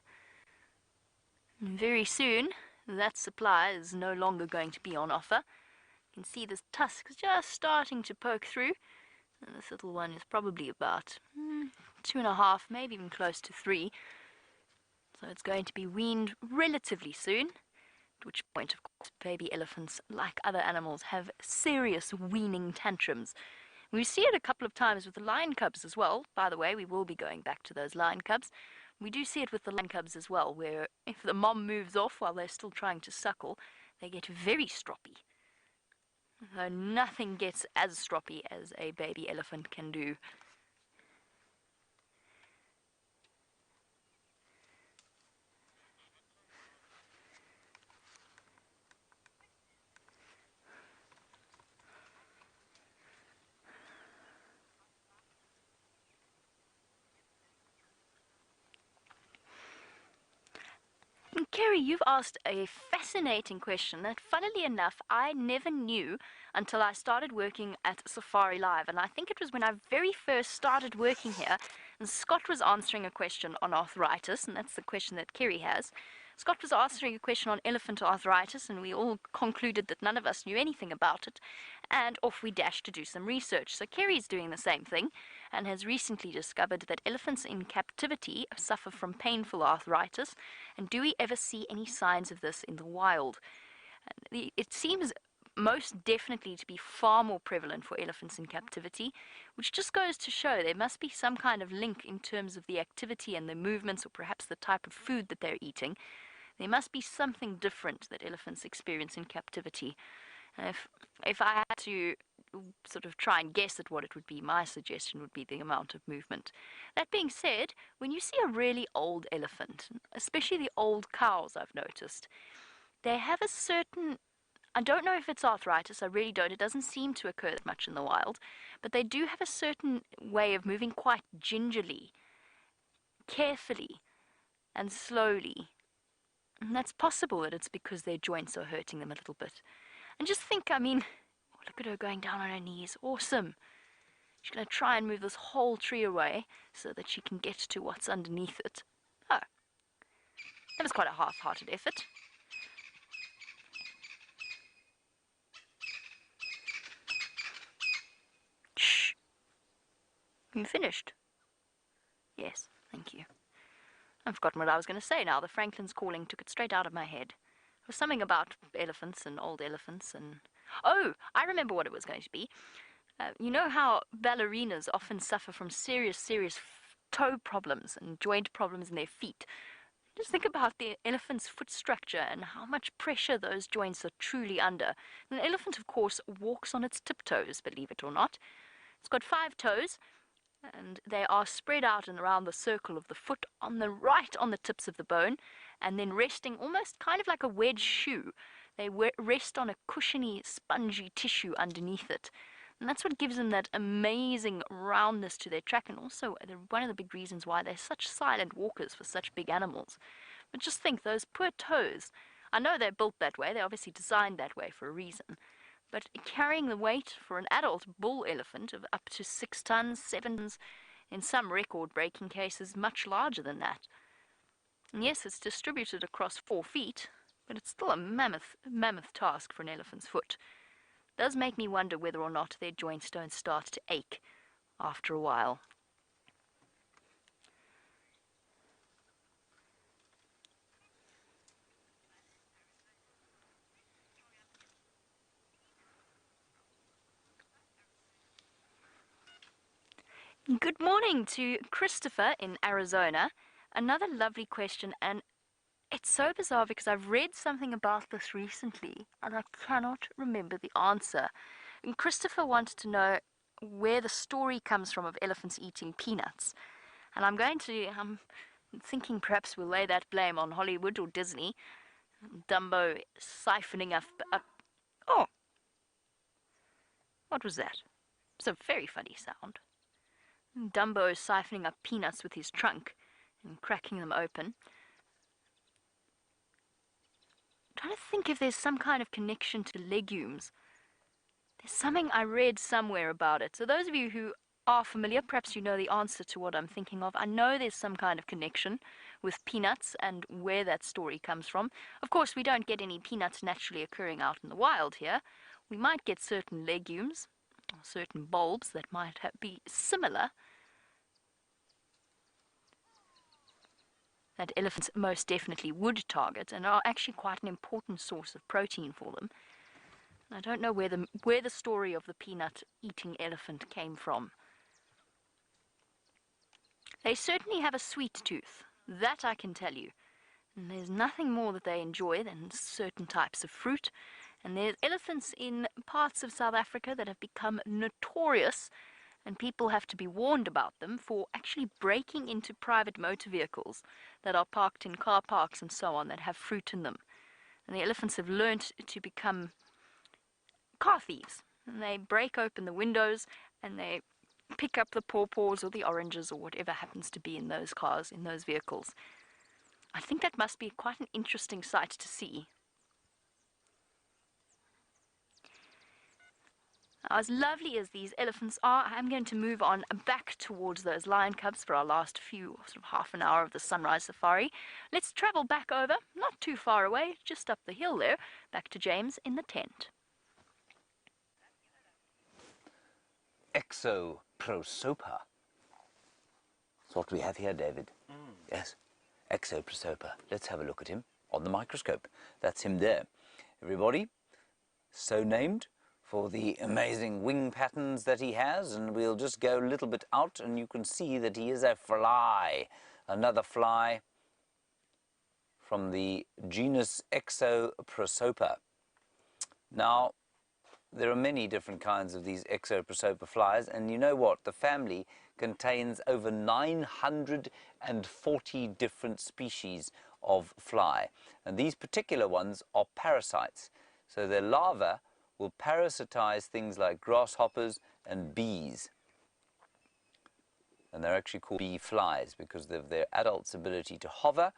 And very soon, that supply is no longer going to be on offer. You can see this tusk is just starting to poke through. And this little one is probably about 2.5, maybe even close to 3. So it's going to be weaned relatively soon. At which point, of course, baby elephants, like other animals, have serious weaning tantrums. We see it a couple of times with the lion cubs as well. By the way, we will be going back to those lion cubs. We do see it with the lion cubs as well, where if the mom moves off while they're still trying to suckle, they get very stroppy. Though nothing gets as stroppy as a baby elephant can do. Kerry, you've asked a fascinating question that, funnily enough, I never knew until I started working at SafariLIVE. And I think it was when I very first started working here, and Scott was answering a question on arthritis, and that's the question that Kerry has. Scott was answering a question on elephant arthritis, and we all concluded that none of us knew anything about it, and off we dashed to do some research. So Kerry's doing the same thing, and has recently discovered that elephants in captivity suffer from painful arthritis. And do we ever see any signs of this in the wild? It seems most definitely to be far more prevalent for elephants in captivity, which just goes to show there must be some kind of link in terms of the activity and the movements, or perhaps the type of food that they're eating. There must be something different that elephants experience in captivity. If I had to sort of try and guess at what it would be, my suggestion would be the amount of movement. That being said, when you see a really old elephant, especially the old cows I've noticed, they have a certain, I don't know if it's arthritis, I really don't, it doesn't seem to occur that much in the wild, but they do have a certain way of moving quite gingerly, carefully, and slowly. And that's possible that it's because their joints are hurting them a little bit. And just think, I mean, look at her going down on her knees. Awesome. She's going to try and move this whole tree away so that she can get to what's underneath it. Oh, that was quite a half-hearted effort. Shh. You finished? Yes, thank you. I've forgotten what I was going to say now. The Franklin's calling took it straight out of my head. It was something about elephants and old elephants and... Oh, I remember what it was going to be. You know how ballerinas often suffer from serious toe problems and joint problems in their feet? Just think about the elephant's foot structure and how much pressure those joints are truly under. An elephant, of course, walks on its tiptoes, believe it or not. It's got 5 toes, and they are spread out and around the circle of the foot on the right on the tips of the bone, and then resting almost kind of like a wedge shoe. They rest on a cushiony, spongy tissue underneath it. And that's what gives them that amazing roundness to their track, and also one of the big reasons why they're such silent walkers for such big animals. But just think, those poor toes. I know they're built that way, they're obviously designed that way for a reason. But carrying the weight for an adult bull elephant of up to 6 tons, 7 tons, in some record-breaking cases, much larger than that. And yes, it's distributed across 4 feet, but it's still a mammoth task for an elephant's foot. It does make me wonder whether or not their joints don't start to ache after a while. Good morning to Christopher in Arizona. Another lovely question, and it's so bizarre because I've read something about this recently and I cannot remember the answer. And Christopher wanted to know where the story comes from of elephants eating peanuts. And I'm thinking perhaps we'll lay that blame on Hollywood or Disney. Dumbo siphoning up. Oh! What was that? It's a very funny sound. Dumbo is siphoning up peanuts with his trunk and cracking them open. I'm trying to think if there's some kind of connection to legumes. There's something I read somewhere about it. So those of you who are familiar, perhaps you know the answer to what I'm thinking of. I know there's some kind of connection with peanuts and where that story comes from. Of course, we don't get any peanuts naturally occurring out in the wild here. We might get certain legumes, or certain bulbs that might be similar, that elephants most definitely would target and are actually quite an important source of protein for them. And I don't know where the story of the peanut-eating elephant came from. They certainly have a sweet tooth, that I can tell you. And there's nothing more that they enjoy than certain types of fruit. And there's elephants in parts of South Africa that have become notorious, and people have to be warned about them, for actually breaking into private motor vehicles that are parked in car parks and so on that have fruit in them. And the elephants have learnt to become car thieves. And they break open the windows and they pick up the pawpaws or the oranges or whatever happens to be in those cars, in those vehicles. I think that must be quite an interesting sight to see. Now, as lovely as these elephants are, I'm going to move on back towards those lion cubs for our last few, sort of half an hour of the sunrise safari. Let's travel back over, not too far away, just up the hill there, back to James in the tent. Exoprosopa. That's what we have here, David. Yes, Exoprosopa. Let's have a look at him on the microscope. That's him there. Everybody, so named for the amazing wing patterns that he has. And we'll just go a little bit out and you can see that he is a fly, another fly from the genus Exoprosopa. Now, there are many different kinds of these Exoprosopa flies, and you know what? The family contains over 940 different species of fly. And these particular ones are parasites. So their larvae will parasitize things like grasshoppers and bees. And they're actually called bee flies because of their adult's ability to hover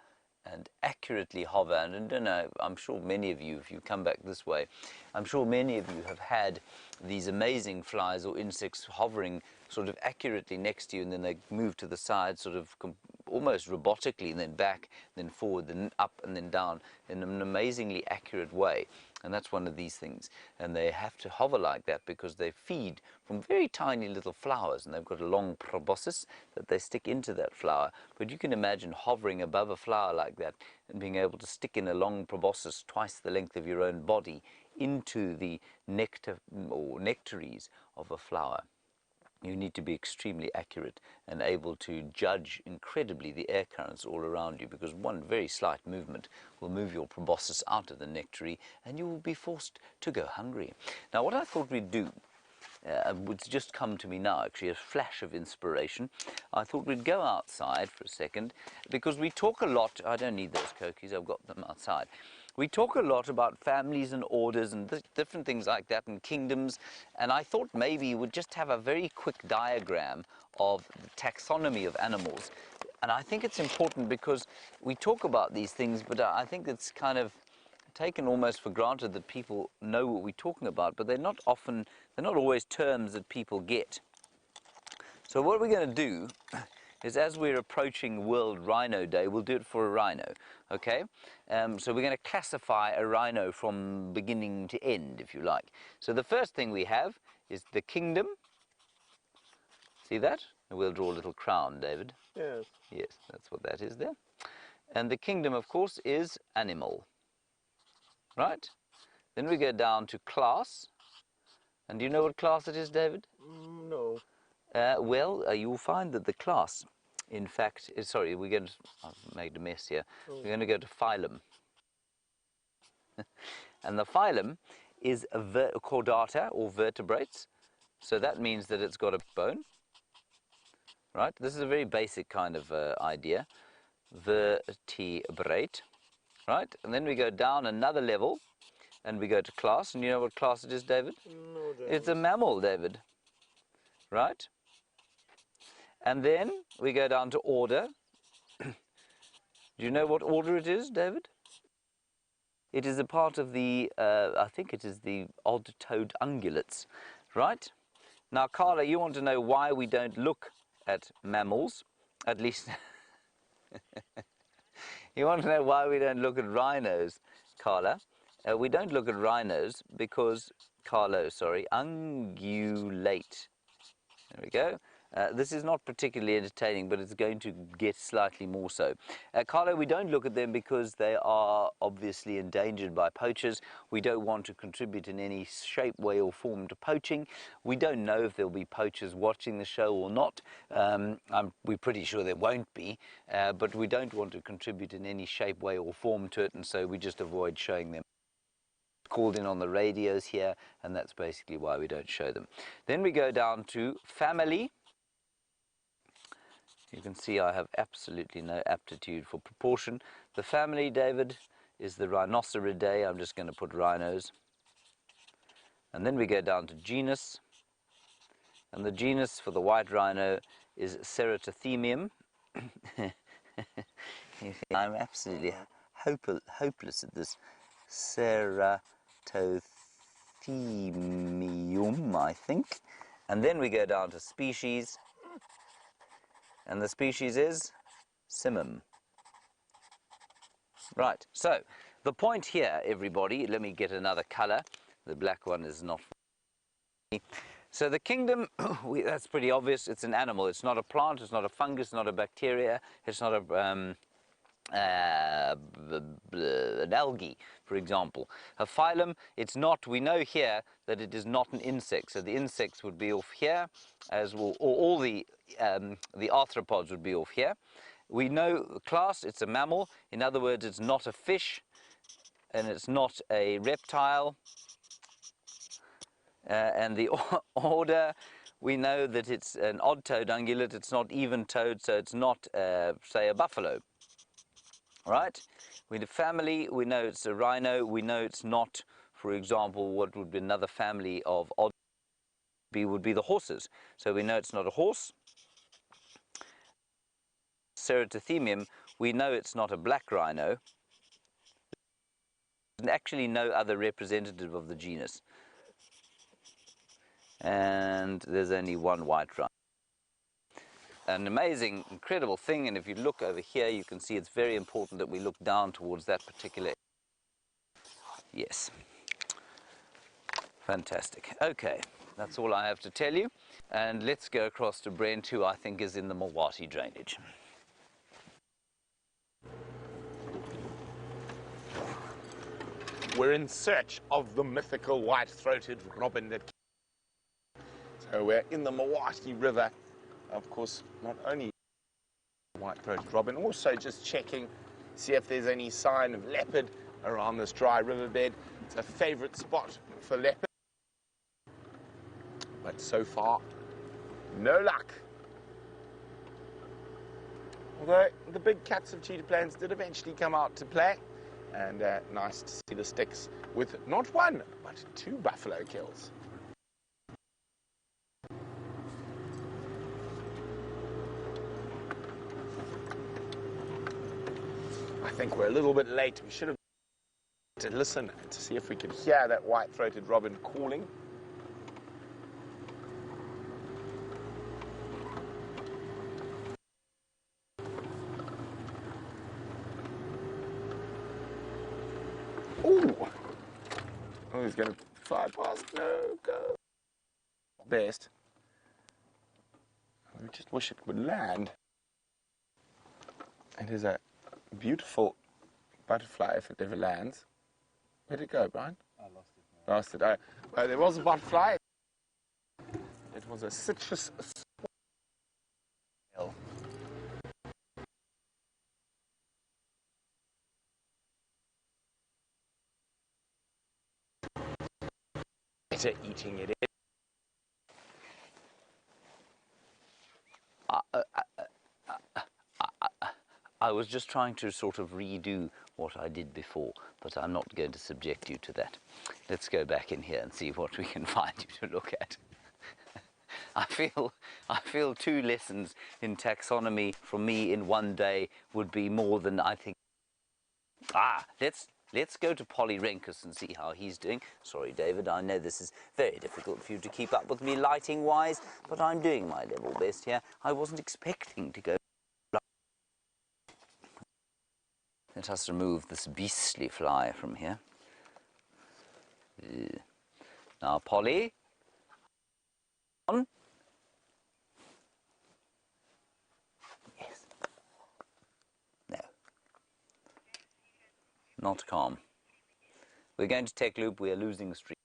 and accurately hover. And I don't know, I'm sure many of you, if you come back this way, I'm sure many of you have had these amazing flies or insects hovering sort of accurately next to you, and then they move to the side sort of almost robotically, and then back, then forward, then up, and then down in an amazingly accurate way. And that's one of these things. And they have to hover like that because they feed from very tiny little flowers, and they've got a long proboscis that they stick into that flower. But you can imagine hovering above a flower like that and being able to stick in a long proboscis twice the length of your own body into the nectar or nectaries of a flower. You need to be extremely accurate and able to judge incredibly the air currents all around you, because one very slight movement will move your proboscis out of the nectary and you will be forced to go hungry. Now, what I thought we'd do, it's just come to me now, actually, a flash of inspiration. I thought we'd go outside for a second, because we talk a lot. I don't need those cookies, I've got them outside. We talk a lot about families and orders and different things like that, and kingdoms, and I thought maybe we'd just have a very quick diagram of the taxonomy of animals. And I think it's important because we talk about these things, but I think it's kind of taken almost for granted that people know what we're talking about, but they're not always terms that people get. So what we're going to do is, as we're approaching World Rhino Day, we'll do it for a rhino, okay? So we're going to classify a rhino from beginning to end, if you like. So the first thing we have is the kingdom. See that? And we'll draw a little crown, David. Yes. Yes, that's what that is there. And the kingdom, of course, is animal, right? Then we go down to class. And do you know what class it is, David? No. Well, you'll find that the class, in fact, sorry, I've made a mess here. We're going to go to phylum. And the phylum is a chordata, or vertebrates. So that means that it's got a bone, right? This is a very basic kind of idea. Vertebrate, right? And then we go down another level, and we go to class. And you know what class it is, David? No, David. It's a mammal, David, right? And then we go down to order. Do you know what order it is, David? It is a part of the, I think it is the odd-toed ungulates, right? Now, Carla, you want to know why we don't look at mammals, at least. You want to know why we don't look at rhinos, Carla? We don't look at rhinos because, ungulate. There we go. This is not particularly entertaining, but it's going to get slightly more so. Carlo, we don't look at them because they are obviously endangered by poachers. We don't want to contribute in any shape, way or form to poaching. We don't know if there'll be poachers watching the show or not. We're pretty sure there won't be, but we don't want to contribute in any shape, way or form to it, and so we just avoid showing them. Called in on the radios here, and that's basically why we don't show them. Then we go down to family. You can see I have absolutely no aptitude for proportion. The family, David, is the Rhinoceridae. I'm just going to put rhinos. And then we go down to genus. And the genus for the white rhino is Ceratothemium. I'm absolutely hopeless at this. Ceratothemium, I think. And then we go down to species. And the species is Simum. Right, so the point here, everybody, let me get another color. The black one is not. So the kingdom, that's pretty obvious. It's an animal. It's not a plant. It's not a fungus. It's not a bacteria. It's not a an algae, for example. A phylum, it's not, we know here that it is not an insect, so the insects would be off here, as will, or all the arthropods would be off here. We know class, it's a mammal, in other words, it's not a fish, and it's not a reptile. And the order, we know that it's an odd-toed ungulate, it's not even-toed, so it's not, say, a buffalo. Right? With the family, we know it's a rhino, we know it's not, for example, what would be another family of odd would be the horses. So we know it's not a horse. Ceratithemium, we know it's not a black rhino. There's actually no other representative of the genus. And there's only one white rhino. An amazing, incredible thing, and if you look over here, you can see it's very important that we look down towards that particular. Yes. Fantastic. Okay, that's all I have to tell you. And let's go across to Brent, who I think is in the Mawati drainage. We're in search of the mythical white-throated robin that... So we're in the Mawati River. Of course, not only white-throated robin, also just checking, see if there's any sign of leopard around this dry riverbed. It's a favorite spot for leopard. But so far, no luck. Although the big cats of cheetah plains did eventually come out to play. And nice to see the sticks with not one, but 2 buffalo kills. I think we're a little bit late. We should have to listen to see if we could hear that white-throated robin calling. Ooh! Oh, he's going to fly past. No, go. Best. I just wish it would land. It is a beautiful butterfly if it ever lands. Where'd it go, Brian? I lost it. Lost it. Oh, there was a butterfly. It was a citrus swale. Better eating it. I was just trying to sort of redo what I did before, but I'm not going to subject you to that. Let's go back in here and see what we can find you to look at. I feel 2 lessons in taxonomy from me in one day would be more than I think. Let's go to Polyrenkus and see how he's doing. Sorry, David, I know this is very difficult for you to keep up with me lighting-wise, but I'm doing my level best here. I wasn't expecting to go. Let us remove this beastly fly from here. Now, Polly. On. Yes. No. Not calm. We're going to take loop. We are losing stream.